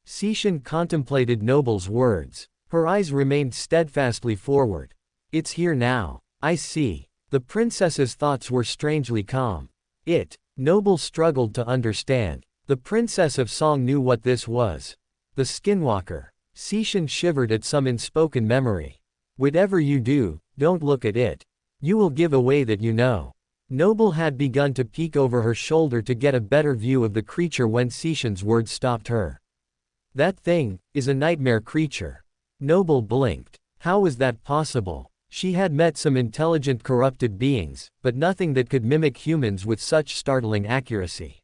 Cixin contemplated Noble's words. Her eyes remained steadfastly forward. It's here now. I see. The princess's thoughts were strangely calm. Noble struggled to understand. The Princess of Song knew what this was. The Skinwalker. Cixin shivered at some unspoken memory. Whatever you do, don't look at it. You will give away that you know. Noble had begun to peek over her shoulder to get a better view of the creature when Cixin's words stopped her. That thing is a nightmare creature. Noble blinked. How was that possible? She had met some intelligent corrupted beings, but nothing that could mimic humans with such startling accuracy.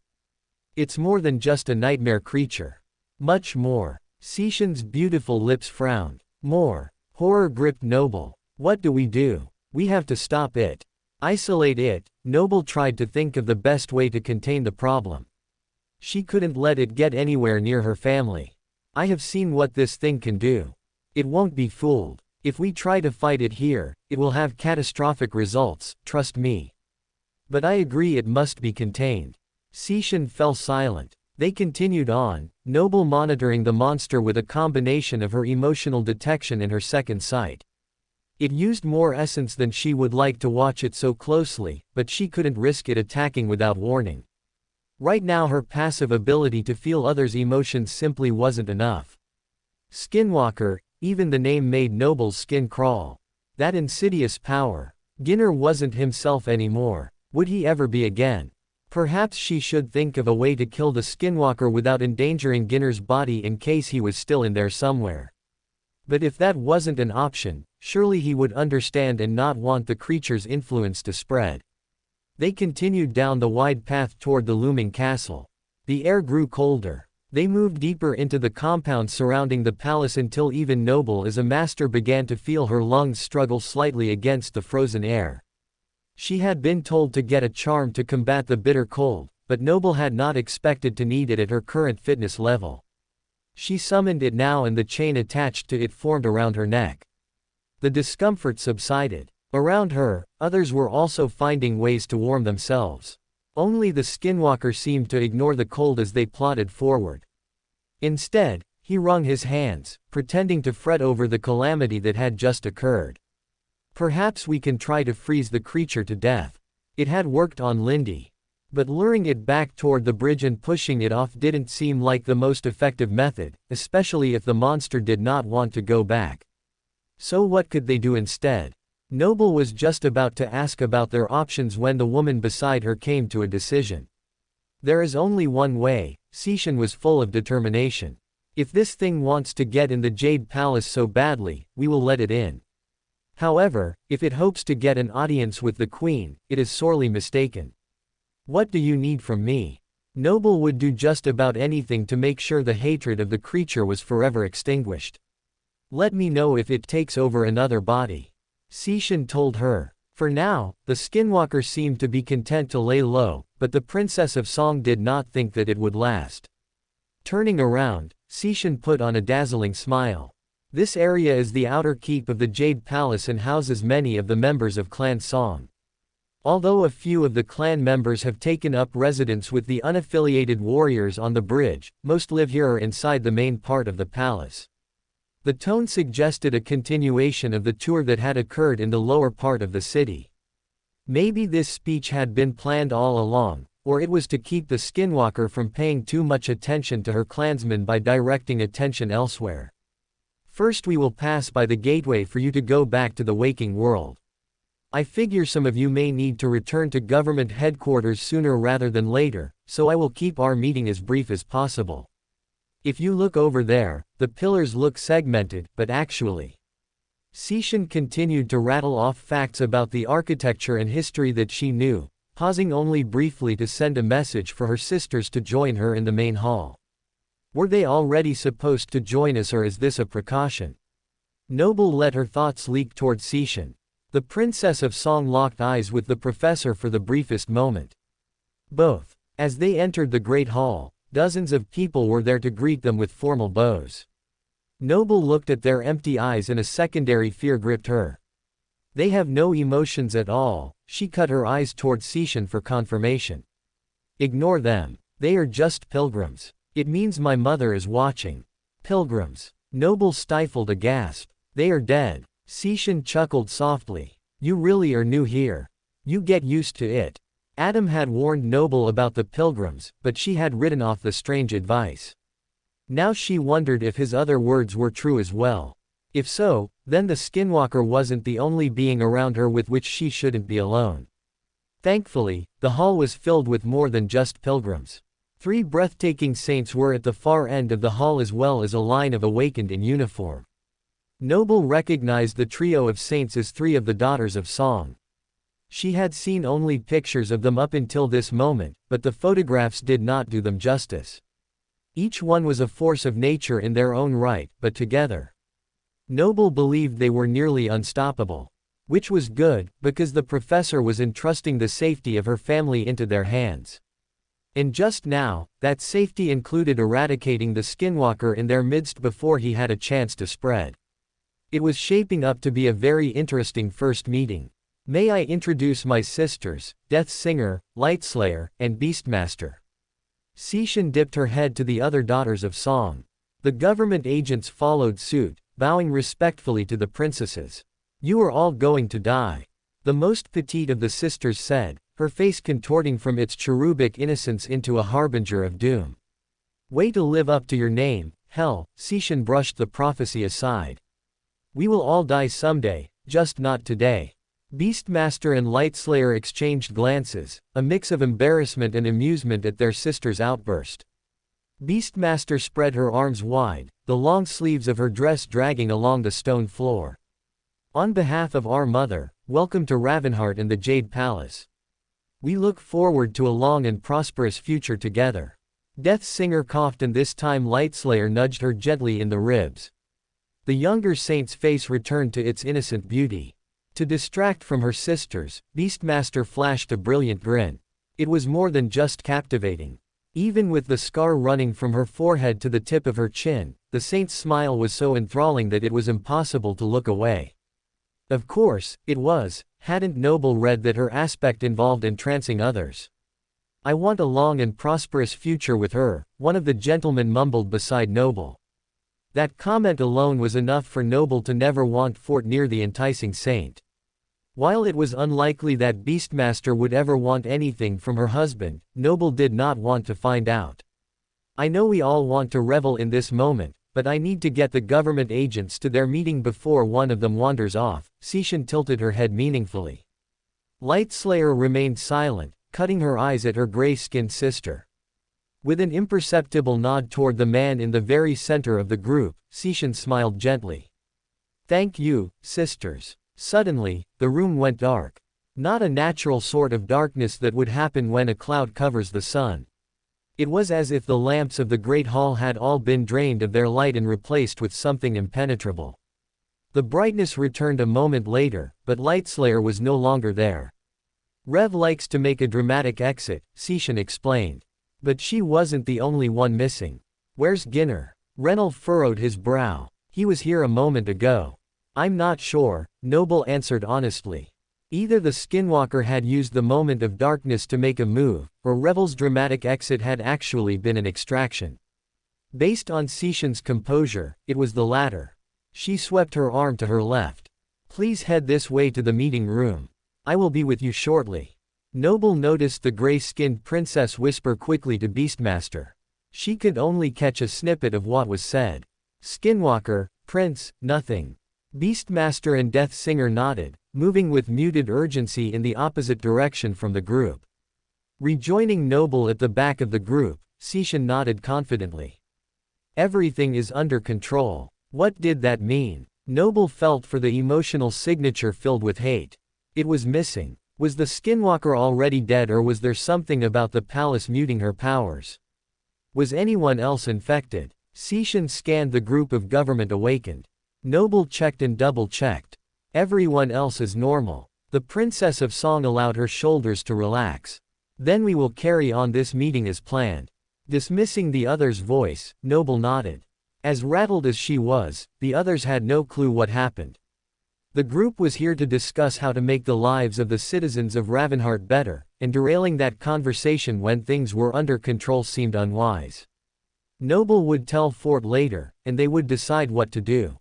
It's more than just a nightmare creature. Much more. Cixin's beautiful lips frowned. More. Horror gripped Noble. What do? We have to stop it. Isolate it. Noble tried to think of the best way to contain the problem. She couldn't let it get anywhere near her family. I have seen what this thing can do. It won't be fooled. If we try to fight it here, it will have catastrophic results, trust me. But I agree it must be contained. Cixin fell silent. They continued on, Noble monitoring the monster with a combination of her emotional detection and her second sight. It used more essence than she would like to watch it so closely, but she couldn't risk it attacking without warning. Right now her passive ability to feel others' emotions simply wasn't enough. Skinwalker, even the name made Noble's skin crawl. That insidious power. Ginner wasn't himself anymore. Would he ever be again? Perhaps she should think of a way to kill the skinwalker without endangering Ginner's body in case he was still in there somewhere. But if that wasn't an option, surely he would understand and not want the creature's influence to spread. They continued down the wide path toward the looming castle. The air grew colder. They moved deeper into the compound surrounding the palace until even Noble as a master began to feel her lungs struggle slightly against the frozen air. She had been told to get a charm to combat the bitter cold, but Noble had not expected to need it at her current fitness level. She summoned it now and the chain attached to it formed around her neck. The discomfort subsided. Around her, others were also finding ways to warm themselves. Only the skinwalker seemed to ignore the cold as they plodded forward. Instead, he wrung his hands, pretending to fret over the calamity that had just occurred. Perhaps we can try to freeze the creature to death. It had worked on Lindy. But luring it back toward the bridge and pushing it off didn't seem like the most effective method, especially if the monster did not want to go back. So what could they do instead? Noble was just about to ask about their options when the woman beside her came to a decision. There is only one way. Sishan was full of determination. If this thing wants to get in the Jade Palace so badly, we will let it in. However, if it hopes to get an audience with the Queen, it is sorely mistaken. What do you need from me? Noble would do just about anything to make sure the hatred of the creature was forever extinguished. Let me know if it takes over another body. Sishan told her. For now, the skinwalker seemed to be content to lay low, but the Princess of Song did not think that it would last. Turning around, Sishan put on a dazzling smile. This area is the outer keep of the Jade Palace and houses many of the members of Clan Song. Although a few of the clan members have taken up residence with the unaffiliated warriors on the bridge, most live here or inside the main part of the palace. The tone suggested a continuation of the tour that had occurred in the lower part of the city. Maybe this speech had been planned all along, or it was to keep the skinwalker from paying too much attention to her clansmen by directing attention elsewhere. First we will pass by the gateway for you to go back to the waking world. I figure some of you may need to return to government headquarters sooner rather than later, so I will keep our meeting as brief as possible. If you look over there, the pillars look segmented, but actually. Sishan continued to rattle off facts about the architecture and history that she knew, pausing only briefly to send a message for her sisters to join her in the main hall. Were they already supposed to join us or is this a precaution? Noble let her thoughts leak toward Sishan. The Princess of Song locked eyes with the professor for the briefest moment. Both. As they entered the Great Hall, dozens of people were there to greet them with formal bows. Noble looked at their empty eyes and a secondary fear gripped her. They have no emotions at all. She cut her eyes toward Sishan for confirmation. Ignore them. They are just pilgrims. It means my mother is watching. Pilgrims. Noble stifled a gasp. They are dead. Sishan chuckled softly. You really are new here. You get used to it. Adam had warned Noble about the pilgrims, but she had written off the strange advice. Now she wondered if his other words were true as well. If so, then the skinwalker wasn't the only being around her with which she shouldn't be alone. Thankfully, the hall was filled with more than just pilgrims. 3 breathtaking saints were at the far end of the hall as well as a line of awakened in uniform. Noble recognized the trio of saints as 3 of the daughters of Song. She had seen only pictures of them up until this moment, but the photographs did not do them justice. Each one was a force of nature in their own right, but together. Noble believed they were nearly unstoppable. Which was good, because the professor was entrusting the safety of her family into their hands. And just now, that safety included eradicating the skinwalker in their midst before he had a chance to spread. It was shaping up to be a very interesting first meeting. May I introduce my sisters, Death Singer, Lightslayer, and Beastmaster. Sishan dipped her head to the other daughters of Song. The government agents followed suit, bowing respectfully to the princesses. You are all going to die. The most petite of the sisters said, her face contorting from its cherubic innocence into a harbinger of doom. Way to live up to your name, hell, Sishan brushed the prophecy aside. We will all die someday, just not today. Beastmaster and Lightslayer exchanged glances, a mix of embarrassment and amusement at their sister's outburst. Beastmaster spread her arms wide, the long sleeves of her dress dragging along the stone floor. On behalf of our mother, welcome to Ravenheart and the Jade Palace. We look forward to a long and prosperous future together. Death Singer coughed, and this time Lightslayer nudged her gently in the ribs. The younger saint's face returned to its innocent beauty. To distract from her sisters, Beastmaster flashed a brilliant grin. It was more than just captivating. Even with the scar running from her forehead to the tip of her chin, the saint's smile was so enthralling that it was impossible to look away. Of course, it was, hadn't Noble read that her aspect involved entrancing others. I want a long and prosperous future with her, one of the gentlemen mumbled beside Noble. That comment alone was enough for Noble to never want fort near the enticing saint. While it was unlikely that Beastmaster would ever want anything from her husband, Noble did not want to find out. I know we all want to revel in this moment, but I need to get the government agents to their meeting before one of them wanders off. Seishan tilted her head meaningfully. Lightslayer remained silent, cutting her eyes at her gray-skinned sister. With an imperceptible nod toward the man in the very center of the group, Seishan smiled gently. Thank you, sisters. Suddenly, the room went dark. Not a natural sort of darkness that would happen when a cloud covers the sun. It was as if the lamps of the great hall had all been drained of their light and replaced with something impenetrable. The brightness returned a moment later, but Lightslayer was no longer there. Rev likes to make a dramatic exit, Seishan explained. But she wasn't the only one missing. Where's Ginner? Renal furrowed his brow. He was here a moment ago. I'm not sure, Noble answered honestly. Either the skinwalker had used the moment of darkness to make a move, or Revel's dramatic exit had actually been an extraction. Based on Seishan's composure, it was the latter. She swept her arm to her left. Please head this way to the meeting room. I will be with you shortly. Noble noticed the gray-skinned princess whisper quickly to Beastmaster. She could only catch a snippet of what was said. Skinwalker, Prince, nothing. Beastmaster and Death Singer nodded, moving with muted urgency in the opposite direction from the group. Rejoining Noble at the back of the group, Seishan nodded confidently. Everything is under control. What did that mean? Noble felt for the emotional signature filled with hate. It was missing. Was the Skinwalker already dead, or was there something about the palace muting her powers? Was anyone else infected? Seishan scanned the group of government awakened. Noble checked and double-checked. Everyone else is normal. The Princess of Song allowed her shoulders to relax. Then we will carry on this meeting as planned. Dismissing the other's voice, Noble nodded. As rattled as she was, the others had no clue what happened. The group was here to discuss how to make the lives of the citizens of Ravenheart better, and derailing that conversation when things were under control seemed unwise. Noble would tell Fort later, and they would decide what to do.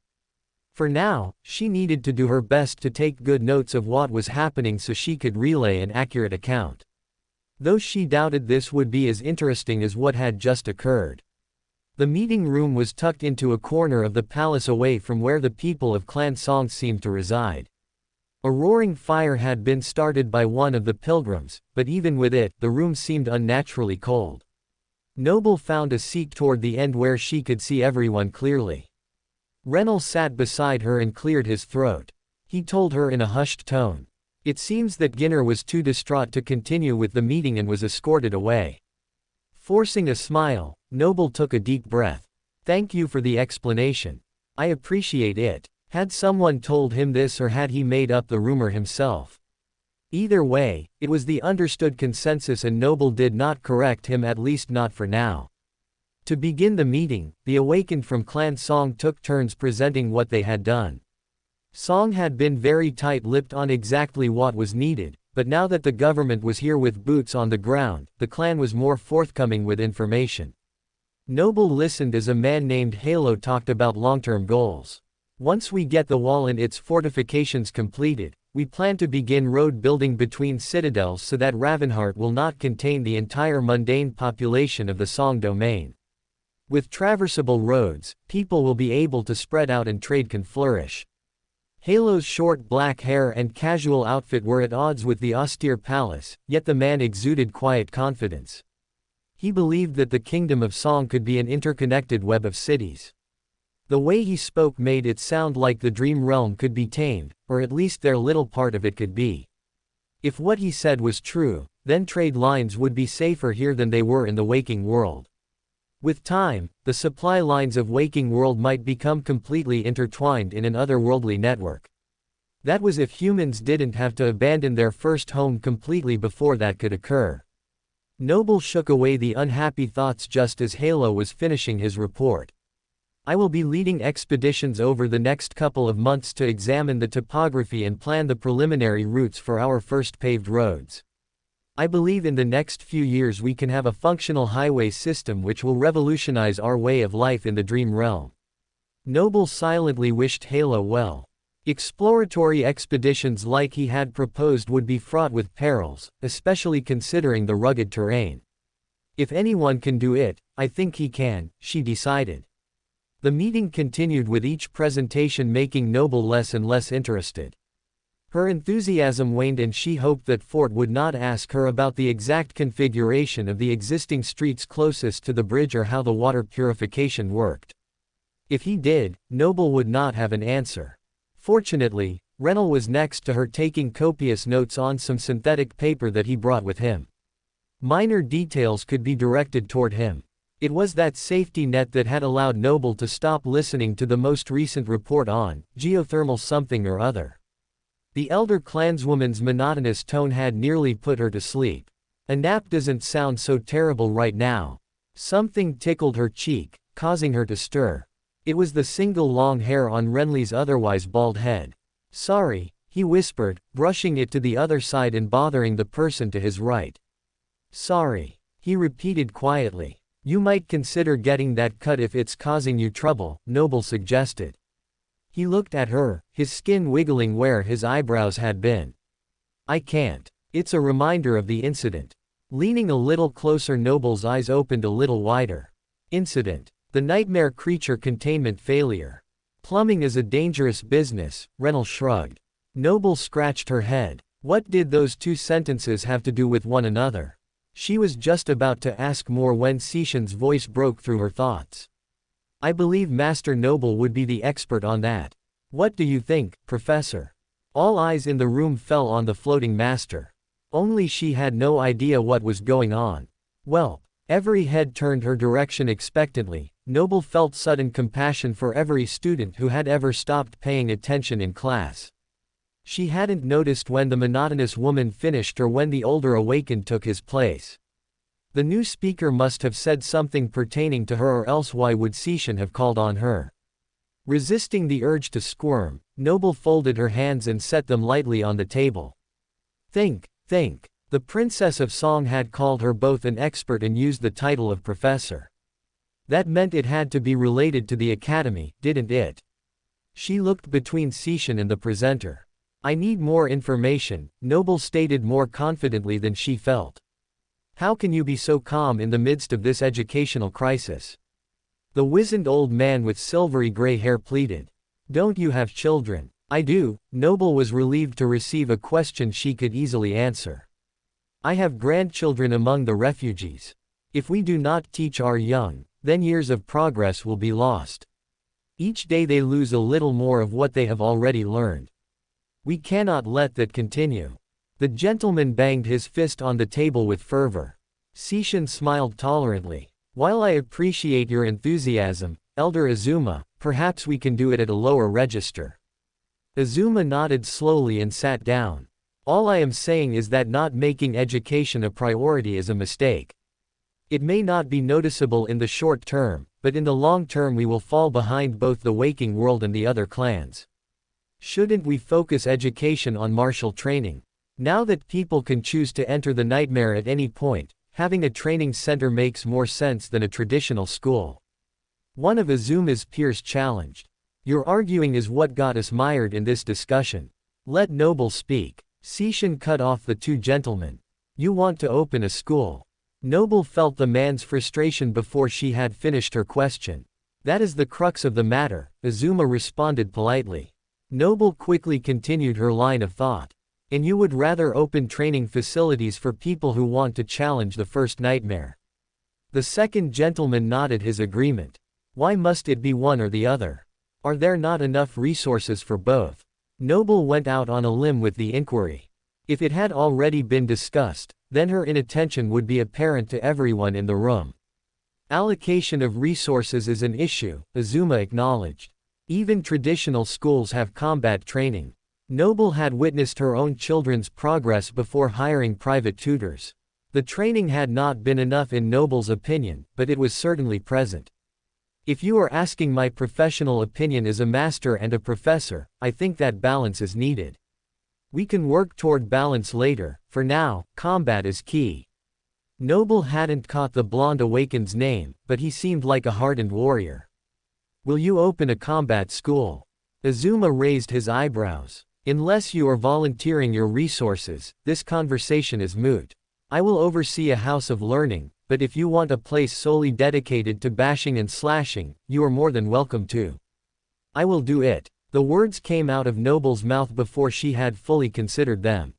For now, she needed to do her best to take good notes of what was happening so she could relay an accurate account. Though she doubted this would be as interesting as what had just occurred. The meeting room was tucked into a corner of the palace away from where the people of Clan Song seemed to reside. A roaring fire had been started by one of the pilgrims, but even with it, the room seemed unnaturally cold. Noble found a seat toward the end where she could see everyone clearly. Renal sat beside her and cleared his throat. He told her in a hushed tone. It seems that Ginner was too distraught to continue with the meeting and was escorted away. Forcing a smile, Noble took a deep breath. Thank you for the explanation. I appreciate it. Had someone told him this, or had he made up the rumor himself? Either way, it was the understood consensus, and Noble did not correct him, at least not for now. To begin the meeting, the awakened from Clan Song took turns presenting what they had done. Song had been very tight-lipped on exactly what was needed, but now that the government was here with boots on the ground, the clan was more forthcoming with information. Noble listened as a man named Halo talked about long-term goals. Once we get the wall and its fortifications completed, we plan to begin road building between citadels so that Ravenheart will not contain the entire mundane population of the Song domain. With traversable roads, people will be able to spread out and trade can flourish. Halo's short black hair and casual outfit were at odds with the austere palace, yet the man exuded quiet confidence. He believed that the kingdom of song could be an interconnected web of cities. The way he spoke made it sound like the dream realm could be tamed, or at least their little part of it could be. If what he said was true, then trade lines would be safer here than they were in the waking world. With time, the supply lines of waking world might become completely intertwined in an otherworldly network. That was if humans didn't have to abandon their first home completely before that could occur. Noble shook away the unhappy thoughts just as Halo was finishing his report. I will be leading expeditions over the next couple of months to examine the topography and plan the preliminary routes for our first paved roads. I believe in the next few years we can have a functional highway system which will revolutionize our way of life in the dream realm. Noble silently wished Halo well. Exploratory expeditions like he had proposed would be fraught with perils, especially considering the rugged terrain. If anyone can do it, I think he can, she decided. The meeting continued with each presentation making Noble less and less interested. Her enthusiasm waned and she hoped that Fort would not ask her about the exact configuration of the existing streets closest to the bridge or how the water purification worked. If he did, Noble would not have an answer. Fortunately, Rennell was next to her taking copious notes on some synthetic paper that he brought with him. Minor details could be directed toward him. It was that safety net that had allowed Noble to stop listening to the most recent report on geothermal something or other. The elder clanswoman's monotonous tone had nearly put her to sleep. A nap doesn't sound so terrible right now. Something tickled her cheek, causing her to stir. It was the single long hair on Renly's otherwise bald head. Sorry, he whispered, brushing it to the other side and bothering the person to his right. Sorry, he repeated quietly. You might consider getting that cut if it's causing you trouble, Noble suggested. He looked at her, his skin wiggling where his eyebrows had been. I can't. It's a reminder of the incident. Leaning a little closer, Noble's eyes opened a little wider. Incident. The nightmare creature containment failure. Plumbing is a dangerous business, Rennell shrugged. Noble scratched her head. What did those two sentences have to do with one another? She was just about to ask more when Seishan's voice broke through her thoughts. I believe Master Noble would be the expert on that. What do you think, Professor? All eyes in the room fell on the floating master. Only she had no idea what was going on. Well, every head turned her direction expectantly. Noble felt sudden compassion for every student who had ever stopped paying attention in class. She hadn't noticed when the monotonous woman finished or when the older awakened took his place. The new speaker must have said something pertaining to her, or else why would Seishan have called on her? Resisting the urge to squirm, Noble folded her hands and set them lightly on the table. Think. The Princess of Song had called her both an expert and used the title of professor. That meant it had to be related to the academy, didn't it? She looked between Seishan and the presenter. I need more information, Noble stated more confidently than she felt. How can you be so calm in the midst of this educational crisis? The wizened old man with silvery gray hair pleaded. Don't you have children? I do. Noble was relieved to receive a question she could easily answer. I have grandchildren among the refugees. If we do not teach our young, then years of progress will be lost. Each day they lose a little more of what they have already learned. We cannot let that continue. The gentleman banged his fist on the table with fervor. Seishan smiled tolerantly. While I appreciate your enthusiasm, Elder Azuma, perhaps we can do it at a lower register. Azuma nodded slowly and sat down. All I am saying is that not making education a priority is a mistake. It may not be noticeable in the short term, but in the long term we will fall behind both the waking world and the other clans. Shouldn't we focus education on martial training? Now that people can choose to enter the nightmare at any point, having a training center makes more sense than a traditional school. One of Azuma's peers challenged. Your arguing is what got us mired in this discussion. Let Noble speak. Seishan cut off the two gentlemen. You want to open a school. Noble felt the man's frustration before she had finished her question. That is the crux of the matter, Azuma responded politely. Noble quickly continued her line of thought. And you would rather open training facilities for people who want to challenge the first nightmare. The second gentleman nodded his agreement. Why must it be one or the other? Are there not enough resources for both? Noble went out on a limb with the inquiry. If it had already been discussed, then her inattention would be apparent to everyone in the room. Allocation of resources is an issue, Azuma acknowledged. Even traditional schools have combat training. Noble had witnessed her own children's progress before hiring private tutors. The training had not been enough in Noble's opinion, but it was certainly present. If you are asking my professional opinion as a master and a professor, I think that balance is needed. We can work toward balance later, for now, combat is key. Noble hadn't caught the blonde awakened's name, but he seemed like a hardened warrior. Will you open a combat school? Azuma raised his eyebrows. Unless you are volunteering your resources, this conversation is moot. I will oversee a house of learning, but if you want a place solely dedicated to bashing and slashing, you are more than welcome to. I will do it. The words came out of Noble's mouth before she had fully considered them.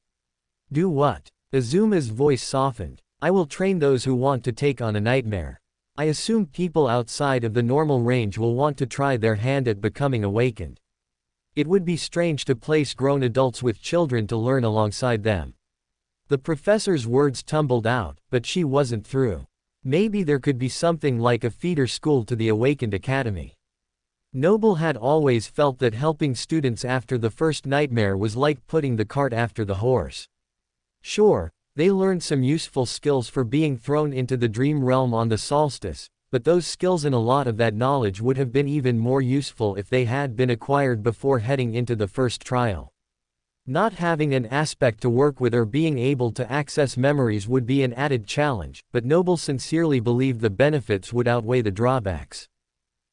Do what? Azuma's voice softened. I will train those who want to take on a nightmare. I assume people outside of the normal range will want to try their hand at becoming awakened. It would be strange to place grown adults with children to learn alongside them. The professor's words tumbled out, but she wasn't through. Maybe there could be something like a feeder school to the Awakened Academy. Noble had always felt that helping students after the first nightmare was like putting the cart after the horse. Sure, they learned some useful skills for being thrown into the dream realm on the solstice, but those skills and a lot of that knowledge would have been even more useful if they had been acquired before heading into the first trial. Not having an aspect to work with or being able to access memories would be an added challenge, but Noble sincerely believed the benefits would outweigh the drawbacks.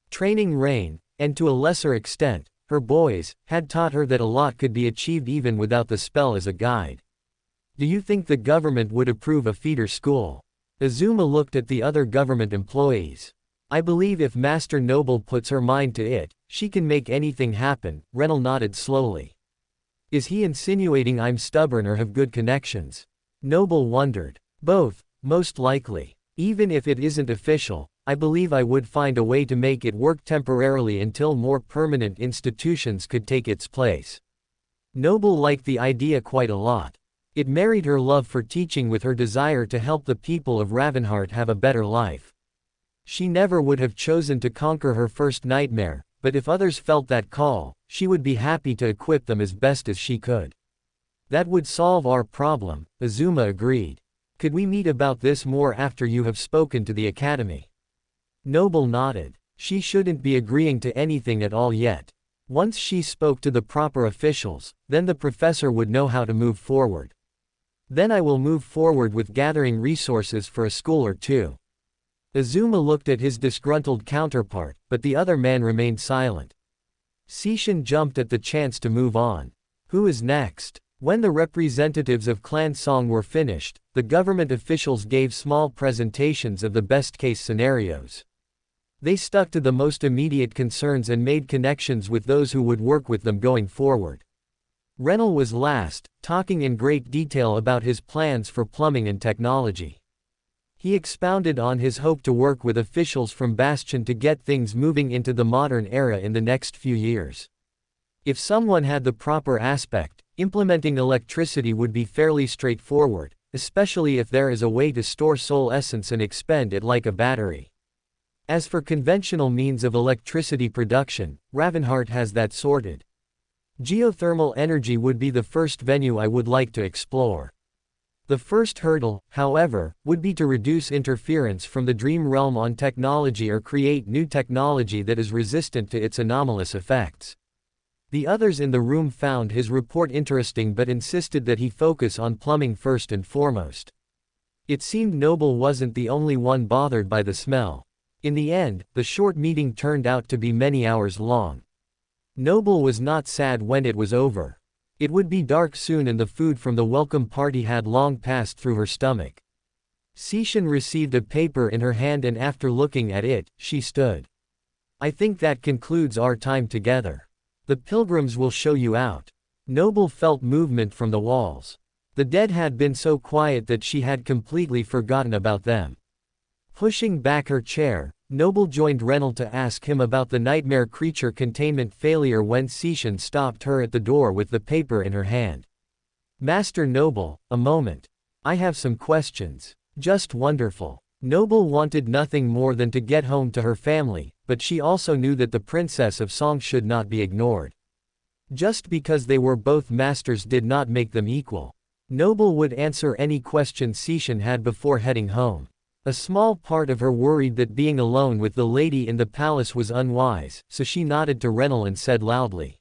Training Rain, and to a lesser extent, her boys, had taught her that a lot could be achieved even without the spell as a guide. Do you think the government would approve a feeder school? Azuma looked at the other government employees. I believe if Master Noble puts her mind to it, she can make anything happen. Renal nodded slowly. Is he insinuating I'm stubborn or have good connections? Noble wondered. Both, most likely. Even if it isn't official, I believe I would find a way to make it work temporarily until more permanent institutions could take its place. Noble liked the idea quite a lot. It married her love for teaching with her desire to help the people of Ravenheart have a better life. She never would have chosen to conquer her first nightmare, but if others felt that call, she would be happy to equip them as best as she could. That would solve our problem, Azuma agreed. Could we meet about this more after you have spoken to the academy? Noble nodded. She shouldn't be agreeing to anything at all yet. Once she spoke to the proper officials, then the professor would know how to move forward. Then I will move forward with gathering resources for a school or two. Azuma looked at his disgruntled counterpart, but the other man remained silent. Seishin jumped at the chance to move on. Who is next? When the representatives of Clan Song were finished, the government officials gave small presentations of the best-case scenarios. They stuck to the most immediate concerns and made connections with those who would work with them going forward. Renal was last, talking in great detail about his plans for plumbing and technology. He expounded on his hope to work with officials from Bastion to get things moving into the modern era in the next few years. If someone had the proper aspect, implementing electricity would be fairly straightforward, especially if there is a way to store soul essence and expend it like a battery. As for conventional means of electricity production, Ravenheart has that sorted. Geothermal energy would be the first venue I would like to explore. The first hurdle, however, would be to reduce interference from the dream realm on technology or create new technology that is resistant to its anomalous effects. The others in the room found his report interesting but insisted that he focus on plumbing first and foremost. It seemed Noble wasn't the only one bothered by the smell. In the end, the short meeting turned out to be many hours long. Noble was not sad when it was over. It would be dark soon and the food from the welcome party had long passed through her stomach. Seishin received a paper in her hand and after looking at it, she stood. I think that concludes our time together. The pilgrims will show you out. Noble felt movement from the walls. The dead had been so quiet that she had completely forgotten about them. Pushing back her chair, Noble joined Renal to ask him about the nightmare creature containment failure when Cixin stopped her at the door with the paper in her hand. Master Noble, a moment. I have some questions. Just wonderful. Noble wanted nothing more than to get home to her family, but she also knew that the Princess of Song should not be ignored. Just because they were both masters did not make them equal. Noble would answer any question Cixin had before heading home. A small part of her worried that being alone with the lady in the palace was unwise, so she nodded to Renal and said loudly,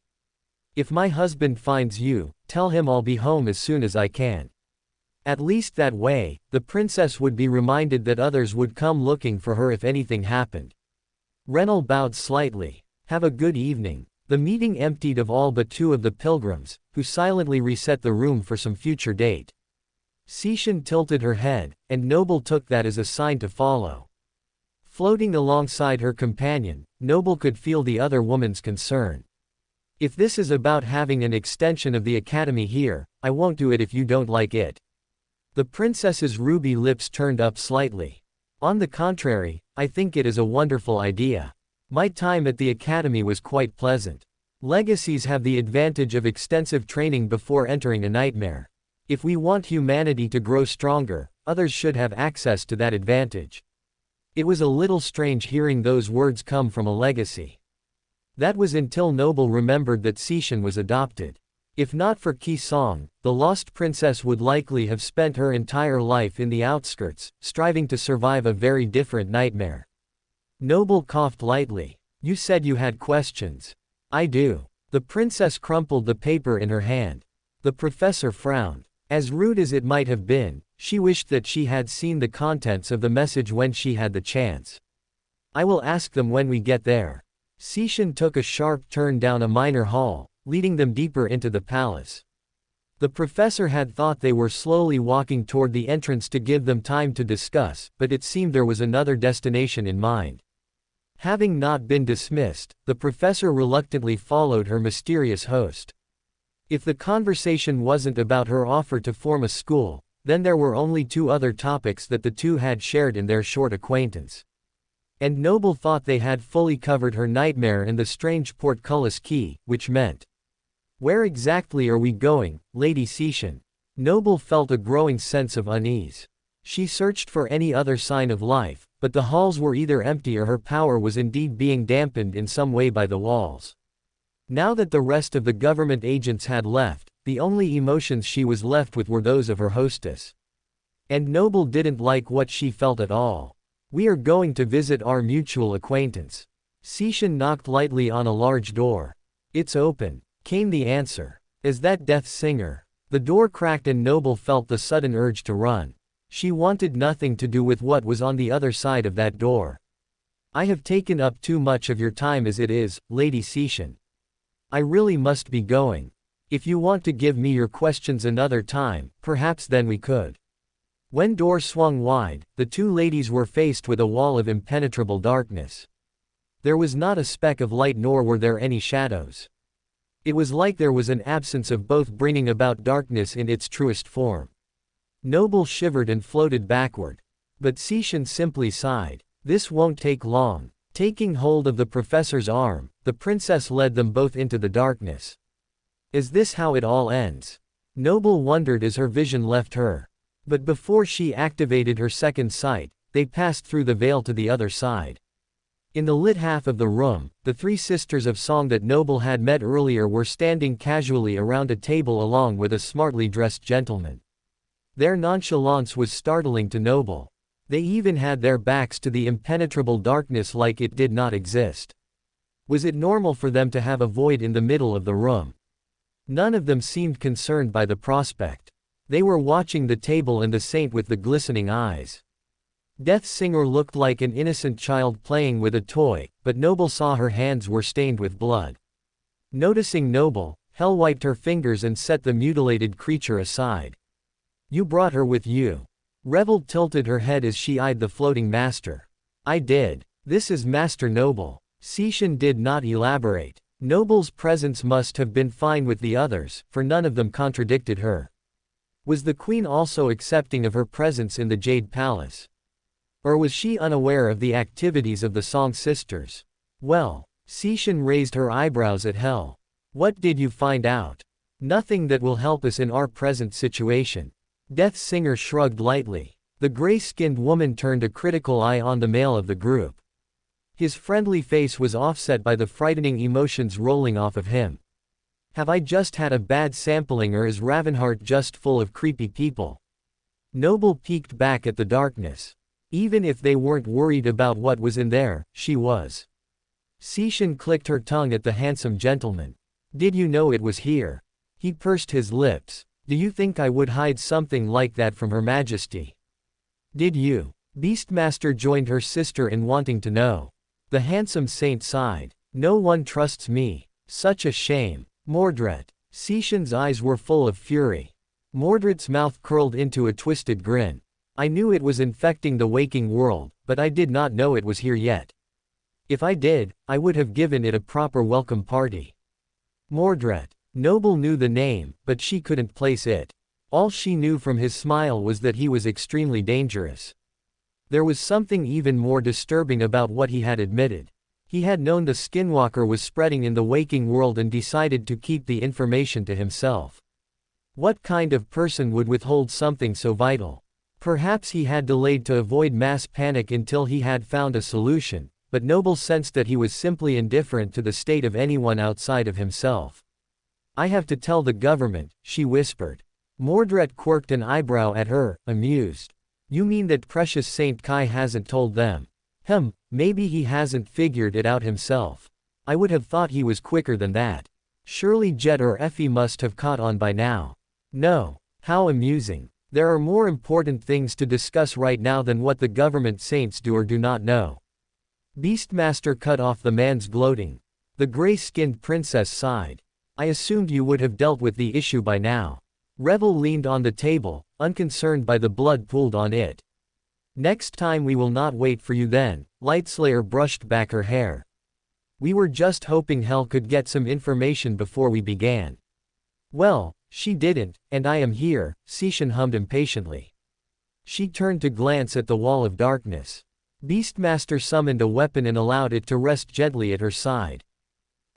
"If my husband finds you, tell him I'll be home as soon as I can." At least that way, the princess would be reminded that others would come looking for her if anything happened. Renal bowed slightly. Have a good evening. The meeting emptied of all but two of the pilgrims, who silently reset the room for some future date. Cixin tilted her head, and Noble took that as a sign to follow. Floating alongside her companion, Noble could feel the other woman's concern. If this is about having an extension of the academy here, I won't do it if you don't like it. The princess's ruby lips turned up slightly. On the contrary, I think it is a wonderful idea. My time at the academy was quite pleasant. Legacies have the advantage of extensive training before entering a nightmare. If we want humanity to grow stronger, others should have access to that advantage. It was a little strange hearing those words come from a legacy. That was until Noble remembered that Cixin was adopted. If not for Qi Song, the lost princess would likely have spent her entire life in the outskirts, striving to survive a very different nightmare. Noble coughed lightly. You said you had questions. I do. The princess crumpled the paper in her hand. The professor frowned. As rude as it might have been, she wished that she had seen the contents of the message when she had the chance. I will ask them when we get there. Cixin took a sharp turn down a minor hall, leading them deeper into the palace. The professor had thought they were slowly walking toward the entrance to give them time to discuss, but it seemed there was another destination in mind. Having not been dismissed, the professor reluctantly followed her mysterious host. If the conversation wasn't about her offer to form a school, then there were only two other topics that the two had shared in their short acquaintance. And Noble thought they had fully covered her nightmare and the strange portcullis key, which meant, "Where exactly are we going, Lady Cixin?" Noble felt a growing sense of unease. She searched for any other sign of life, but the halls were either empty or her power was indeed being dampened in some way by the walls. Now that the rest of the government agents had left, the only emotions she was left with were those of her hostess. And Noble didn't like what she felt at all. "We are going to visit our mutual acquaintance." Cixin knocked lightly on a large door. "It's open," came the answer. "Is that Death Singer?" The door cracked and Noble felt the sudden urge to run. She wanted nothing to do with what was on the other side of that door. "I have taken up too much of your time as it is, Lady Cixin. I really must be going. If you want to give me your questions another time, perhaps then we could." When door swung wide, the two ladies were faced with a wall of impenetrable darkness. There was not a speck of light nor were there any shadows. It was like there was an absence of both, bringing about darkness in its truest form. Noble shivered and floated backward. But Cixin simply sighed. "This won't take long." Taking hold of the professor's arm, the princess led them both into the darkness. Is this how it all ends? Noble wondered as her vision left her. But before she activated her second sight, they passed through the veil to the other side. In the lit half of the room, the three sisters of song that Noble had met earlier were standing casually around a table along with a smartly dressed gentleman. Their nonchalance was startling to Noble. They even had their backs to the impenetrable darkness like it did not exist. Was it normal for them to have a void in the middle of the room? None of them seemed concerned by the prospect. They were watching the table and the saint with the glistening eyes. Death Singer looked like an innocent child playing with a toy, but Noble saw her hands were stained with blood. Noticing Noble, Hell wiped her fingers and set the mutilated creature aside. "You brought her with you." Revel tilted her head as she eyed the floating master. "I did. This is Master Noble." Cixin did not elaborate. Noble's presence must have been fine with the others, for none of them contradicted her. Was the queen also accepting of her presence in the Jade Palace? Or was she unaware of the activities of the Song Sisters? Well, Cixin raised her eyebrows at Hell. What did you find out? Nothing that will help us in our present situation. Death Singer shrugged lightly. The gray-skinned woman turned a critical eye on the male of the group. His friendly face was offset by the frightening emotions rolling off of him. Have I just had a bad sampling, or is Ravenheart just full of creepy people? Noble peeked back at the darkness. Even if they weren't worried about what was in there, she was. Cixin clicked her tongue at the handsome gentleman. Did you know it was here? He pursed his lips. Do you think I would hide something like that from Her Majesty? Did you? Beastmaster joined her sister in wanting to know. The handsome saint sighed. No one trusts me. Such a shame. Mordred. Cixin's eyes were full of fury. Mordred's mouth curled into a twisted grin. I knew it was infecting the waking world, but I did not know it was here yet. If I did, I would have given it a proper welcome party. Mordred. Noble knew the name, but she couldn't place it. All she knew from his smile was that he was extremely dangerous. There was something even more disturbing about what he had admitted. He had known the Skinwalker was spreading in the waking world and decided to keep the information to himself. What kind of person would withhold something so vital? Perhaps he had delayed to avoid mass panic until he had found a solution, but Noble sensed that he was simply indifferent to the state of anyone outside of himself. I have to tell the government, she whispered. Mordred quirked an eyebrow at her, amused. You mean that precious Saint Kai hasn't told them? Maybe he hasn't figured it out himself. I would have thought he was quicker than that. Surely Jet or Effie must have caught on by now. No. How amusing. There are more important things to discuss right now than what the government saints do or do not know. Beastmaster cut off the man's gloating. The gray-skinned princess sighed. I assumed you would have dealt with the issue by now. Revel leaned on the table, unconcerned by the blood pooled on it. Next time we will not wait for you then. Lightslayer brushed back her hair. We were just hoping Hell could get some information before we began. Well, she didn't, and I am here, Cixin hummed impatiently. She turned to glance at the wall of darkness. Beastmaster summoned a weapon and allowed it to rest gently at her side.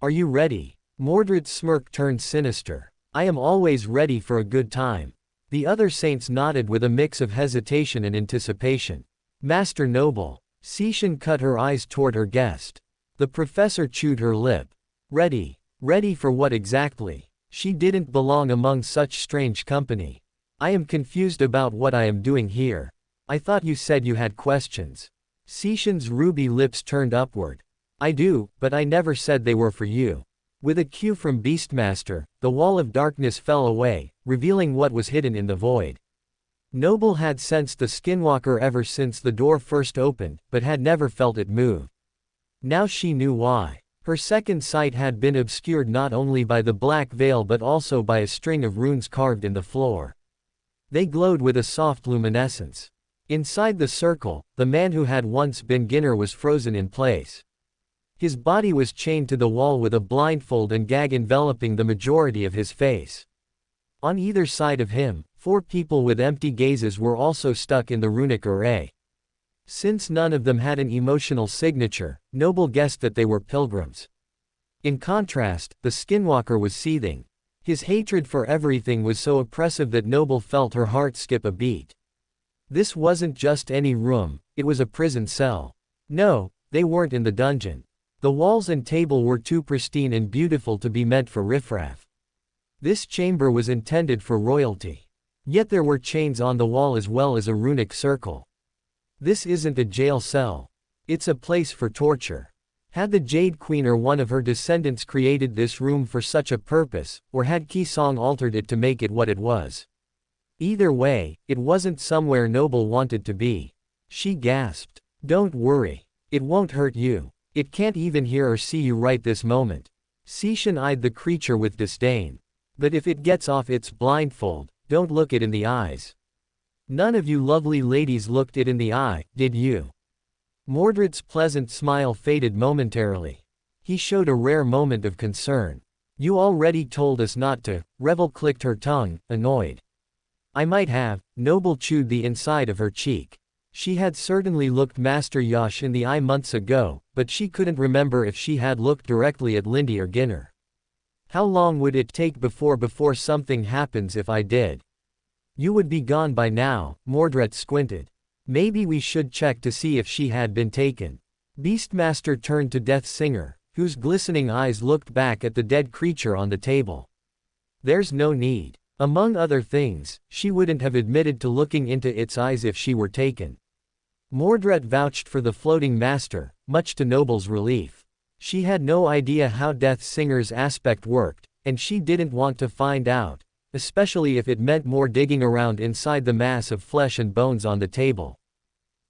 Are you ready? Mordred's smirk turned sinister. I am always ready for a good time. The other saints nodded with a mix of hesitation and anticipation. Master Noble. Cixin cut her eyes toward her guest. The professor chewed her lip. Ready. Ready for what exactly? She didn't belong among such strange company. I am confused about what I am doing here. I thought you said you had questions. Cixin's ruby lips turned upward. I do, but I never said they were for you. With a cue from Beastmaster, the wall of darkness fell away, revealing what was hidden in the void. Noble had sensed the Skinwalker ever since the door first opened, but had never felt it move. Now she knew why. Her second sight had been obscured not only by the black veil but also by a string of runes carved in the floor. They glowed with a soft luminescence. Inside the circle, the man who had once been Ginner was frozen in place. His body was chained to the wall with a blindfold and gag enveloping the majority of his face. On either side of him, 4 people with empty gazes were also stuck in the runic array. Since none of them had an emotional signature, Noble guessed that they were pilgrims. In contrast, the Skinwalker was seething. His hatred for everything was so oppressive that Noble felt her heart skip a beat. This wasn't just any room, it was a prison cell. No, they weren't in the dungeon. The walls and table were too pristine and beautiful to be meant for riffraff. This chamber was intended for royalty. Yet there were chains on the wall as well as a runic circle. This isn't a jail cell. It's a place for torture. Had the Jade Queen or one of her descendants created this room for such a purpose, or had Qisong altered it to make it what it was? Either way, it wasn't somewhere Noble wanted to be. She gasped. Don't worry. It won't hurt you. It can't even hear or see you right this moment. Cixin eyed the creature with disdain. But if it gets off its blindfold, don't look it in the eyes. None of you lovely ladies looked it in the eye, did you? Mordred's pleasant smile faded momentarily. He showed a rare moment of concern. You already told us not to. Revel clicked her tongue, annoyed. I might have. Noble chewed the inside of her cheek. She had certainly looked Master Yosh in the eye months ago, but she couldn't remember if she had looked directly at Lindy or Ginner. How long would it take before something happens if I did? You would be gone by now. Mordred squinted. Maybe we should check to see if she had been taken. Beastmaster turned to Death Singer, whose glistening eyes looked back at the dead creature on the table. There's no need. Among other things, she wouldn't have admitted to looking into its eyes if she were taken. Mordred vouched for the floating master, much to Noble's relief. She had no idea how Death Singer's aspect worked, and she didn't want to find out, especially if it meant more digging around inside the mass of flesh and bones on the table.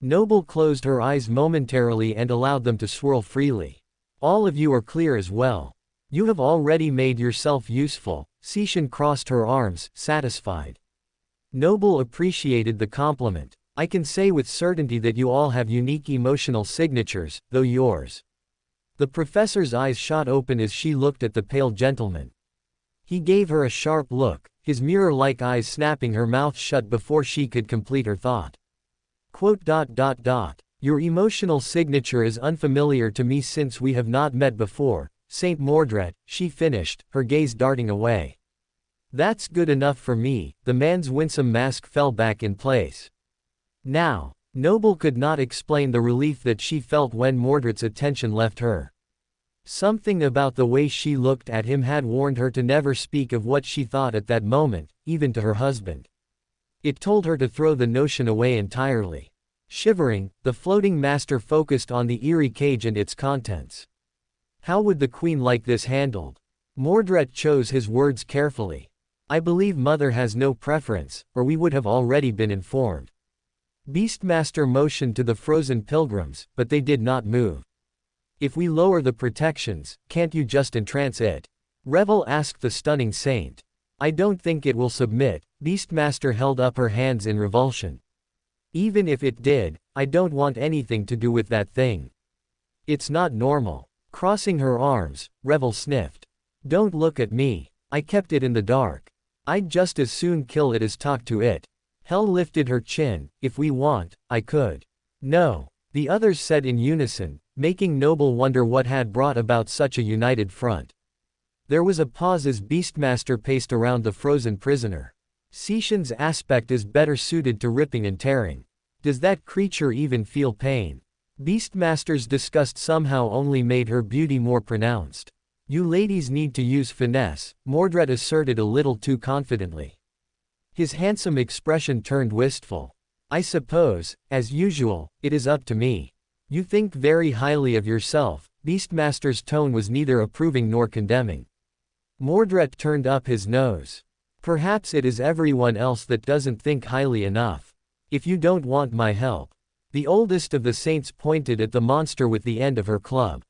Noble closed her eyes momentarily and allowed them to swirl freely. All of you are clear as well. You have already made yourself useful. Sishan crossed her arms, satisfied. Noble appreciated the compliment. I can say with certainty that you all have unique emotional signatures, though yours. The professor's eyes shot open as she looked at the pale gentleman. He gave her a sharp look, his mirror-like eyes snapping her mouth shut before she could complete her thought. Your emotional signature is unfamiliar to me since we have not met before, Saint Mordred, she finished, her gaze darting away. That's good enough for me. The man's winsome mask fell back in place. Now, Noble could not explain the relief that she felt when Mordred's attention left her. Something about the way she looked at him had warned her to never speak of what she thought at that moment, even to her husband. It told her to throw the notion away entirely. Shivering, the floating master focused on the eerie cage and its contents. How would the queen like this handled? Mordred chose his words carefully. I believe Mother has no preference, or we would have already been informed. Beastmaster motioned to the frozen pilgrims, but they did not move. If we lower the protections, can't you just entrance it? Revel asked the stunning saint. I don't think it will submit. Beastmaster held up her hands in revulsion. Even if it did, I don't want anything to do with that thing. It's not normal. Crossing her arms, Revel sniffed. Don't look at me. I kept it in the dark. I'd just as soon kill it as talk to it. Hell lifted her chin. If we want, I could. No. The others said in unison, making Noble wonder what had brought about such a united front. There was a pause as Beastmaster paced around the frozen prisoner. Sishan's aspect is better suited to ripping and tearing. Does that creature even feel pain? Beastmaster's disgust somehow only made her beauty more pronounced. You ladies need to use finesse, Mordred asserted a little too confidently. His handsome expression turned wistful. I suppose, as usual, it is up to me. You think very highly of yourself. Beastmaster's tone was neither approving nor condemning. Mordred turned up his nose. Perhaps it is everyone else that doesn't think highly enough. If you don't want my help. The oldest of the saints pointed at the monster with the end of her club.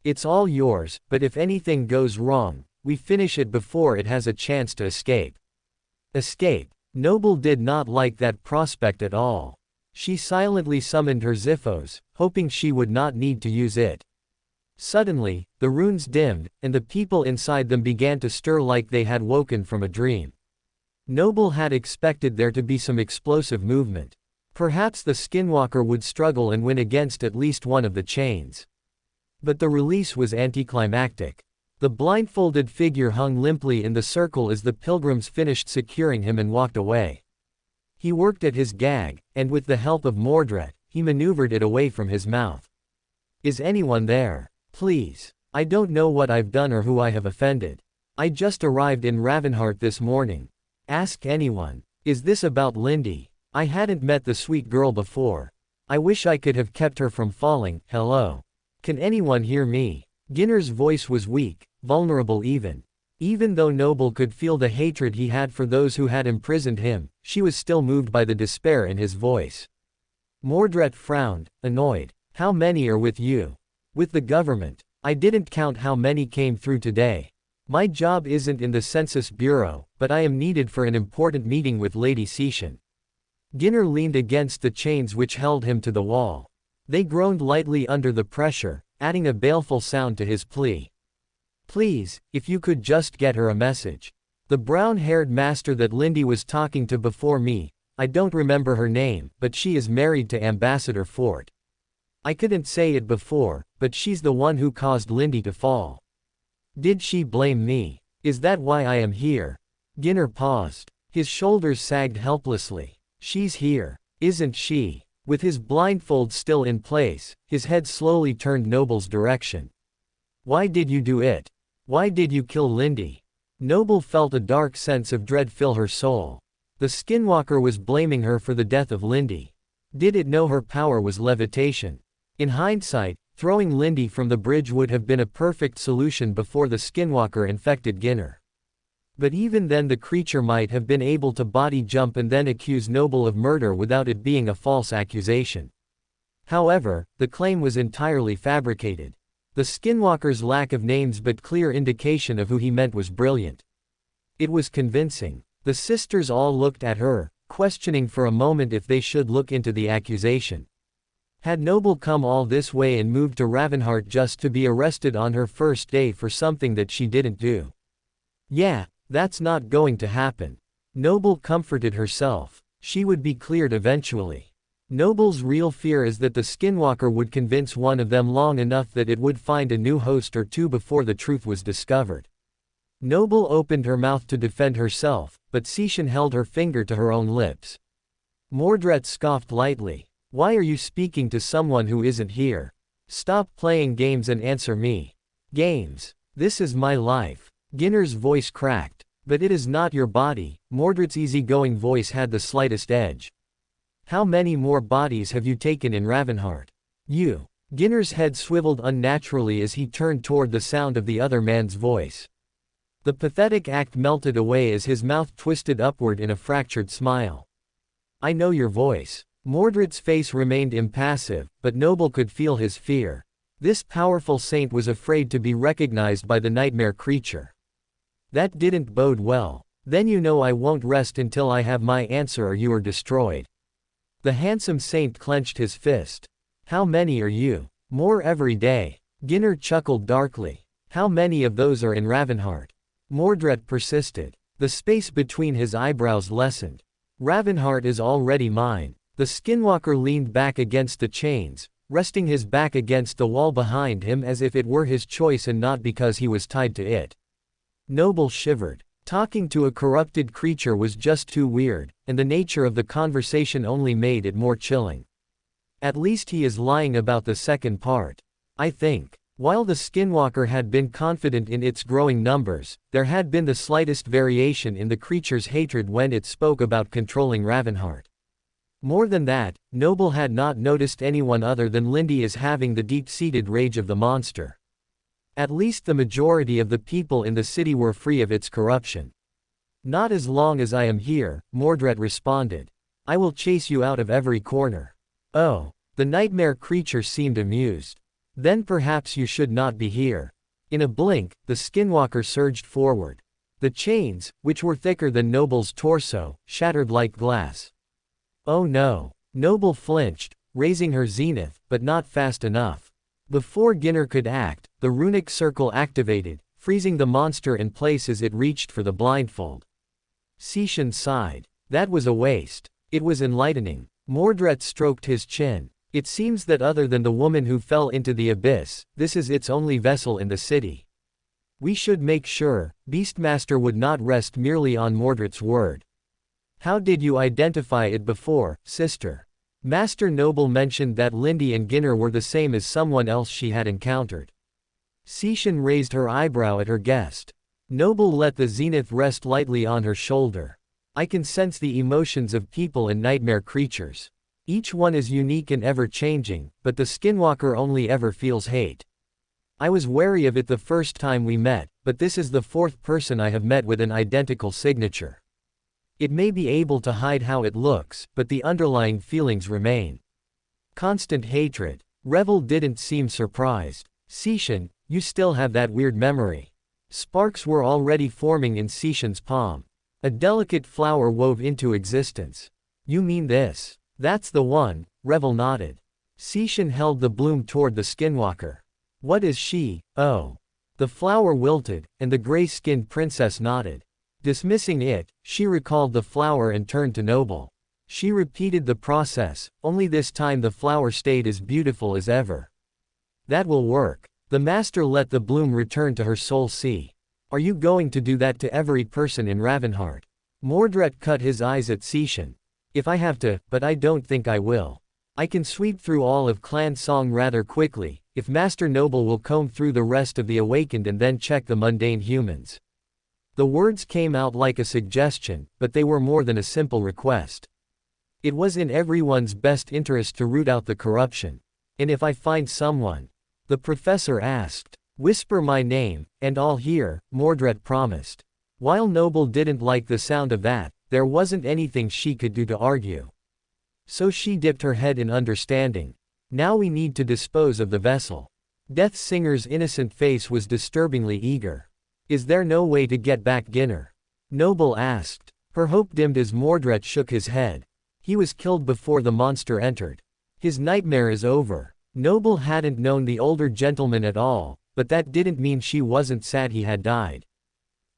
It's all yours, but if anything goes wrong, we finish it before it has a chance to escape. Escape. Noble did not like that prospect at all. She silently summoned her Ziphos, hoping she would not need to use it. Suddenly, the runes dimmed, and the people inside them began to stir like they had woken from a dream. Noble had expected there to be some explosive movement. Perhaps the skinwalker would struggle and win against at least one of the chains. But the release was anticlimactic. The blindfolded figure hung limply in the circle as the pilgrims finished securing him and walked away. He worked at his gag, and with the help of Mordred, he maneuvered it away from his mouth. Is anyone there? Please. I don't know what I've done or who I have offended. I just arrived in Ravenheart this morning. Ask anyone. Is this about Lindy? I hadn't met the sweet girl before. I wish I could have kept her from falling. Hello. Can anyone hear me? Ginner's voice was weak, vulnerable even. Even though Noble could feel the hatred he had for those who had imprisoned him, she was still moved by the despair in his voice. Mordred frowned, annoyed. How many are with you? With the government. I didn't count how many came through today. My job isn't in the Census Bureau, but I am needed for an important meeting with Lady Sishan. Ginner leaned against the chains which held him to the wall. They groaned lightly under the pressure, adding a baleful sound to his plea. Please, if you could just get her a message. The brown-haired master that Lindy was talking to before me, I don't remember her name, but she is married to Ambassador Fort. I couldn't say it before, but she's the one who caused Lindy to fall. Did she blame me? Is that why I am here? Ginner paused. His shoulders sagged helplessly. She's here, isn't she? With his blindfold still in place, his head slowly turned Noble's direction. Why did you do it? Why did you kill Lindy? Noble felt a dark sense of dread fill her soul. The skinwalker was blaming her for the death of Lindy. Did it know her power was levitation? In hindsight, throwing Lindy from the bridge would have been a perfect solution before the skinwalker infected Ginner. But even then the creature might have been able to body jump and then accuse Noble of murder without it being a false accusation. However, the claim was entirely fabricated. The skinwalker's lack of names but clear indication of who he meant was brilliant. It was convincing. The sisters all looked at her, questioning for a moment if they should look into the accusation. Had Noble come all this way and moved to Ravenheart just to be arrested on her first day for something that she didn't do? Yeah, that's not going to happen. Noble comforted herself. She would be cleared eventually. Noble's real fear is that the skinwalker would convince one of them long enough that it would find a new host or two before the truth was discovered. Noble opened her mouth to defend herself, but Seishan held her finger to her own lips. Mordred scoffed lightly. Why are you speaking to someone who isn't here? Stop playing games and answer me. Games. This is my life. Ginner's voice cracked. But it is not your body. Mordred's easygoing voice had the slightest edge. How many more bodies have you taken in Ravenheart? You. Ginner's head swiveled unnaturally as he turned toward the sound of the other man's voice. The pathetic act melted away as his mouth twisted upward in a fractured smile. I know your voice. Mordred's face remained impassive, but Noble could feel his fear. This powerful saint was afraid to be recognized by the nightmare creature. That didn't bode well. Then you know I won't rest until I have my answer or you are destroyed. The handsome saint clenched his fist. How many are you? More every day. Ginner chuckled darkly. How many of those are in Ravenheart? Mordred persisted. The space between his eyebrows lessened. Ravenheart is already mine. The skinwalker leaned back against the chains, resting his back against the wall behind him as if it were his choice and not because he was tied to it. Noble shivered. Talking to a corrupted creature was just too weird, and the nature of the conversation only made it more chilling. At least he is lying about the second part. I think. While the skinwalker had been confident in its growing numbers, there had been the slightest variation in the creature's hatred when it spoke about controlling Ravenheart. More than that, Noble had not noticed anyone other than Lindy as having the deep-seated rage of the monster. At least the majority of the people in the city were free of its corruption. Not as long as I am here, Mordred responded. I will chase you out of every corner. Oh, the nightmare creature seemed amused. Then perhaps you should not be here. In a blink, the skinwalker surged forward. The chains, which were thicker than Noble's torso, shattered like glass. Oh no. Noble flinched, raising her zenith, but not fast enough. Before Ginner could act, the runic circle activated, freezing the monster in place as it reached for the blindfold. Seishan sighed. That was a waste. It was enlightening. Mordred stroked his chin. It seems that other than the woman who fell into the abyss, this is its only vessel in the city. We should make sure. Beastmaster would not rest merely on Mordred's word. How did you identify it before, sister? Master Noble mentioned that Lindy and Ginner were the same as someone else she had encountered. Seishan raised her eyebrow at her guest. Noble let the zenith rest lightly on her shoulder. I can sense the emotions of people and nightmare creatures. Each one is unique and ever-changing, but the skinwalker only ever feels hate. I was wary of it the first time we met, but this is the fourth person I have met with an identical signature. It may be able to hide how it looks, but the underlying feelings remain. Constant hatred. Revel didn't seem surprised. Seishan, you still have that weird memory. Sparks were already forming in Seishan's palm. A delicate flower wove into existence. You mean this? That's the one, Revel nodded. Seishan held the bloom toward the skinwalker. What is she? Oh. The flower wilted, and the gray-skinned princess nodded. Dismissing it, she recalled the flower and turned to Noble. She repeated the process, only this time the flower stayed as beautiful as ever. That will work. The master let the bloom return to her soul. See. Are you going to do that to every person in Ravenheart? Mordred cut his eyes at Seishan. If I have to, but I don't think I will. I can sweep through all of Clan Song rather quickly, if Master Noble will comb through the rest of the awakened and then check the mundane humans. The words came out like a suggestion, but they were more than a simple request. It was in everyone's best interest to root out the corruption. And if I find someone? The professor asked. Whisper my name, and I'll hear, Mordred promised. While Noble didn't like the sound of that, there wasn't anything she could do to argue. So she dipped her head in understanding. Now we need to dispose of the vessel. Death Singer's innocent face was disturbingly eager. Is there no way to get back Ginner? Noble asked. Her hope dimmed as Mordred shook his head. He was killed before the monster entered. His nightmare is over. Noble hadn't known the older gentleman at all, but that didn't mean she wasn't sad he had died.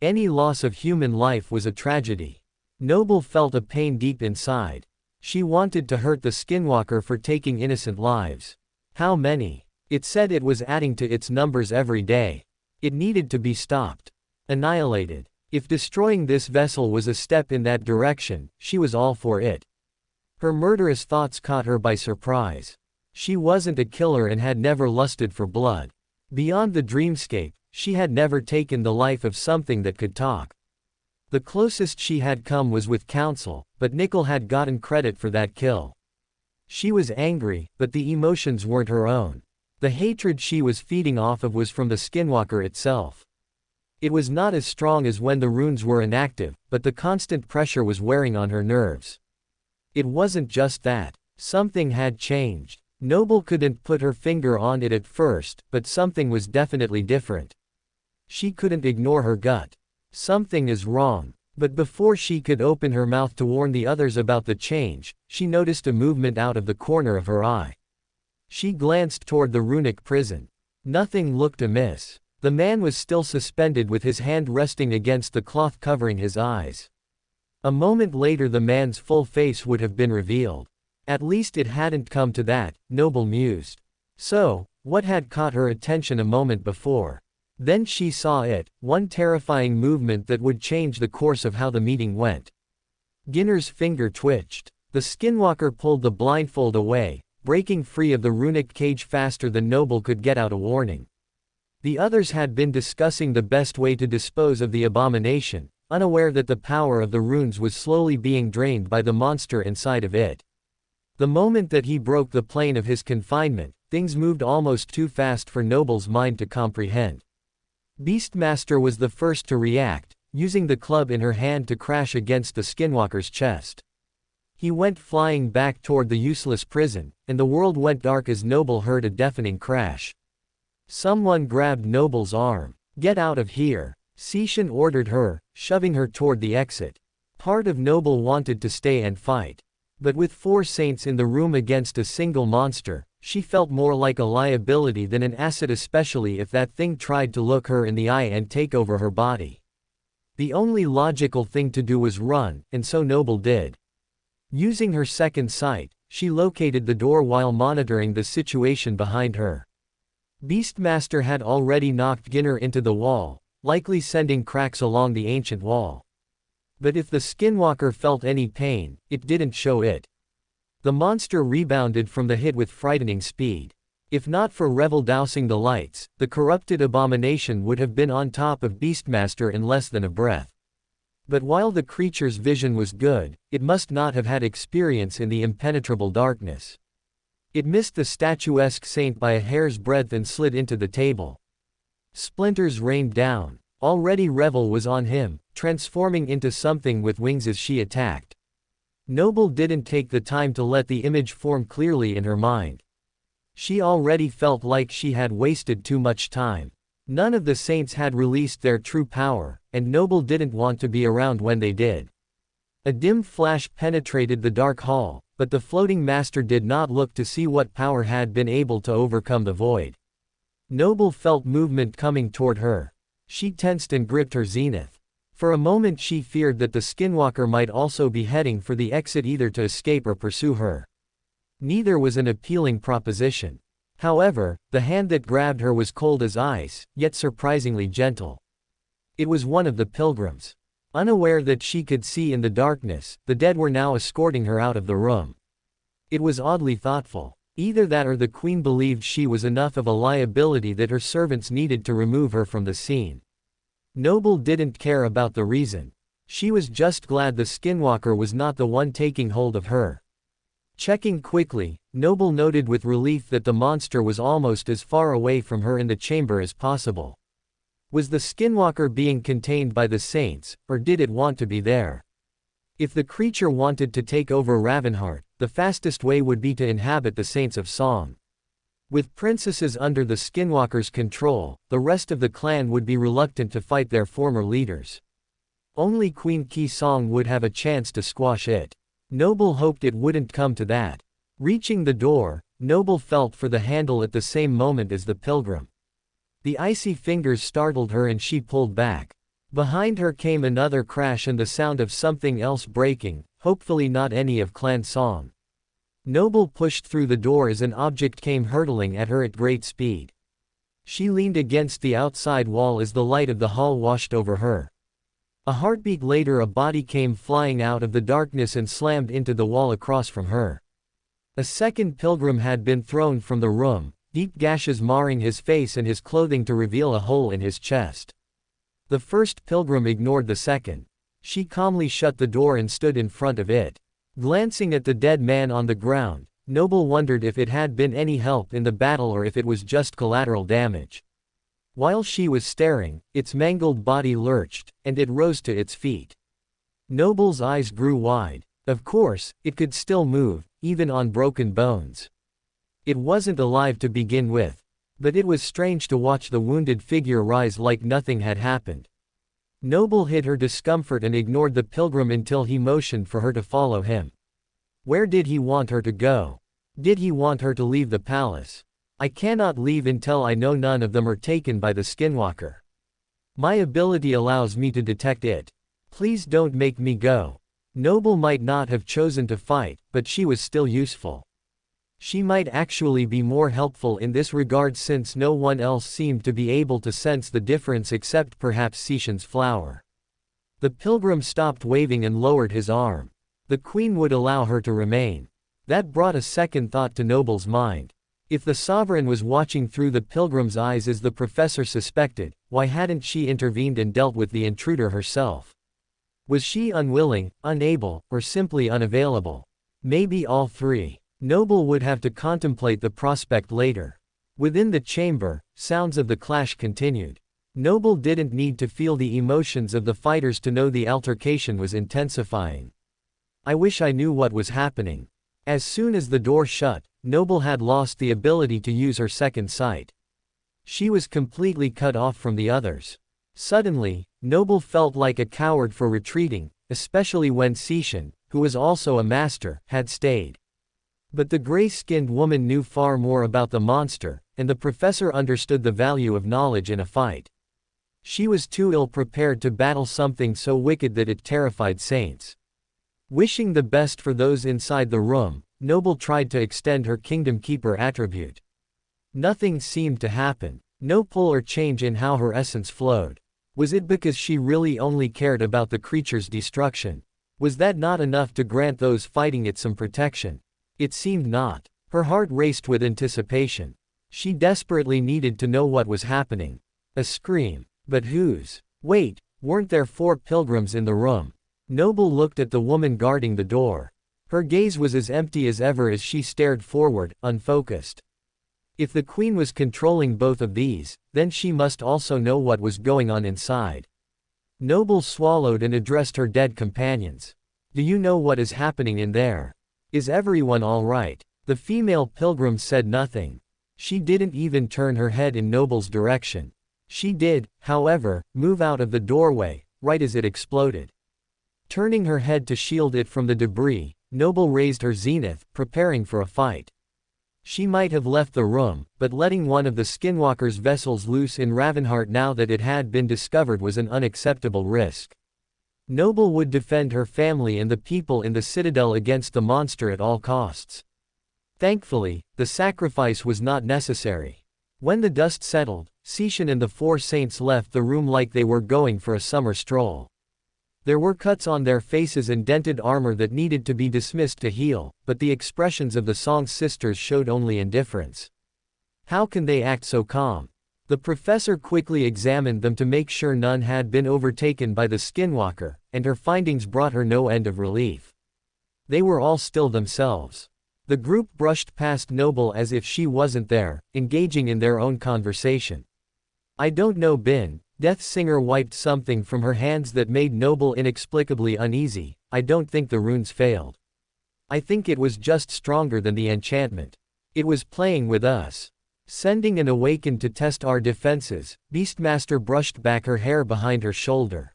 Any loss of human life was a tragedy. Noble felt a pain deep inside. She wanted to hurt the Skinwalker for taking innocent lives. How many? It said it was adding to its numbers every day. It needed to be stopped. Annihilated. If destroying this vessel was a step in that direction, she was all for it. Her murderous thoughts caught her by surprise. She wasn't a killer and had never lusted for blood. Beyond the dreamscape, she had never taken the life of something that could talk. The closest she had come was with Council, but Nickel had gotten credit for that kill. She was angry, but the emotions weren't her own. The hatred she was feeding off of was from the Skinwalker itself. It was not as strong as when the runes were inactive, but the constant pressure was wearing on her nerves. It wasn't just that. Something had changed. Noble couldn't put her finger on it at first, but something was definitely different. She couldn't ignore her gut. Something is wrong. But before she could open her mouth to warn the others about the change, she noticed a movement out of the corner of her eye. She glanced toward the runic prison. Nothing looked amiss. The man was still suspended with his hand resting against the cloth covering his eyes. A moment later the man's full face would have been revealed. At least it hadn't come to that, Noble mused. So, what had caught her attention a moment before? Then she saw it, one terrifying movement that would change the course of how the meeting went. Ginner's finger twitched. The Skinwalker pulled the blindfold away, breaking free of the runic cage faster than Noble could get out a warning. The others had been discussing the best way to dispose of the abomination, unaware that the power of the runes was slowly being drained by the monster inside of it. The moment that he broke the plane of his confinement, things moved almost too fast for Noble's mind to comprehend. Beastmaster was the first to react, using the club in her hand to crash against the Skinwalker's chest. He went flying back toward the useless prison, and the world went dark as Noble heard a deafening crash. Someone grabbed Noble's arm. Get out of here, Seishan ordered her, shoving her toward the exit. Part of Noble wanted to stay and fight. But with 4 saints in the room against a single monster, she felt more like a liability than an asset, especially if that thing tried to look her in the eye and take over her body. The only logical thing to do was run, and so Noble did. Using her second sight, she located the door while monitoring the situation behind her. Beastmaster had already knocked Ginner into the wall, likely sending cracks along the ancient wall. But if the Skinwalker felt any pain, it didn't show it. The monster rebounded from the hit with frightening speed. If not for Revel dousing the lights, the corrupted abomination would have been on top of Beastmaster in less than a breath. But while the creature's vision was good, it must not have had experience in the impenetrable darkness. It missed the statuesque saint by a hair's breadth and slid into the table. Splinters rained down. Already Revel was on him, transforming into something with wings as she attacked. Noble didn't take the time to let the image form clearly in her mind. She already felt like she had wasted too much time. None of the saints had released their true power, and Noble didn't want to be around when they did. A dim flash penetrated the dark hall, but the floating master did not look to see what power had been able to overcome the void. Noble felt movement coming toward her. She tensed and gripped her zenith. For a moment she feared that the skinwalker might also be heading for the exit, either to escape or pursue her. Neither was an appealing proposition. However, the hand that grabbed her was cold as ice, yet surprisingly gentle. It was one of the pilgrims. Unaware that she could see in the darkness, the dead were now escorting her out of the room. It was oddly thoughtful. Either that or the queen believed she was enough of a liability that her servants needed to remove her from the scene. Noble didn't care about the reason. She was just glad the skinwalker was not the one taking hold of her. Checking quickly, Noble noted with relief that the monster was almost as far away from her in the chamber as possible. Was the skinwalker being contained by the saints, or did it want to be there? If the creature wanted to take over Ravenheart, the fastest way would be to inhabit the Saints of Song. With princesses under the skinwalker's control, the rest of the clan would be reluctant to fight their former leaders. Only Queen Ki Song would have a chance to squash it. Noble hoped it wouldn't come to that. Reaching the door, Noble felt for the handle at the same moment as the pilgrim. The icy fingers startled her and she pulled back. Behind her came another crash and the sound of something else breaking, hopefully not any of Clan Song. Noble pushed through the door as an object came hurtling at her at great speed. She leaned against the outside wall as the light of the hall washed over her. A heartbeat later, a body came flying out of the darkness and slammed into the wall across from her. A second pilgrim had been thrown from the room, deep gashes marring his face and his clothing to reveal a hole in his chest. The first pilgrim ignored the second. She calmly shut the door and stood in front of it. Glancing at the dead man on the ground, Noble wondered if it had been any help in the battle or if it was just collateral damage. While she was staring, its mangled body lurched, and it rose to its feet. Noble's eyes grew wide. Of course, it could still move, even on broken bones. It wasn't alive to begin with. But it was strange to watch the wounded figure rise like nothing had happened. Noble hid her discomfort and ignored the pilgrim until he motioned for her to follow him. Where did he want her to go? Did he want her to leave the palace? I cannot leave until I know none of them are taken by the skinwalker. My ability allows me to detect it. Please don't make me go. Noble might not have chosen to fight, but she was still useful. She might actually be more helpful in this regard since no one else seemed to be able to sense the difference except perhaps Seishan's flower. The pilgrim stopped waving and lowered his arm. The queen would allow her to remain. That brought a second thought to Noble's mind. If the sovereign was watching through the pilgrim's eyes as the professor suspected, why hadn't she intervened and dealt with the intruder herself? Was she unwilling, unable, or simply unavailable? Maybe all three. Noble would have to contemplate the prospect later. Within the chamber, sounds of the clash continued. Noble didn't need to feel the emotions of the fighters to know the altercation was intensifying. I wish I knew what was happening. As soon as the door shut, Noble had lost the ability to use her second sight. She was completely cut off from the others. Suddenly, Noble felt like a coward for retreating, especially when Seishan, who was also a master, had stayed. But the gray-skinned woman knew far more about the monster, and the professor understood the value of knowledge in a fight. She was too ill-prepared to battle something so wicked that it terrified saints. Wishing the best for those inside the room, Noble tried to extend her Kingdom Keeper attribute. Nothing seemed to happen. No pull or change in how her essence flowed. Was it because she really only cared about the creature's destruction? Was that not enough to grant those fighting it some protection? It seemed not. Her heart raced with anticipation. She desperately needed to know what was happening. A scream. But whose? Wait, weren't there 4 pilgrims in the room? Noble looked at the woman guarding the door. Her gaze was as empty as ever as she stared forward, unfocused. If the queen was controlling both of these, then she must also know what was going on inside. Noble swallowed and addressed her dead companions. Do you know what is happening in there? Is everyone all right? The female pilgrim said nothing. She didn't even turn her head in Noble's direction. She did, however, move out of the doorway, right as it exploded. Turning her head to shield it from the debris, Noble raised her zenith, preparing for a fight. She might have left the room, but letting one of the skinwalker's vessels loose in Ravenheart now that it had been discovered was an unacceptable risk. Noble would defend her family and the people in the citadel against the monster at all costs. Thankfully, the sacrifice was not necessary. When the dust settled, Sishan and the four saints left the room like they were going for a summer stroll. There were cuts on their faces and dented armor that needed to be dismissed to heal, but the expressions of the Song sisters showed only indifference. How can they act so calm? The professor quickly examined them to make sure none had been overtaken by the skinwalker, and her findings brought her no end of relief. They were all still themselves. The group brushed past Noble as if she wasn't there, engaging in their own conversation. I don't know, Bin. Death Singer wiped something from her hands that made Noble inexplicably uneasy. I don't think the runes failed. I think it was just stronger than the enchantment. It was playing with us. Sending an awakened to test our defenses. Beastmaster brushed back her hair behind her shoulder.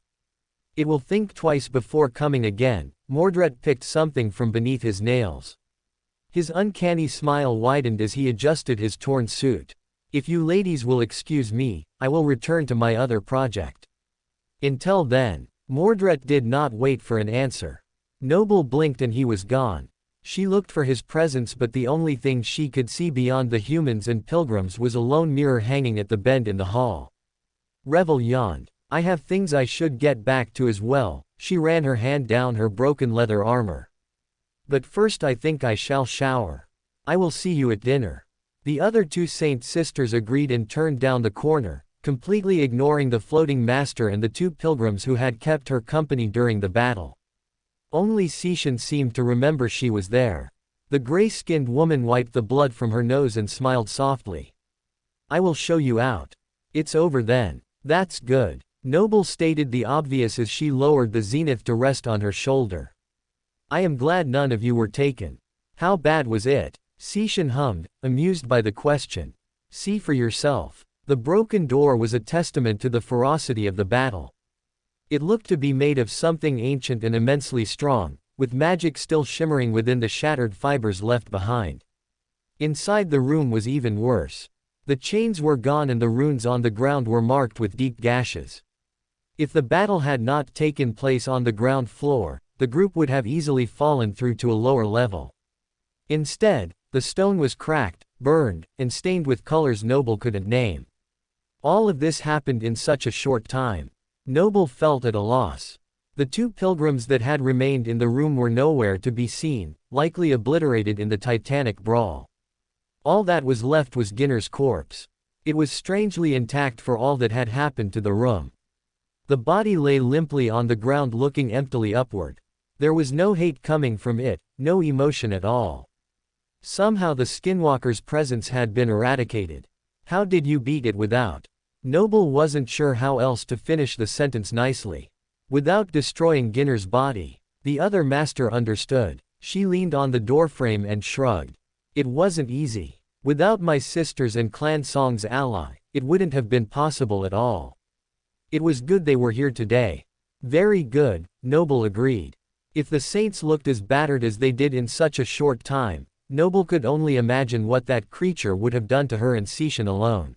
It will think twice before coming again. Mordred picked something from beneath his nails. His uncanny smile widened as he adjusted his torn suit. If you ladies will excuse me, I will return to my other project. Until then, Mordred did not wait for an answer. Noble blinked and he was gone. She looked for his presence, but the only thing she could see beyond the humans and pilgrims was a lone mirror hanging at the bend in the hall. Revel yawned. I have things I should get back to as well. She ran her hand down her broken leather armor. But first I think I shall shower. I will see you at dinner. The other two Saint sisters agreed and turned down the corner, completely ignoring the floating master and the two pilgrims who had kept her company during the battle. Only Sishan seemed to remember she was there. The gray-skinned woman wiped the blood from her nose and smiled softly. I will show you out. It's over then. That's good. Noble stated the obvious as she lowered the zenith to rest on her shoulder. I am glad none of you were taken. How bad was it? Sishan hummed, amused by the question. See for yourself. The broken door was a testament to the ferocity of the battle. It looked to be made of something ancient and immensely strong, with magic still shimmering within the shattered fibers left behind. Inside the room was even worse. The chains were gone and the runes on the ground were marked with deep gashes. If the battle had not taken place on the ground floor, the group would have easily fallen through to a lower level. Instead, the stone was cracked, burned, and stained with colors Noble couldn't name. All of this happened in such a short time. Noble felt at a loss. The two pilgrims that had remained in the room were nowhere to be seen, likely obliterated in the titanic brawl. All that was left was Ginner's corpse. It was strangely intact for all that had happened to the room. The body lay limply on the ground looking emptily upward. There was no hate coming from it, no emotion at all. Somehow the skinwalker's presence had been eradicated. How did you beat it without? Noble wasn't sure how else to finish the sentence nicely. Without destroying Ginner's body. The other master understood. She leaned on the doorframe and shrugged. It wasn't easy. Without my sisters and Clan Song's ally, it wouldn't have been possible at all. It was good they were here today. Very good, Noble agreed. If the saints looked as battered as they did in such a short time, Noble could only imagine what that creature would have done to her and Sishan alone.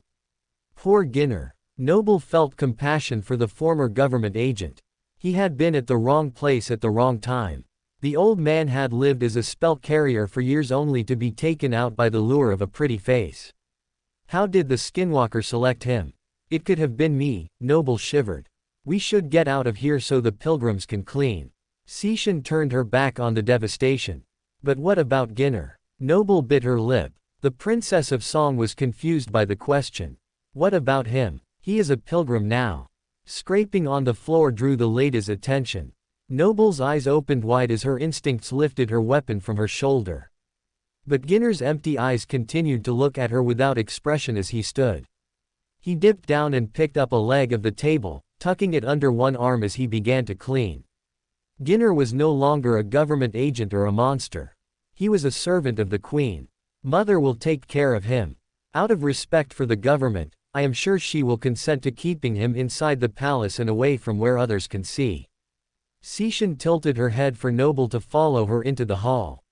Poor Ginner. Noble felt compassion for the former government agent. He had been at the wrong place at the wrong time. The old man had lived as a spell carrier for years only to be taken out by the lure of a pretty face. How did the skinwalker select him? It could have been me, Noble shivered. We should get out of here so the pilgrims can clean. Sishan turned her back on the devastation. But what about Ginner? Noble bit her lip. The Princess of Song was confused by the question. What about him? He is a pilgrim now. Scraping on the floor drew the lady's attention. Noble's eyes opened wide as her instincts lifted her weapon from her shoulder. But Ginner's empty eyes continued to look at her without expression as he stood. He dipped down and picked up a leg of the table, tucking it under one arm as he began to clean. Ginner was no longer a government agent or a monster. He was a servant of the Queen. Mother will take care of him. Out of respect for the government, I am sure she will consent to keeping him inside the palace and away from where others can see. Sishan tilted her head for Noble to follow her into the hall.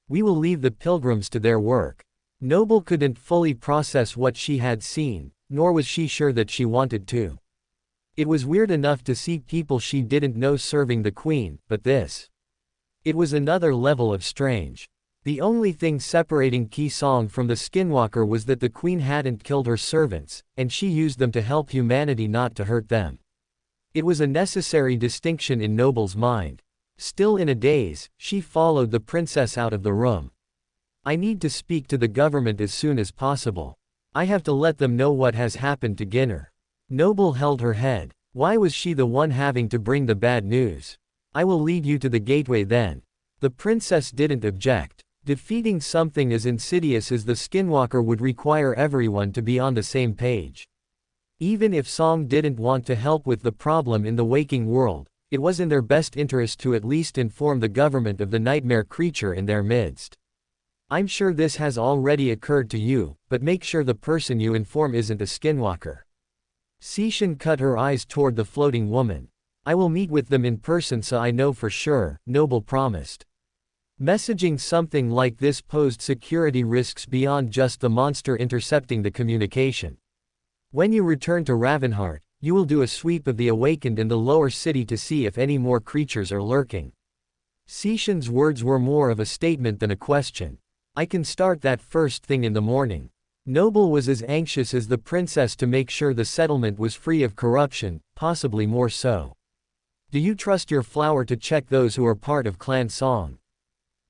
We will leave the pilgrims to their work. Noble couldn't fully process what she had seen, nor was she sure that she wanted to. It was weird enough to see people she didn't know serving the queen, but this. It was another level of strange. The only thing separating Ki Song from the Skinwalker was that the queen hadn't killed her servants, and she used them to help humanity, not to hurt them. It was a necessary distinction in Noble's mind. Still in a daze, she followed the princess out of the room. I need to speak to the government as soon as possible. I have to let them know what has happened to Ginner. Noble held her head. Why was she the one having to bring the bad news? I will lead you to the gateway then. The princess didn't object. Defeating something as insidious as the Skinwalker would require everyone to be on the same page. Even if Song didn't want to help with the problem in the waking world, it was in their best interest to at least inform the government of the nightmare creature in their midst. I'm sure this has already occurred to you, but make sure the person you inform isn't a Skinwalker. Cixin cut her eyes toward the floating woman. I will meet with them in person so I know for sure, Noble promised. Messaging something like this posed security risks beyond just the monster intercepting the communication. When you return to Ravenheart, you will do a sweep of the awakened in the lower city to see if any more creatures are lurking. Cixin's words were more of a statement than a question. I can start that first thing in the morning. Noble was as anxious as the princess to make sure the settlement was free of corruption, possibly more so. Do you trust your flower to check those who are part of Clan Song?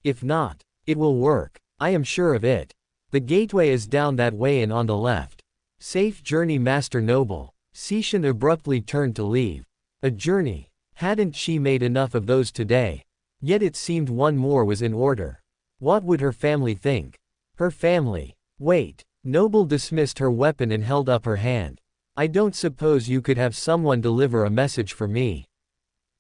If not, it will work. I am sure of it. The gateway is down that way and on the left. Safe journey, Master Noble. Cixin abruptly turned to leave. A journey. Hadn't she made enough of those today? Yet it seemed one more was in order. What would her family think? Her family. Wait. Noble dismissed her weapon and held up her hand. I don't suppose you could have someone deliver a message for me.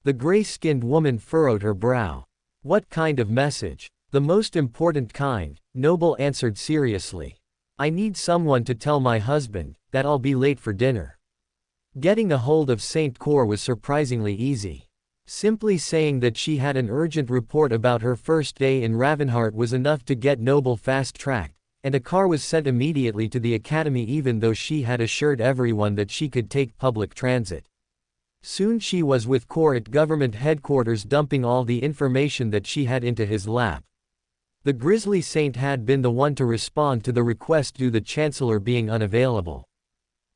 The gray-skinned woman furrowed her brow. What kind of message? The most important kind, Noble answered seriously. I need someone to tell my husband that I'll be late for dinner. Getting a hold of Saint Cor was surprisingly easy. Simply saying that she had an urgent report about her first day in Ravenheart was enough to get Noble fast-tracked, and a car was sent immediately to the academy even though she had assured everyone that she could take public transit. Soon she was with Cor at government headquarters dumping all the information that she had into his lap. The Grizzly Saint had been the one to respond to the request due to the Chancellor being unavailable.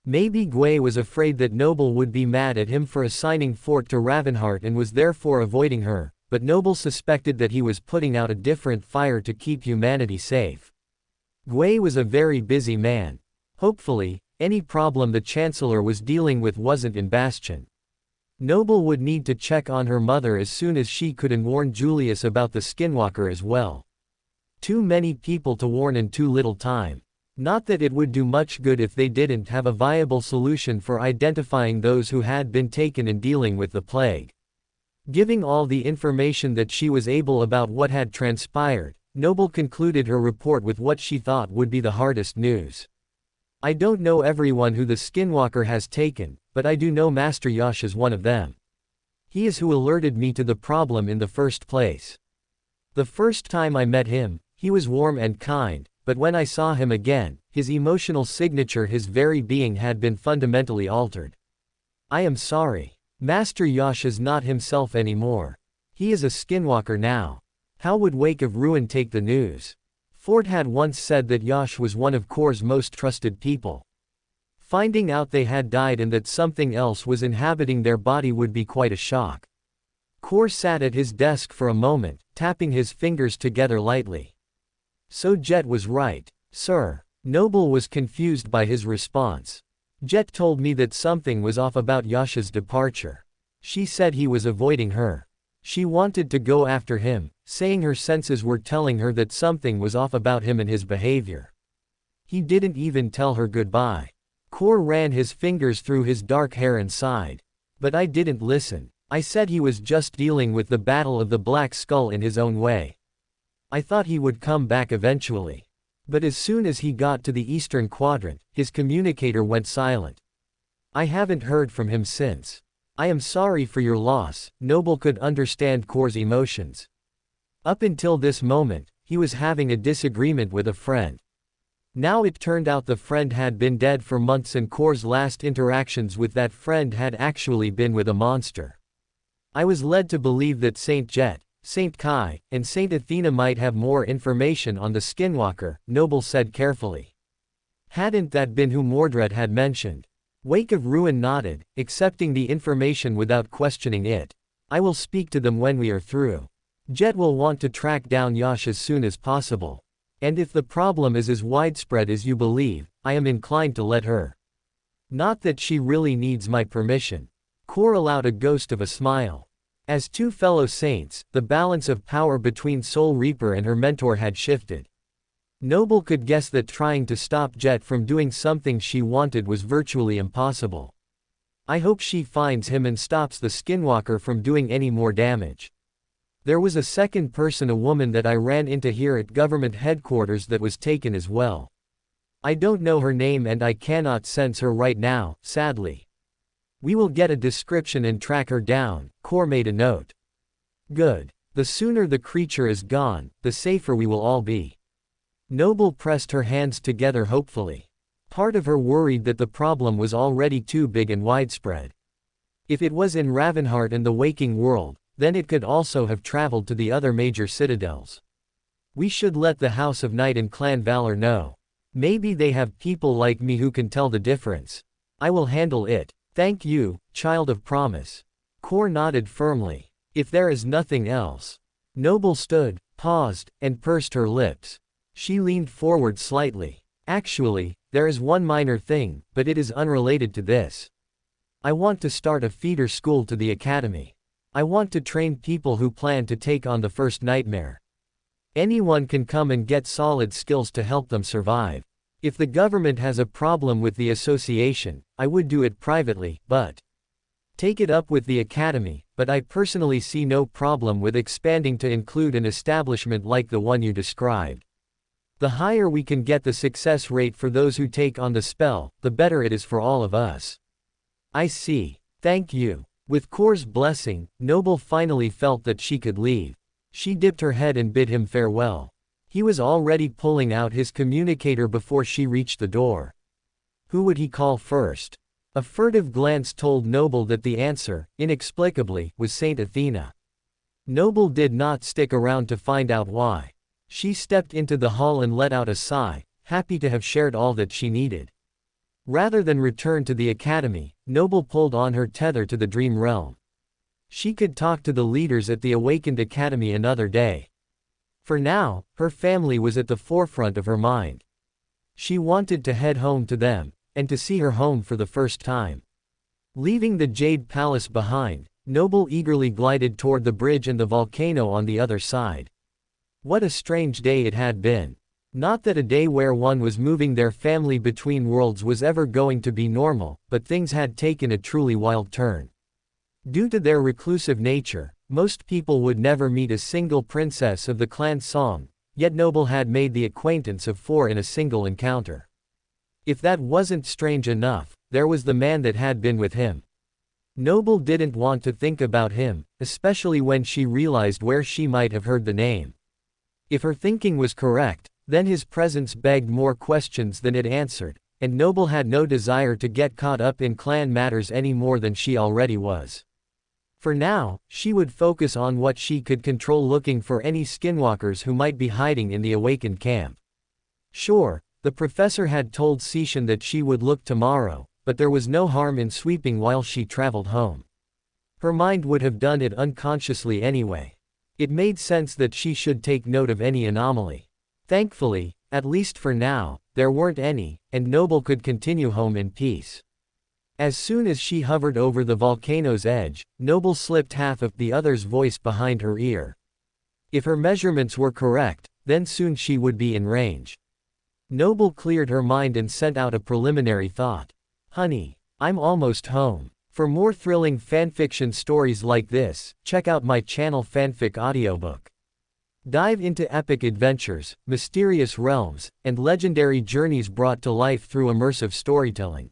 Maybe Gui was afraid that Noble would be mad at him for assigning Fort to Ravenheart and was therefore avoiding her, but Noble suspected that he was putting out a different fire to keep humanity safe. Gui was a very busy man. Hopefully, any problem the Chancellor was dealing with wasn't in Bastion. Noble would need to check on her mother as soon as she could and warn Julius about the Skinwalker as well. Too many people to warn in too little time. Not that it would do much good if they didn't have a viable solution for identifying those who had been taken and dealing with the plague. Giving all the information that she was able about what had transpired, Noble concluded her report with what she thought would be the hardest news. I don't know everyone who the Skinwalker has taken, but I do know Master Yash is one of them. He is who alerted me to the problem in the first place. The first time I met him, he was warm and kind, but when I saw him again, his emotional signature, his very being had been fundamentally altered. I am sorry. Master Yash is not himself anymore. He is a Skinwalker now. How would Wake of Ruin take the news? Fort had once said that Yash was one of Kor's most trusted people. Finding out they had died and that something else was inhabiting their body would be quite a shock. Kor sat at his desk for a moment, tapping his fingers together lightly. So Jet was right, sir. Noble was confused by his response. Jet told me that something was off about Yasha's departure. She said he was avoiding her. She wanted to go after him, saying her senses were telling her that something was off about him and his behavior. He didn't even tell her goodbye. Kor ran his fingers through his dark hair and sighed. But I didn't listen. I said he was just dealing with the Battle of the Black Skull in his own way. I thought he would come back eventually. But as soon as he got to the Eastern Quadrant, his communicator went silent. I haven't heard from him since. I am sorry for your loss. Noble could understand Kor's emotions. Up until this moment, he was having a disagreement with a friend. Now it turned out the friend had been dead for months and Kor's last interactions with that friend had actually been with a monster. I was led to believe that Saint Jet, Saint Kai, and Saint Athena might have more information on the Skinwalker, Noble said carefully. Hadn't that been who Mordred had mentioned? Wake of Ruin nodded, accepting the information without questioning it. I will speak to them when we are through. Jet will want to track down Yash as soon as possible. And if the problem is as widespread as you believe, I am inclined to let her. Not that she really needs my permission. Kor allowed a ghost of a smile. As two fellow saints, the balance of power between Soul Reaper and her mentor had shifted. Noble could guess that trying to stop Jet from doing something she wanted was virtually impossible. I hope she finds him and stops the Skinwalker from doing any more damage. There was a second person, a woman that I ran into here at government headquarters that was taken as well. I don't know her name and I cannot sense her right now, sadly. We will get a description and track her down, Kor made a note. Good. The sooner the creature is gone, the safer we will all be. Noble pressed her hands together hopefully. Part of her worried that the problem was already too big and widespread. If it was in Ravenheart and the waking world, then it could also have traveled to the other major citadels. We should let the House of Night and Clan Valor know. Maybe they have people like me who can tell the difference. I will handle it. Thank you, Child of Promise. Kor nodded firmly. If there is nothing else. Noble stood, paused, and pursed her lips. She leaned forward slightly. Actually, there is one minor thing, but it is unrelated to this. I want to start a feeder school to the academy. I want to train people who plan to take on the first nightmare. Anyone can come and get solid skills to help them survive. If the government has a problem with the association, I would do it privately, but take it up with the academy, but I personally see no problem with expanding to include an establishment like the one you described. The higher we can get the success rate for those who take on the spell, the better it is for all of us. I see. Thank you. With Kor's blessing, Noble finally felt that she could leave. She dipped her head and bid him farewell. He was already pulling out his communicator before she reached the door. Who would he call first? A furtive glance told Noble that the answer, inexplicably, was Saint Athena. Noble did not stick around to find out why. She stepped into the hall and let out a sigh, happy to have shared all that she needed. Rather than return to the academy, Noble pulled on her tether to the dream realm. She could talk to the leaders at the Awakened Academy another day. For now, her family was at the forefront of her mind. She wanted to head home to them, and to see her home for the first time. Leaving the Jade Palace behind, Noble eagerly glided toward the bridge and the volcano on the other side. What a strange day it had been. Not that a day where one was moving their family between worlds was ever going to be normal, but things had taken a truly wild turn. Due to their reclusive nature, most people would never meet a single princess of the clan Song, yet Noble had made the acquaintance of 4 in a single encounter. If that wasn't strange enough, there was the man that had been with him. Noble didn't want to think about him, especially when she realized where she might have heard the name. If her thinking was correct, then his presence begged more questions than it answered, and Noble had no desire to get caught up in clan matters any more than she already was. For now, she would focus on what she could control, looking for any skinwalkers who might be hiding in the awakened camp. Sure, the professor had told Sishan that she would look tomorrow, but there was no harm in sweeping while she traveled home. Her mind would have done it unconsciously anyway. It made sense that she should take note of any anomaly. Thankfully, at least for now, there weren't any, and Noble could continue home in peace. As soon as she hovered over the volcano's edge, Noble slipped half of the other's voice behind her ear. If her measurements were correct, then soon she would be in range. Noble cleared her mind and sent out a preliminary thought. Honey, I'm almost home. For more thrilling fanfiction stories like this, check out my channel Fanfic Audiobook. Dive into epic adventures, mysterious realms, and legendary journeys brought to life through immersive storytelling.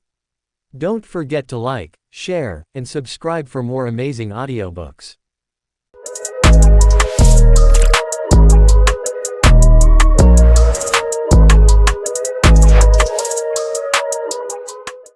Don't forget to like, share, and subscribe for more amazing audiobooks.